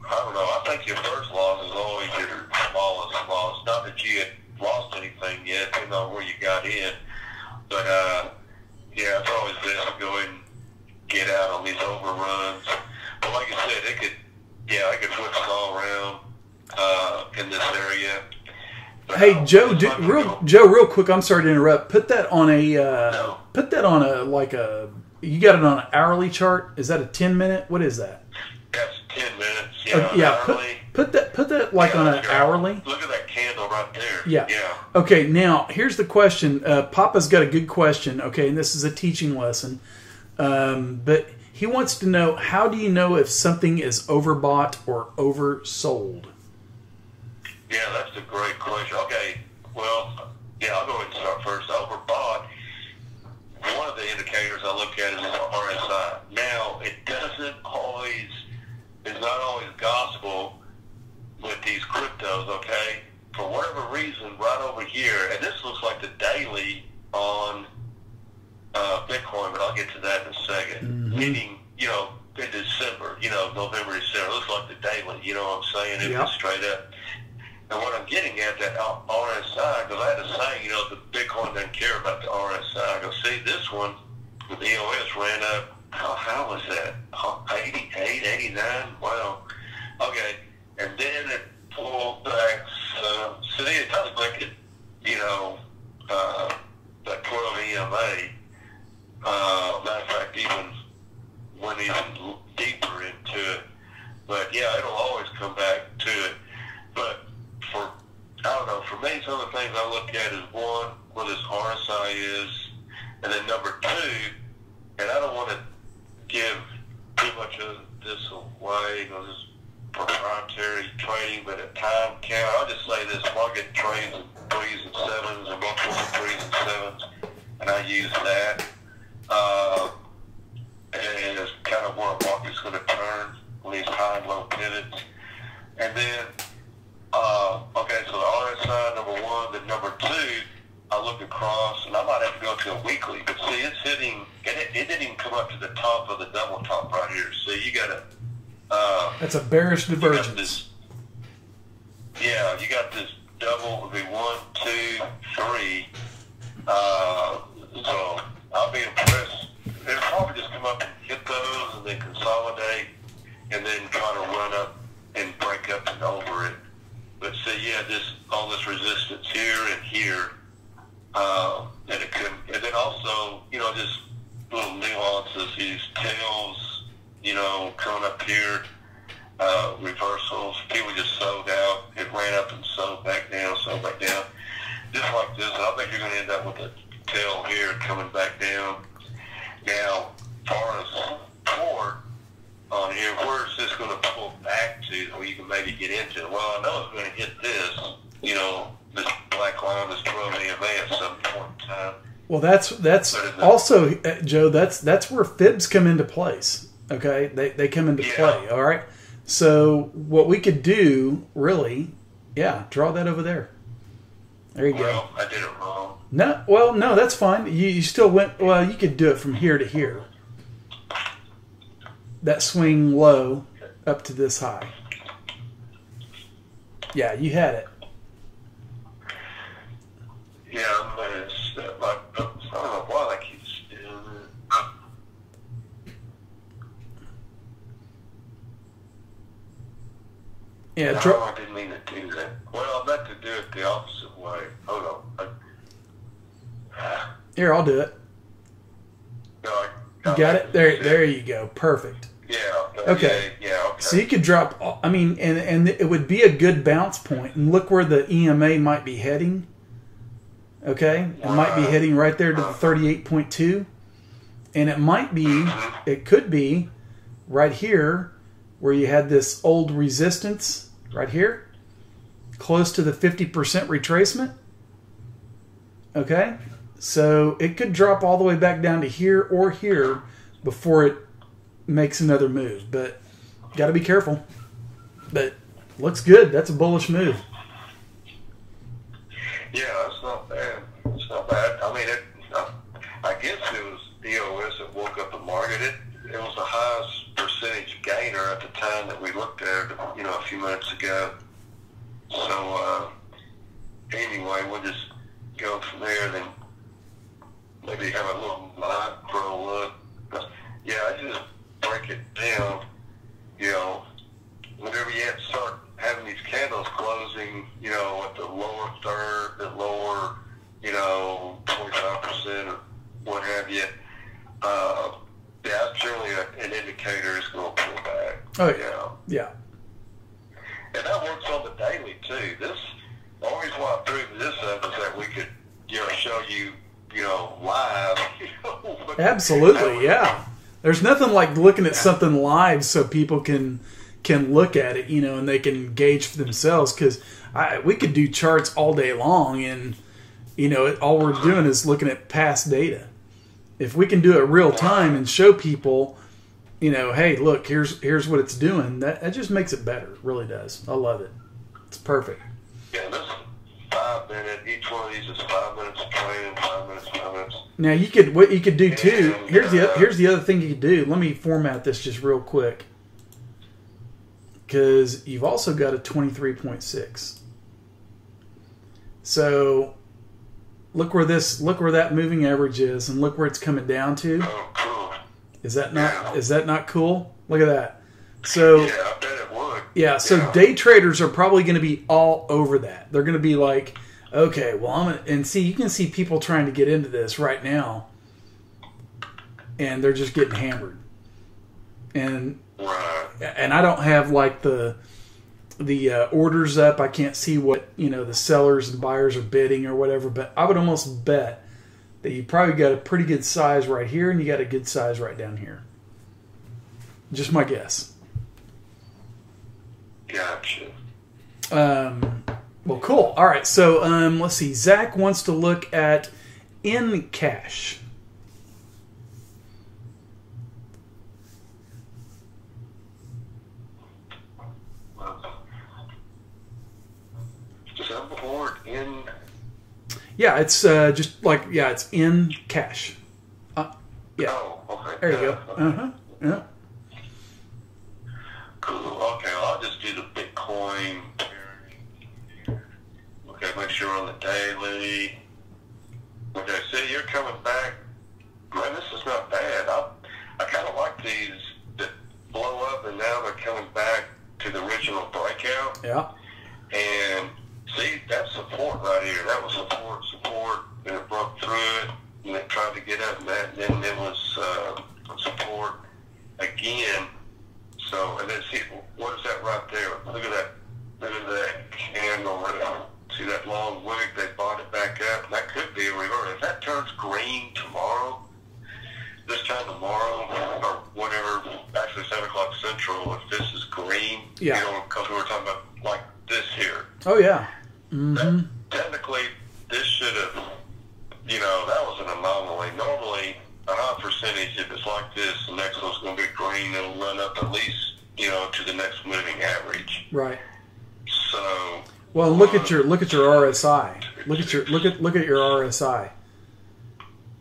I don't know. I think your first loss is always your smallest loss. Not that you had lost anything yet, depending on where you got in. But yeah, it's always best to go ahead and get out on these overruns. But like I said, it could flip us all around in this area. But, hey, Joe, real quick. I'm sorry to interrupt. Put that on you got it on an hourly chart. Is that a 10-minute? What is that? That's 10 minutes. Yeah. Put that like on an hourly. Look at that candle right there. Yeah. Yeah. Okay. Now here's the question. Papa's got a good question. Okay, and this is a teaching lesson. But he wants to know, how do you know if something is overbought or oversold? Yeah, that's a great question. Okay, well, yeah, I'll go ahead and start first. Overbought, one of the indicators I look at is RSI. Now, it's not always gospel with these cryptos, okay? For whatever reason, right over here, and this looks like the daily on Bitcoin, but I'll get to that in a second. Mm-hmm. Meaning, in December, November, December, it looks like the daily, you know what I'm saying? It's straight up. And what I'm getting at, that RSI, because I had a saying, the Bitcoin doesn't care about the RSI. I go, see, this one, with EOS ran up, how was that? 88, 89? Wow. Okay. And then it pulled back. So it kind of like it, that 12 EMA. Matter of fact, went even deeper into it. But yeah, it'll always come back to it. But for me, some of the things I look at is one, where this RSI is, and then number two, and I don't want to give too much of this away, this is proprietary trading, but at time count, I'll just say this: market trades in 3s and 7s and multiple 3s and 7s, and I use that. And it's kind of where a market's going to turn on these high and low pivots. And then, okay, so the RSI, number one. Then number two, I look across, and I might have to go to a weekly, but see, it's hitting, it didn't even come up to the top of the double top right here. See, you got that's a bearish divergence. You got this double, would be 1, 2, 3. So I'll be impressed. It'll probably just come up and hit those and then consolidate and then try to run up and break up and over it. But see, all this resistance here and here, and it could, and then also, just little nuances, these tails, coming up here, reversals. People just sold out. It ran up and sold back down, just like this. I think you're going to end up with a tail here coming back down. Now, as far as support on here, where is this going to pull back to where you can maybe get into? Well, I know it's going to hit this, this black line, this 12 EMA at some point in time. Well, that's also, Joe, that's where fibs come into place. Okay, they come into play. All right. So what we could do, really, draw that over there. There you go. Well, I did it wrong. No, that's fine. You still went. Well, you could do it from here to here. That swing low up to this high. Yeah, you had it. Yeah, I'm going to step back. I don't know why that keeps doing it. Yeah, no, I didn't mean to do that. Well, I meant to do it the opposite way. Hold on. Here, I'll do it. No, you got it? There you go. Perfect. Yeah. Okay. Yeah, okay. So you could drop, and it would be a good bounce point. And look where the EMA might be heading. Okay, it might be hitting right there to the 38.2, and it could be right here where you had this old resistance right here, close to the 50% retracement. Okay, so it could drop all the way back down to here or here before it makes another move, but got to be careful. But looks good. That's a bullish move. Yeah, it's not bad. It's not bad. I mean, I guess it was EOS that woke up the market. It was the highest percentage gainer at the time that we looked at it, a few minutes ago. So, anyway, we'll just go from there, then maybe have a little micro look. Yeah, I just break it down, whenever you start having these candles closing, at the lower third, the lower, 25% or what have you, that's generally an indicator it's going to pull back. Oh, yeah. Yeah. And that works on the daily, too. The only reason why I threw this up is that we could, show you, live. Absolutely, yeah. There's nothing like looking at something live so people can look at it, and they can gauge for themselves. Because we could do charts all day long, and all we're doing is looking at past data. If we can do it real time and show people, hey, look, here's what it's doing. That just makes it better. It really does. I love it. It's perfect. Yeah, this is 5 minutes. Each one of these is 5 minutes of training. 5 minutes. 5 minutes. Now what you could do too. Here's the other thing you could do. Let me format this just real quick, because you've also got a 23.6. So look where that moving average is, and look where it's coming down to. Oh, cool. Is that not cool? Look at that. So yeah, I bet it would. Yeah, so day traders are probably going to be all over that. They're going to be like, okay, well, you can see people trying to get into this right now, and they're just getting hammered. And I don't have like the orders up. I can't see what the sellers and buyers are bidding or whatever. But I would almost bet that you probably got a pretty good size right here, and you got a good size right down here. Just my guess. Gotcha. Well, cool. All right, so let's see. Zach wants to look at in cash. Is that board in? Yeah, it's it's in cash. Yeah. Oh, okay. There you go. Okay. Yeah. Cool. Okay, I'll just do the Bitcoin. Okay, make sure on the daily. Okay, see, you're coming back. Man, this is not bad. I kind of like these that blow up, and now they're coming back to the original breakout. Yeah. And see, that's support right here. That was support, and it broke through it, and it tried to get up, and then it was support again. So, and then see, what is that right there? Look at that candle. See that long wick? They bought it back up. That could be a reverse. If that turns green tomorrow, this time tomorrow, or whatever, actually 7 o'clock Central, if this is green, because we were talking about like this here. Oh, yeah. Mm-hmm. Technically, this should have, that was an anomaly. Normally, a high percentage, if it's like this, the next one's going to be green. It'll run up at least, to the next moving average. Right. So. Well, look at your RSI. Look at your RSI.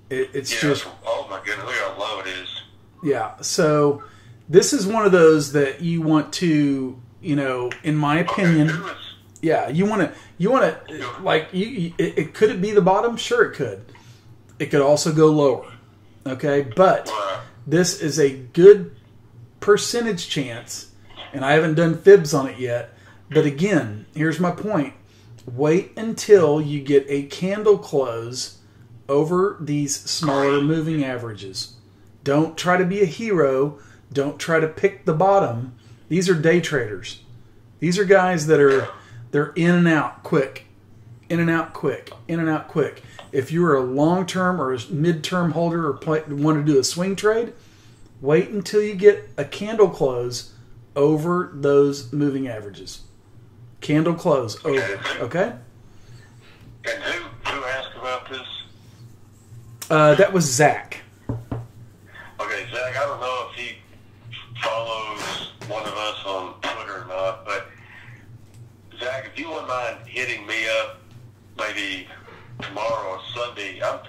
It's just. Oh my goodness! Look how low it is. Yeah. So this is one of those that you want to, in my opinion. Okay, yeah, you want to like it could it be the bottom? Sure, it could. It could also go lower. Okay, but this is a good percentage chance, and I haven't done fibs on it yet. But again, here's my point. Wait until you get a candle close over these smaller moving averages. Don't try to be a hero. Don't try to pick the bottom. These are day traders. These are guys that they're in and out quick. in and out quick, in and out quick. If you're a long-term or a mid-term holder or want to do a swing trade, wait until you get a candle close over those moving averages. Candle close over, okay? And who asked about this? That was Zach. Okay, Zach, I don't know if he follows one of us on Twitter or not, but Zach, if you wouldn't mind hitting me up maybe tomorrow or Sunday, I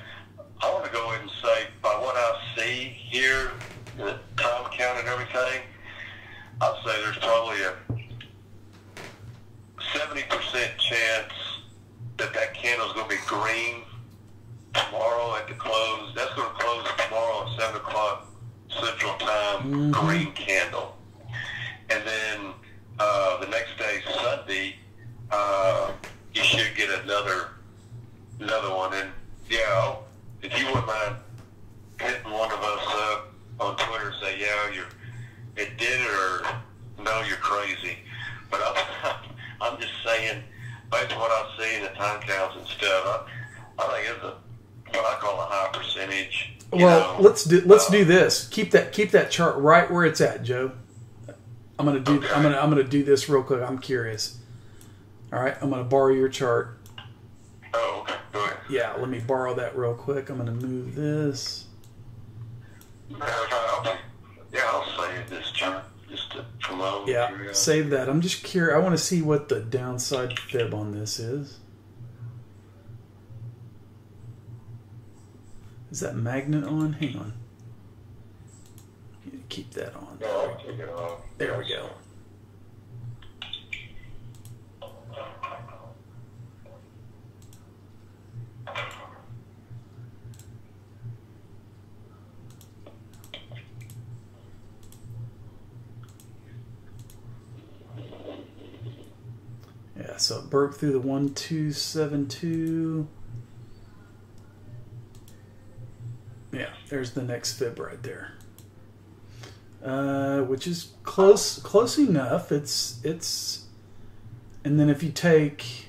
want to go ahead and say, by what I see here, the time count and everything, I'd say there's probably a 70% chance that candle's going to be green tomorrow at the close. That's going to close tomorrow at 7 o'clock Central Time, green candle. And then the next day, Sunday, you should get another one. And yeah, if you wouldn't mind hitting one of us up on Twitter and say, yeah, it did it, or no, you're crazy. But I'm just saying, based on what I see in the time counts and stuff, I think it's what I call a high percentage. Well, let's do this. Keep that chart right where it's at, Joe. I'm gonna do this real quick. I'm curious. All right, I'm gonna borrow your chart. Oh, okay. Go ahead. Yeah, let me borrow that real quick. I'm gonna move this. I'll save this chart just to promote. Yeah, save that. I'm just curious. I want to see what the downside fib on this is. Is that magnet on? Hang on. Keep that on. No, I'll take it off. There we go. Yeah, so it broke through the 1272. Yeah, there's the next fib right there. Which is close enough. It's and then if you take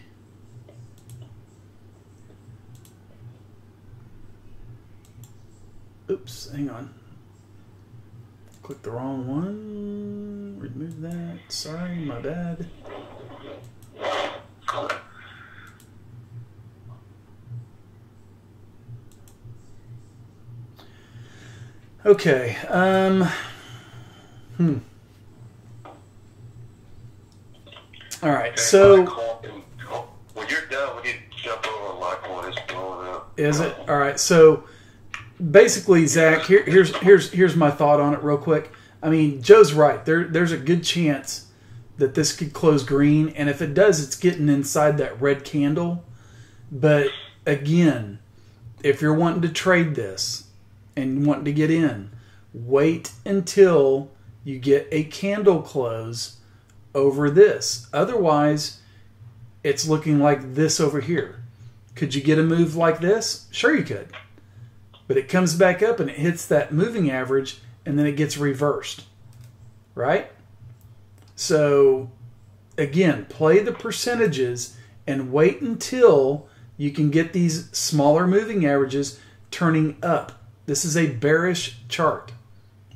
oops, hang on. Click the wrong one. Remove that. Sorry, my bad. Okay. All right. So when you're done, we need to jump over on Litecoin. It's blowing up. Is it? All right. So basically, Zach, here's my thought on it real quick. I mean, Joe's right. There's a good chance that this could close green, and if it does, it's getting inside that red candle. But again, if you're wanting to trade this and wanting to get in, wait until you get a candle close over this. Otherwise, it's looking like this over here. Could you get a move like this? Sure you could. But it comes back up and it hits that moving average and then it gets reversed. Right? So, again, play the percentages and wait until you can get these smaller moving averages turning up. This is a bearish chart.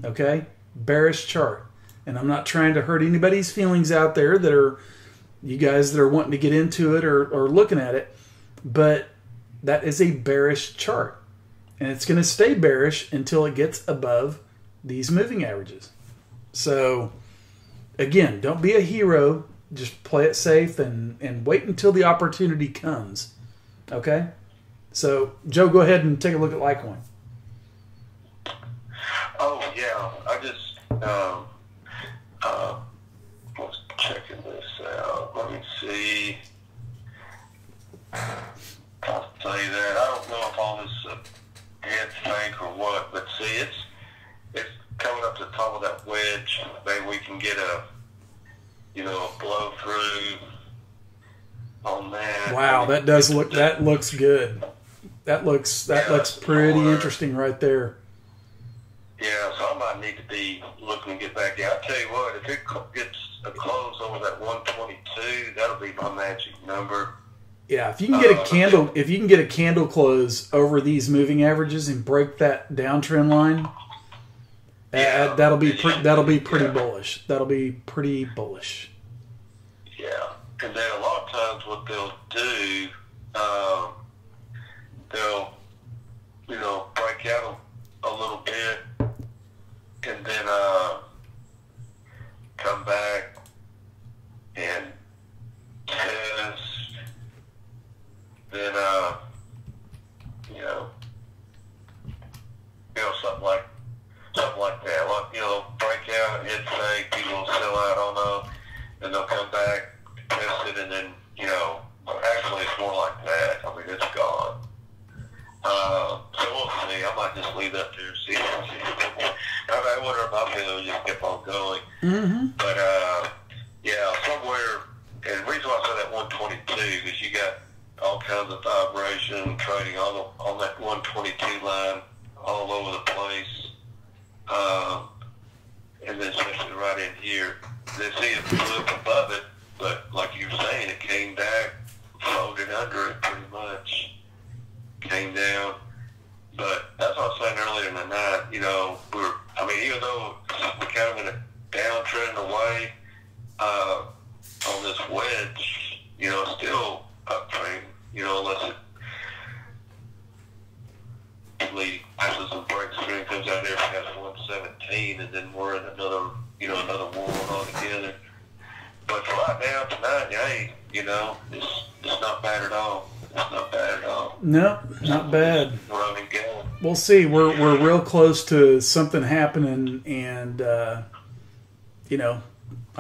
Okay? Bearish chart. And I'm not trying to hurt anybody's feelings out there that are, you guys that are wanting to get into it or looking at it, but that is a bearish chart. And it's going to stay bearish until it gets above these moving averages. So, again, don't be a hero. Just play it safe and wait until the opportunity comes. Okay? So, Joe, go ahead and take a look at Litecoin. Oh, yeah. I just was checking this out. Let me see. I'll tell you that. I don't know if all this head fake or what, but see, it's coming up to the top of that wedge. Maybe we can get a blow through on that. Wow, that looks good. That looks pretty interesting right there. Yeah, so I might need to be looking to get back in. I'll tell you what, if it gets a close over that 122, that'll be my magic number. Yeah, if you can get a candle close over these moving averages and break that downtrend line, that'll be pretty bullish. That'll be pretty bullish. Yeah, and then a lot of times what they'll do, they'll break out a little bit, and then come back and test. Then something like that. Like, break out, hit fake, people will sell out on them, and they'll come back, test it, and then actually it's more like that. I mean, it's gone. So we'll see. I might just leave that there. See. I wonder if my feeling just kept on going. Mm-hmm. But somewhere, and the reason why I said that 122 is you got all kinds of vibration trading on that 122 line all over the place. And then especially right in here, they see it blew up above it, but like you were saying, it came back, floated under it pretty much, came down. But that's what I was saying earlier in the night, even though we're kind of in a downtrend away on this wedge, it's still uptrend, unless it passes some breaks through and comes out there past 117, and then we're in another world altogether. But for right now, tonight, it's not bad at all. It's not bad at all. No, not bad. Running going. We'll see. We're real close to something happening, and I've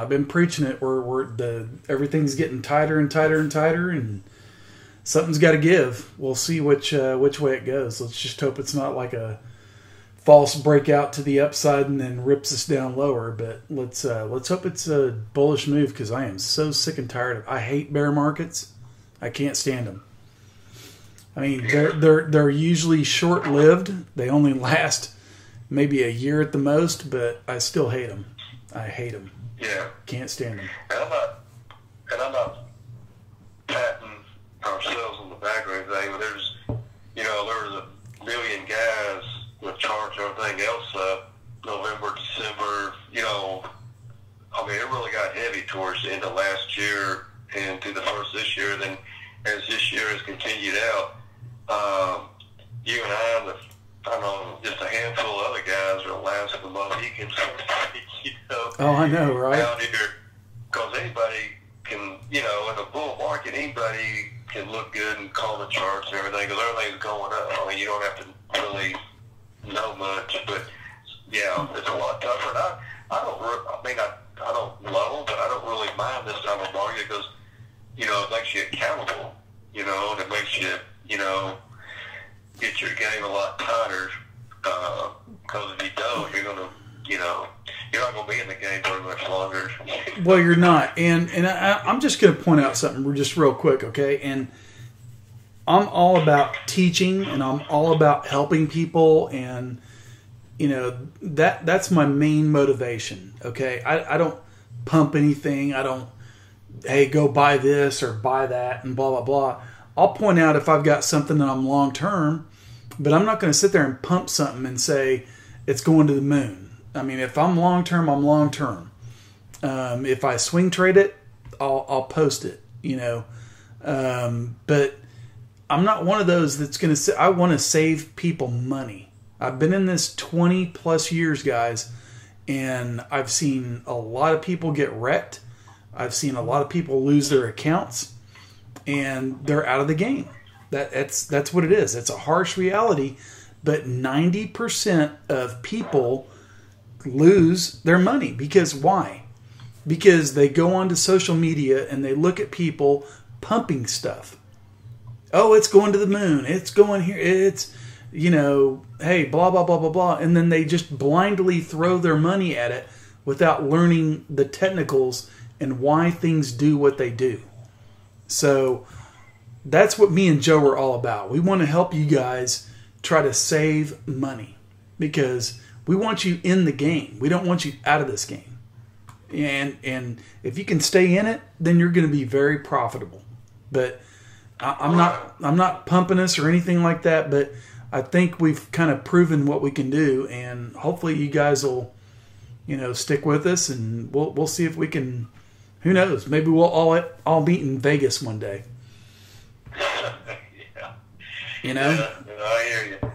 been preaching it. Everything's getting tighter and tighter and tighter, and something's got to give. We'll see which way it goes. Let's just hope it's not like a false breakout to the upside and then rips us down lower. But let's hope it's a bullish move, because I am so sick and tired of. I hate bear markets. I can't stand them. I mean, they're usually short-lived. They only last maybe a year at the most, but I still hate them. I hate them. Yeah. Can't stand them. And I'm not patting ourselves on the back or anything, but there was a million guys with charts and everything else up November, December, it really got heavy towards the end of last year and through the first this year. Then as this year has continued out, you and I know just a handful of other guys are last of the Mohicans. Oh, I know, right? Out here, because anybody can, in a bull market, anybody can look good and call the charts and everything, because everything's going up. I mean, you don't have to really know much, but yeah, it's a lot tougher. And I don't love, but I don't really mind this time of market, because it makes you accountable, and it makes you, get your game a lot tighter, because if you don't, you're not going to be in the game very much longer. Well, you're not. And I'm just going to point out something just real quick, okay? And I'm all about teaching, and I'm all about helping people, and, that's my main motivation, okay? I don't pump anything. I don't, hey, go buy this or buy that and blah, blah, blah. I'll point out if I've got something that I'm long-term, but I'm not going to sit there and pump something and say it's going to the moon. I mean, if I'm long-term, I'm long-term. If I swing trade it, I'll post it, But I'm not one of those that's going to say, I want to save people money. I've been in this 20-plus years, guys, and I've seen a lot of people get wrecked. I've seen a lot of people lose their accounts, and they're out of the game. That's what it is. It's a harsh reality, but 90% of people lose their money. Because why? Because they go onto social media and they look at people pumping stuff. Oh, it's going to the moon. It's going here. It's, hey, blah, blah, blah, blah, blah. And then they just blindly throw their money at it without learning the technicals and why things do what they do. So that's what me and Joe are all about. We want to help you guys try to save money, because we want you in the game. We don't want you out of this game. And if you can stay in it, then you're going to be very profitable. But I'm not pumping us or anything like that, but I think we've kind of proven what we can do, and hopefully you guys will, stick with us, and we'll see if we can. Who knows? Maybe we'll all meet in Vegas one day. Yeah. I hear you.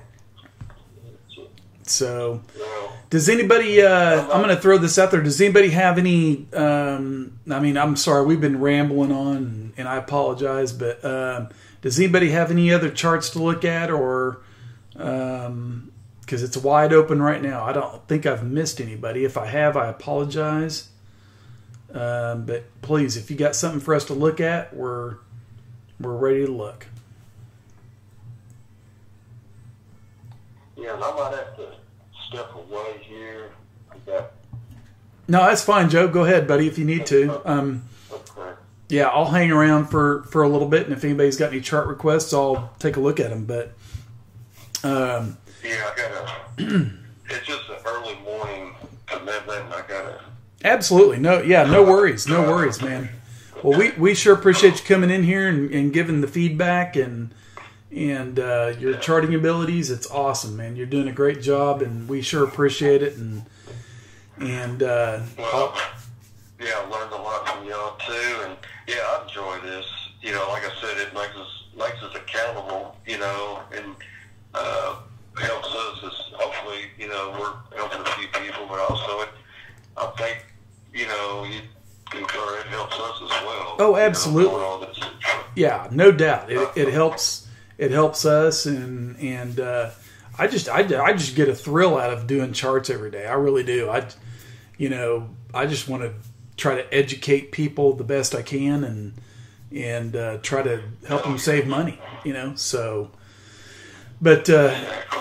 So, does anybody? I'm going to throw this out there. Does anybody have any? I'm sorry, we've been rambling on, and I apologize. But does anybody have any other charts to look at, or because it's wide open right now? I don't think I've missed anybody. If I have, I apologize. But please, if you got something for us to look at, we're ready to look. Yeah, and I might have to step away here. No, that's fine, Joe. Go ahead, buddy, if you need to. Okay. Yeah, I'll hang around for a little bit, and if anybody's got any chart requests, I'll take a look at them. But yeah, I gotta. It's just an early morning commitment, and I gotta. Absolutely, no worries, man. Well, we sure appreciate you coming in here and giving the feedback and your charting abilities. It's awesome, man. You're doing a great job, and we sure appreciate it. And I learned a lot from y'all too, and yeah, I enjoy this. Like I said, it makes us accountable. And helps us. As hopefully, we're helping a few people, but also I think you concur it helps us as well. Oh, absolutely. Yeah, no doubt. It helps. It helps us, and I just get a thrill out of doing charts every day. I really do. I just want to try to educate people the best I can, and try to help them save money. So. But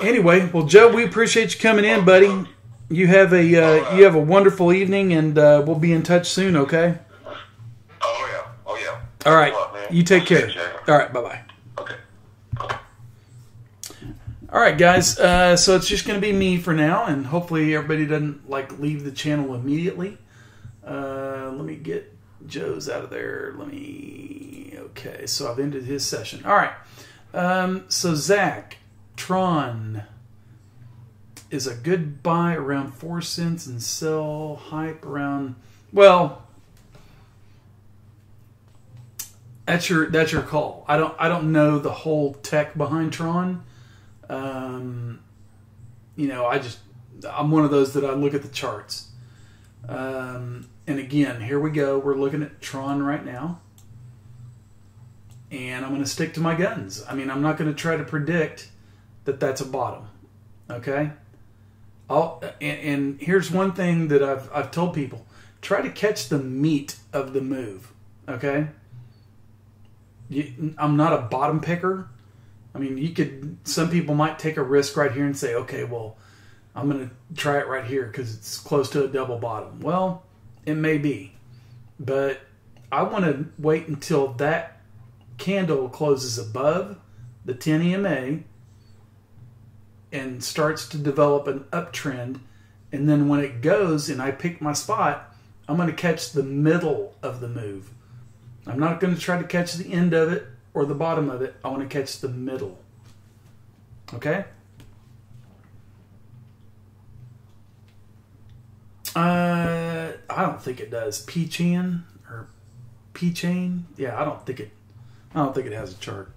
anyway, well, Joe, we appreciate you coming in, buddy. You have a wonderful evening, and we'll be in touch soon. Okay. Oh yeah. All right. You take care. All right. Bye-bye. Okay. All right, guys. So it's just going to be me for now, and hopefully everybody doesn't leave the channel immediately. Let me get Joe's out of there. Okay. So I've ended his session. All right. So Zach, Tron is a good buy around 4 cents and sell hype around. Well, that's your call. I don't know the whole tech behind Tron. I'm one of those that I look at the charts. And again, here we go. We're looking at Tron right now. And I'm going to stick to my guns. I'm not going to try to predict that that's a bottom. Okay? And here's one thing that I've told people. Try to catch the meat of the move. Okay? I'm not a bottom picker. Some people might take a risk right here and say, okay, well, I'm going to try it right here because it's close to a double bottom. Well, it may be. But I want to wait until that candle closes above the 10 EMA and starts to develop an uptrend, and then when it goes and I pick my spot, I'm going to catch the middle of the move. I'm not going to try to catch the end of it or the bottom of it. I want to catch the middle. Okay? I don't think it does. P-chain or P-chain? Yeah, I don't think it has a chart.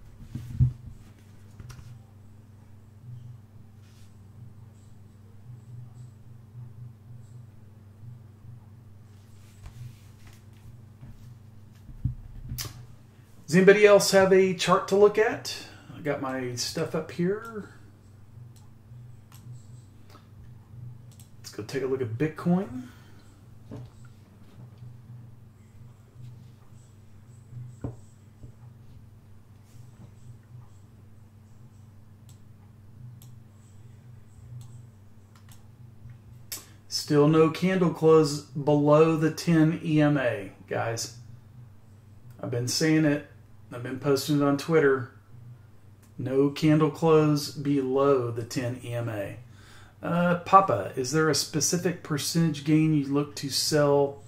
Does anybody else have a chart to look at? I got my stuff up here. Let's go take a look at Bitcoin. Still no candle close below the 10 EMA, guys. I've been saying it. I've been posting it on Twitter. No candle close below the 10 EMA. Papa, is there a specific percentage gain you look to sell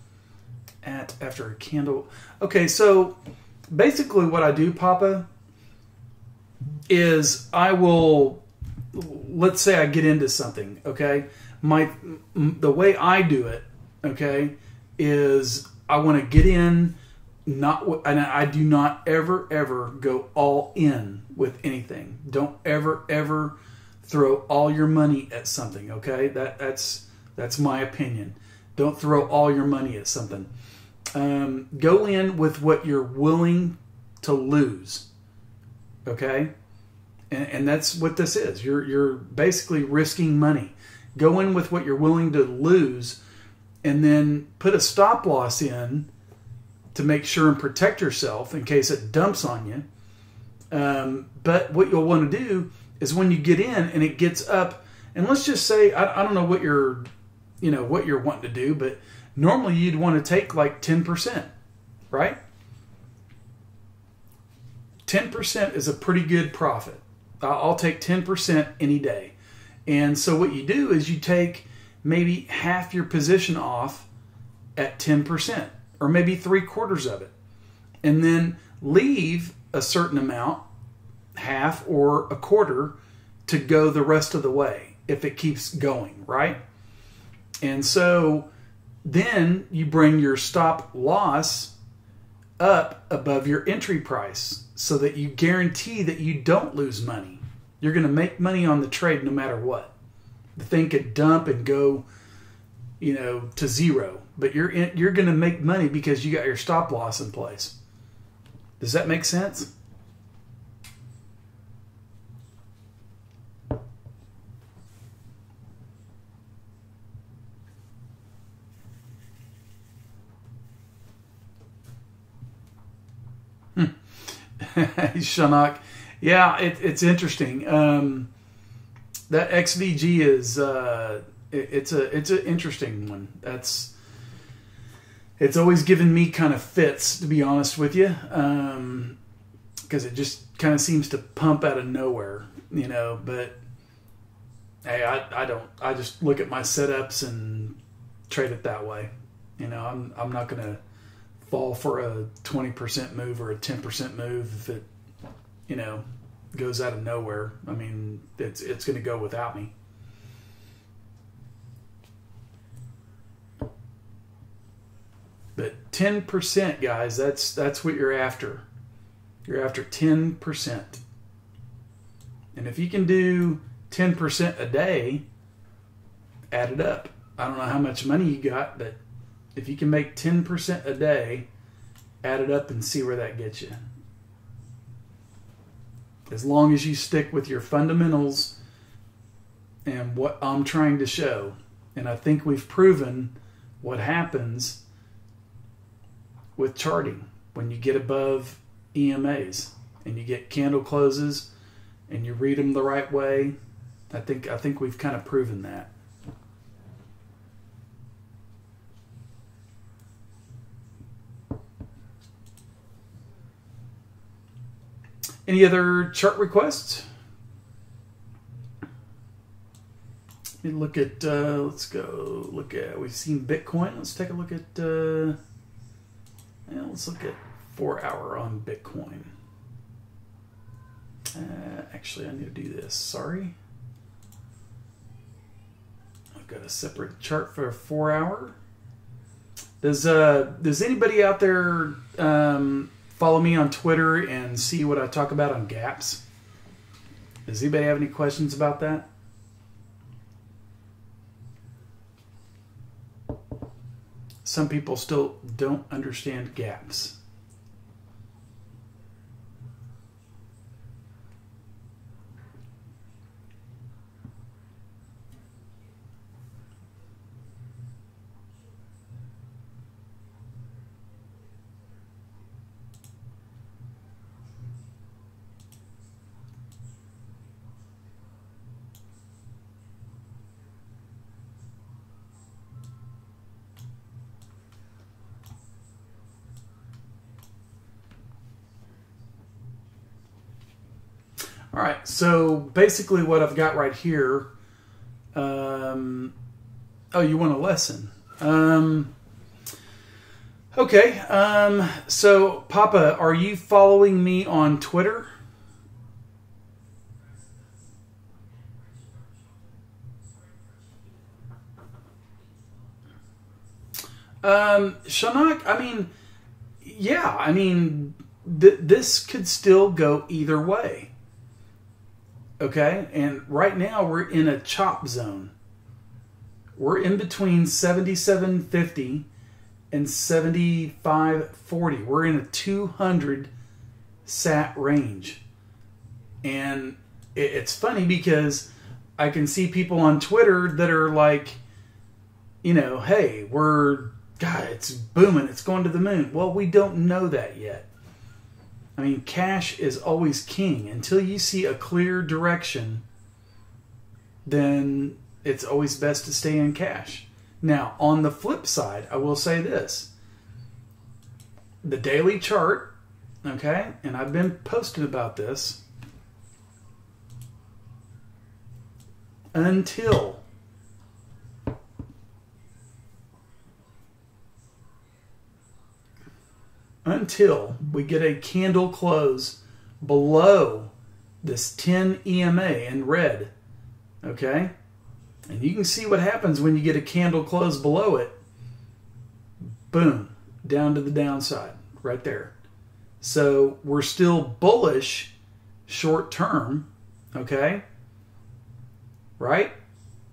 at after a candle? Okay, so basically what I do, Papa, is I will, let's say I get into something, okay? The way I do it, okay, is I want to get in, and I do not ever go all in with anything. Don't ever throw all your money at something, okay? That's my opinion. Don't throw all your money at something. Go in with what you're willing to lose, okay? And that's what this is. You're basically risking money. Go in with what you're willing to lose, and then put a stop loss in to make sure and protect yourself in case it dumps on you. But what you'll want to do is when you get in and it gets up, and let's just say I don't know what you're wanting to do, but normally you'd want to take like 10%, right? 10% is a pretty good profit. I'll take 10% any day. And so what you do is you take maybe half your position off at 10%, or maybe 3/4 of it, and then leave a certain amount, half or a quarter, to go the rest of the way if it keeps going, right? And so then you bring your stop loss up above your entry price so that you guarantee that you don't lose money. You're going to make money on the trade no matter what. The thing could dump and go, to zero, but you're going to make money because you got your stop loss in place. Does that make sense? Shanak, yeah, it's interesting. That XVG is it's an interesting one. It's always given me kind of fits, to be honest with you, because it just kind of seems to pump out of nowhere, But hey, I just look at my setups and trade it that way. I'm not gonna fall for a 20% move or a 10% move if it, goes out of nowhere. I mean, it's going to go without me. But 10%, guys, that's what you're after. You're after 10%. And if you can do 10% a day, add it up. I don't know how much money you got, but if you can make 10% a day, add it up and see where that gets you. As long as you stick with your fundamentals and what I'm trying to show. And I think we've proven what happens with charting when you get above EMAs and you get candle closes and you read them the right way. I think we've kind of proven that. Any other chart requests? Let me look at, let's go look at, we've seen Bitcoin. Let's take a look at, let's look at 4 hour on Bitcoin. Actually, I need to do this. Sorry. I've got a separate chart for 4 hour. Does anybody out there follow me on Twitter and see what I talk about on gaps? Does anybody have any questions about that? Some people still don't understand gaps. All right, so basically what I've got right here, oh, you want a lesson? Okay, so Papa, are you following me on Twitter? Shanak, I mean, yeah, I mean, this could still go either way. Okay, and right now we're in a chop zone. We're in between 77.50 and 75.40. We're in a 200 sat range. And it's funny because I can see people on Twitter that are like, you know, hey, God, it's booming, it's going to the moon. Well, we don't know that yet. I mean, cash is always king. Until you see a clear direction, then it's always best to stay in cash. Now, on the flip side, I will say this. The daily chart, okay, and I've been posting about this, until we get a candle close below this 10 EMA in red, okay? And you can see what happens when you get a candle close below it. Boom, down to the downside, right there. So we're still bullish short term, okay? Right?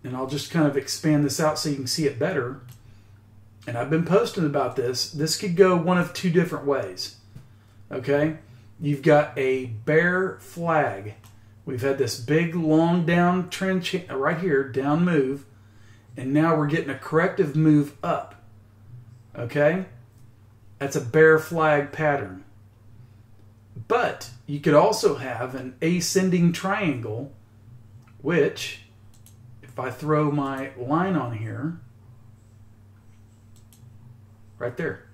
And I'll just kind of expand this out so you can see it better. And I've been posting about this. This could go one of two different ways. Okay? You've got a bear flag. We've had this big, long down trend right here, down move. And now we're getting a corrective move up. Okay? That's a bear flag pattern. But you could also have an ascending triangle, which, if I throw my line on here, right there.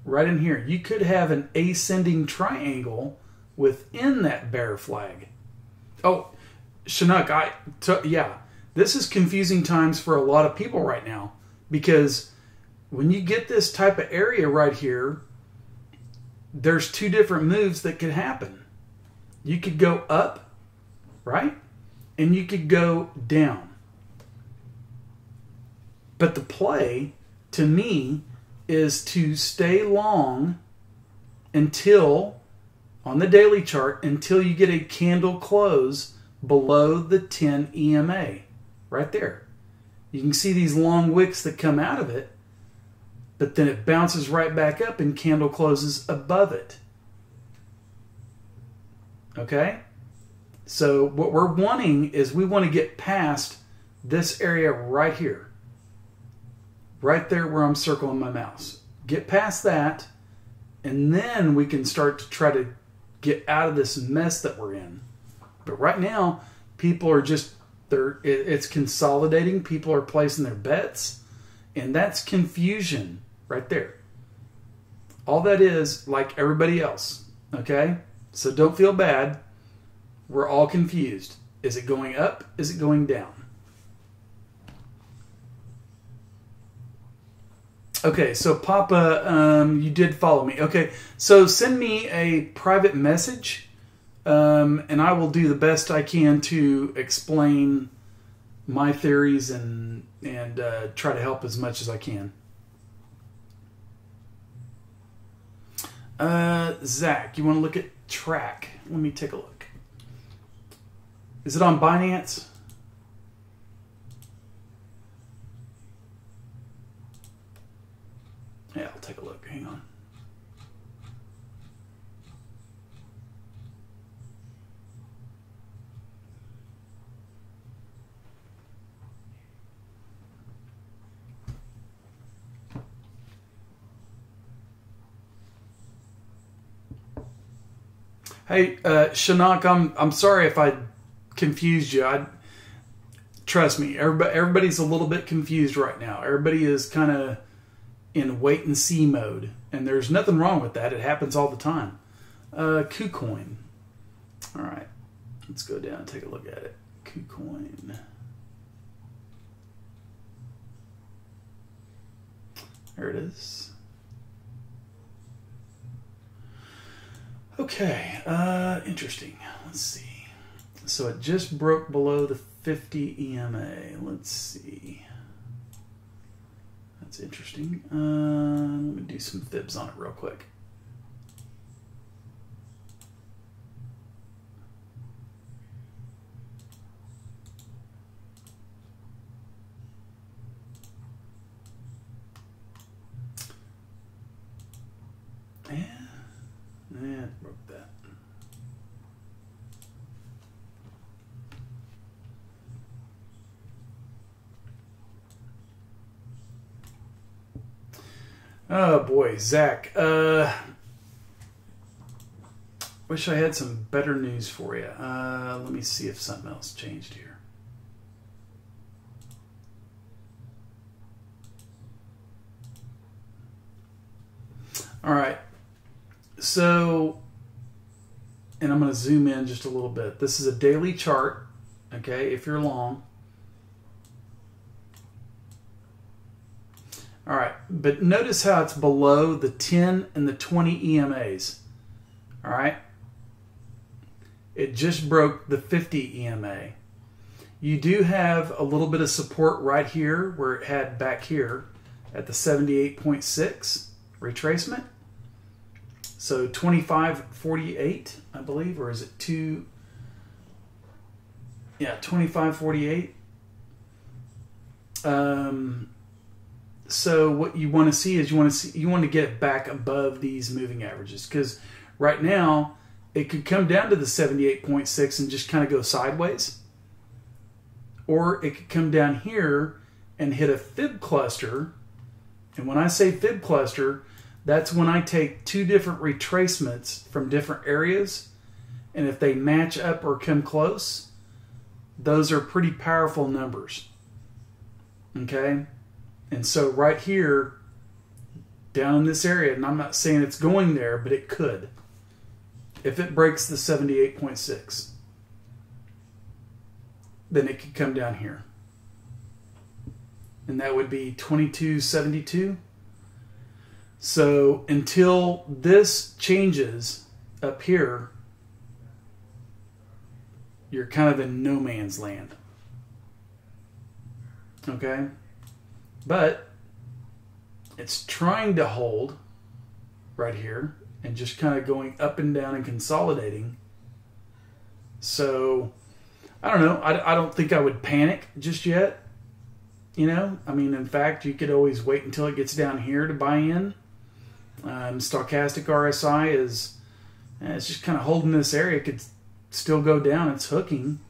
Right in here. You could have an ascending triangle within that bear flag. Oh, Chinook, yeah. This is confusing times for a lot of people right now. Because when you get this type of area right here, there's two different moves that could happen. You could go up, right? And you could go down. But the play, to me, is to stay long until, on the daily chart, until you get a candle close below the 10 EMA. Right there. You can see these long wicks that come out of it, but then it bounces right back up and candle closes above it. Okay? So what we're wanting is we want to get past this area right here. Right there where I'm circling my mouse. Get past that, and then we can start to try to get out of this mess that we're in. But right now, people are just, it's consolidating. People are placing their bets, and that's confusion right there. All that is, like everybody else, okay? So don't feel bad. We're all confused. Is it going up? Is it going down? Okay, so Papa, you did follow me. Okay, so send me a private message, and I will do the best I can to explain my theories and try to help as much as I can. Zach, you want to look at track? Let me take a look. Is it on Binance? Yeah, I'll take a look. Hang on. Hey, Shanak, I'm sorry if I confused you. Trust me, everybody's a little bit confused right now. Everybody is kind of in wait and see mode, and there's nothing wrong with that. It happens all the time. KuCoin. All right, let's go down and take a look at it. KuCoin. There it is. Okay, interesting. Let's see. So it just broke below the 50 EMA. Let's see. That's That's interesting. Let me do some fibs on it real quick. Yeah, it broke that. Oh boy, Zach. Wish I had some better news for you. Let me see if something else changed here. All right. So, and I'm going to zoom in just a little bit. This is a daily chart, okay, if you're long. All right, but notice how it's below the 10 and the 20 EMAs. All right. It just broke the 50 EMA. You do have a little bit of support right here where it had back here at the 78.6 retracement. So 25.48, I believe, or is it 2? Yeah, 25.48. So what you want to see is you want to get it back above these moving averages, because right now it could come down to the 78.6 and just kind of go sideways, or it could come down here and hit a fib cluster. And when I say fib cluster, that's when I take two different retracements from different areas, and if they match up or come close, those are pretty powerful numbers. Okay? And so right here, down in this area, and I'm not saying it's going there, but it could. If it breaks the 78.6, then it could come down here. And that would be 22.72. So until this changes up here, you're kind of in no man's land. Okay? But it's trying to hold right here and just kind of going up and down and consolidating. So I don't know. I don't think I would panic just yet. You know, I mean, in fact, you could always wait until it gets down here to buy in. Stochastic RSI is it's just kind of holding this area. It could still go down. It's hooking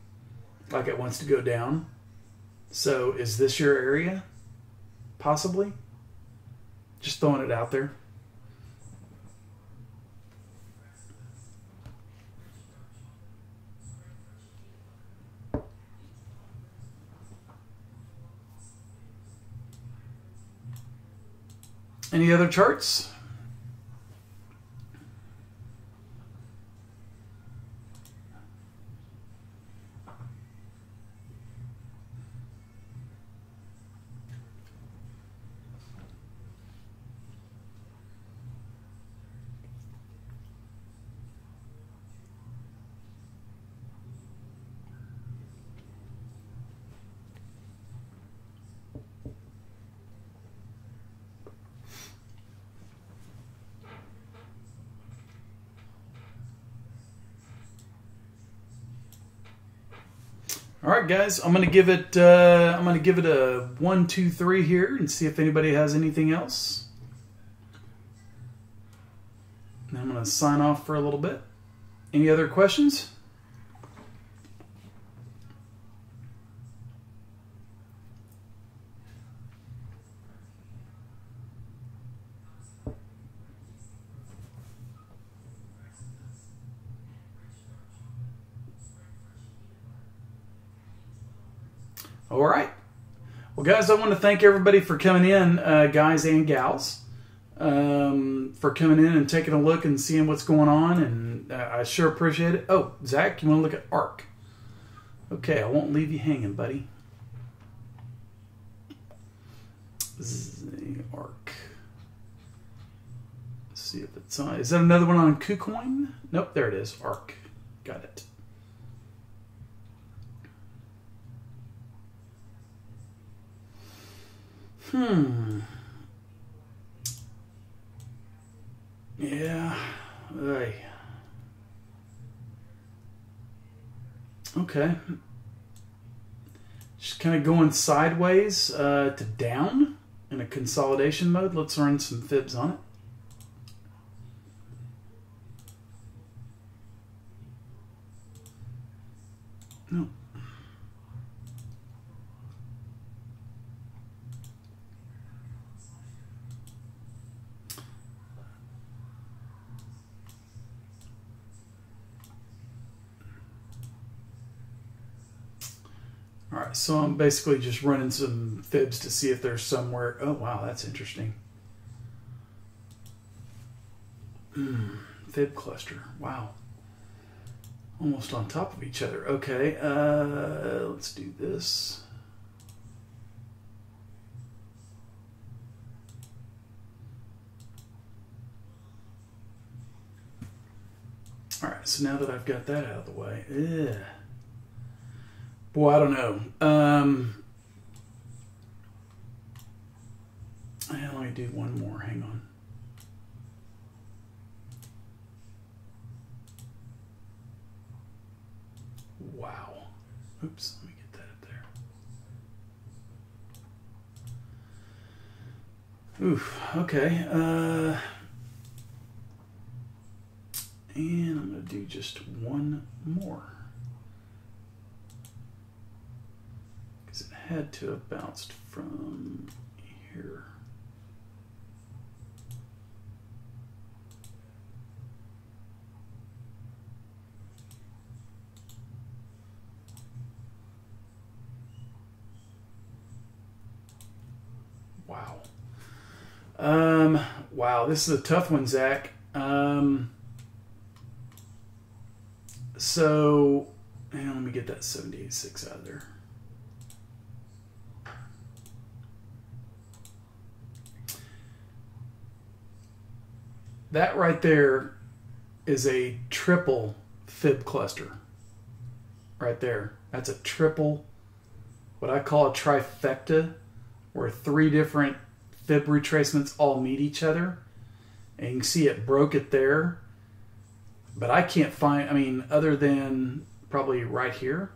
like it wants to go down. So is this your area? Possibly. Just throwing it out there. Any other charts? All right, guys, I'm gonna give it a 1, 2, 3 here and see if anybody has anything else. And I'm gonna sign off for a little bit. Any other questions? All right. Well, guys, I want to thank everybody for coming in, guys and gals, for coming in and taking a look and seeing what's going on, and I sure appreciate it. Oh, Zach, you want to look at ARK? Okay, I won't leave you hanging, buddy. ARK. Let's see if it's on. Is that another one on KuCoin? Nope, there it is. ARK. Got it. Yeah. Ay. Okay. Just kind of going sideways to down in a consolidation mode. Let's run some fibs on it. No. All right, so I'm basically just running some fibs to see if there's somewhere. Oh, wow, that's interesting. Fib cluster. Wow. Almost on top of each other. Okay, let's do this. All right, so now that I've got that out of the way, boy, I don't know. Let me do one more. Hang on. Wow. Oops, let me get that up there. Oof, okay. And I'm going to do just one more. Because it had to have bounced from here. Wow. Wow, this is a tough one, Zach. So, and let me get that 78.6 out of there. That right there is a triple fib cluster. Right there. That's a triple, what I call a trifecta, where three different fib retracements all meet each other. And you can see it broke it there. But I can't find, I mean, other than probably right here.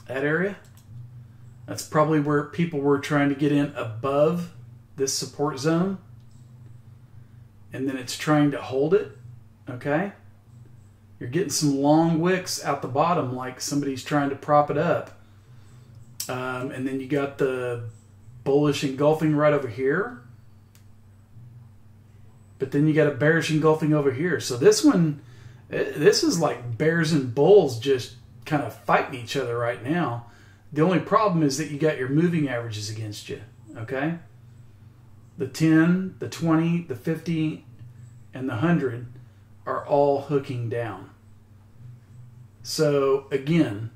That area. That's probably where people were trying to get in above this support zone. And then it's trying to hold it. Okay? You're getting some long wicks out the bottom like somebody's trying to prop it up. And then you got the bullish engulfing right over here. But then you got a bearish engulfing over here. So this one, this is like bears and bulls just kind of fighting each other right now. The only problem is that you got your moving averages against you. Okay? The 10, the 20, the 50, and the 100 are all hooking down. So again,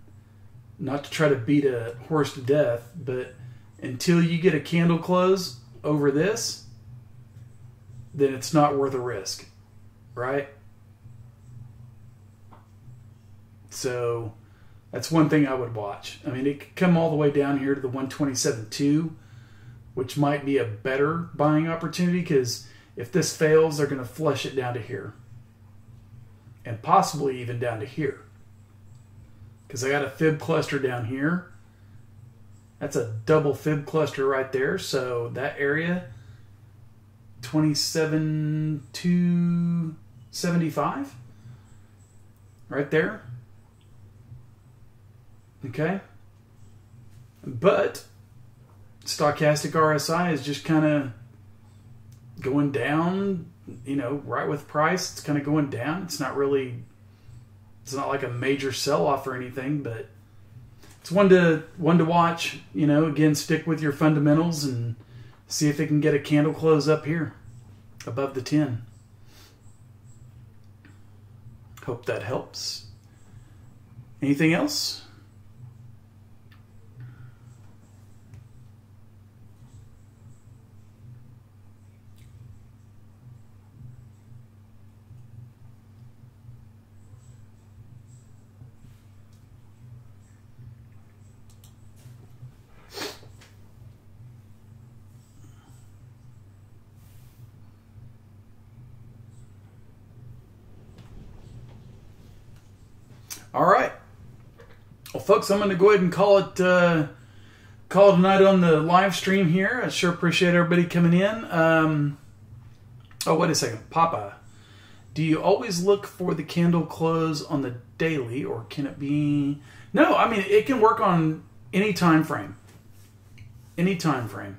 not to try to beat a horse to death, but until you get a candle close over this, then it's not worth a risk, right? So that's one thing I would watch. I mean, it could come all the way down here to the 127.2, which might be a better buying opportunity, because if this fails, they're going to flush it down to here. And possibly even down to here. Because I got a fib cluster down here. That's a double fib cluster right there. So that area, 27,275, right there. Okay. But stochastic RSI is just kind of going down, you know, right with price. It's kind of going down. It's not really, it's not like a major sell-off or anything, but it's one to watch. You know, again, stick with your fundamentals and see if it can get a candle close up here above the 10. Hope that helps. Anything else? All right. Well, folks, I'm going to go ahead and call it a night on the live stream here. I sure appreciate everybody coming in. Oh, wait a second. Papa, do you always look for the candle close on the daily, or can it be... No, I mean, it can work on any time frame. Any time frame.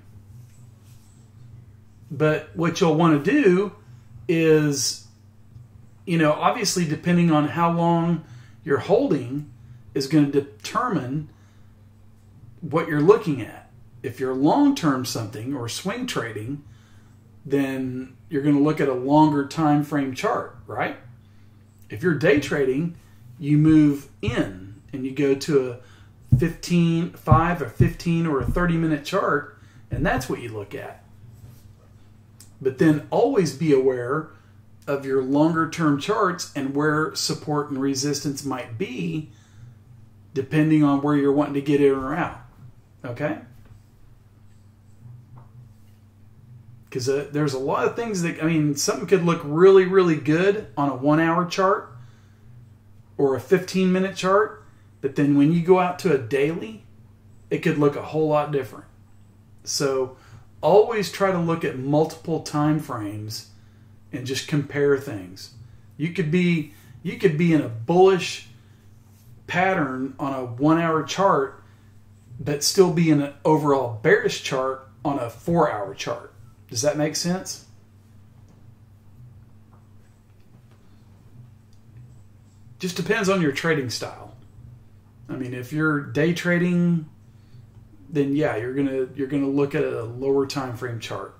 But what you'll want to do is, you know, obviously depending on how long you're holding is going to determine what you're looking at. If you're long-term something or swing trading, then you're going to look at a longer time frame chart, right? If you're day trading, you move in and you go to a 5 or 15 or a 30-minute chart, and that's what you look at. But then always be aware of your longer-term charts and where support and resistance might be, depending on where you're wanting to get in or out. Okay? Because there's a lot of things that, I mean, something could look really, really good on a 1-hour chart or a 15-minute chart, but then when you go out to a daily, it could look a whole lot different. So always try to look at multiple time frames and just compare things. You could be in a bullish pattern on a 1-hour chart, but still be in an overall bearish chart on a 4-hour chart. Does that make sense? Just depends on your trading style. I mean, if you're day trading, then yeah, you're gonna look at a lower time frame chart.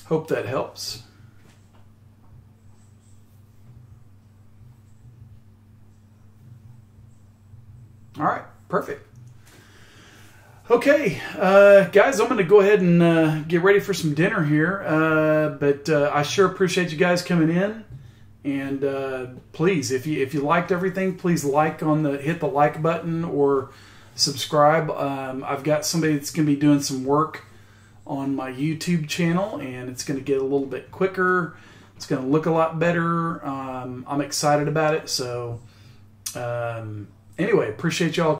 Hope that helps. All right, perfect. Okay, guys, I'm going to go ahead and get ready for some dinner here. But I sure appreciate you guys coming in. And please, if you liked everything, please hit the like button or subscribe. I've got somebody that's going to be doing some work on my YouTube channel, and it's going to get a little bit quicker. It's going to look a lot better. I'm excited about it. So anyway, appreciate y'all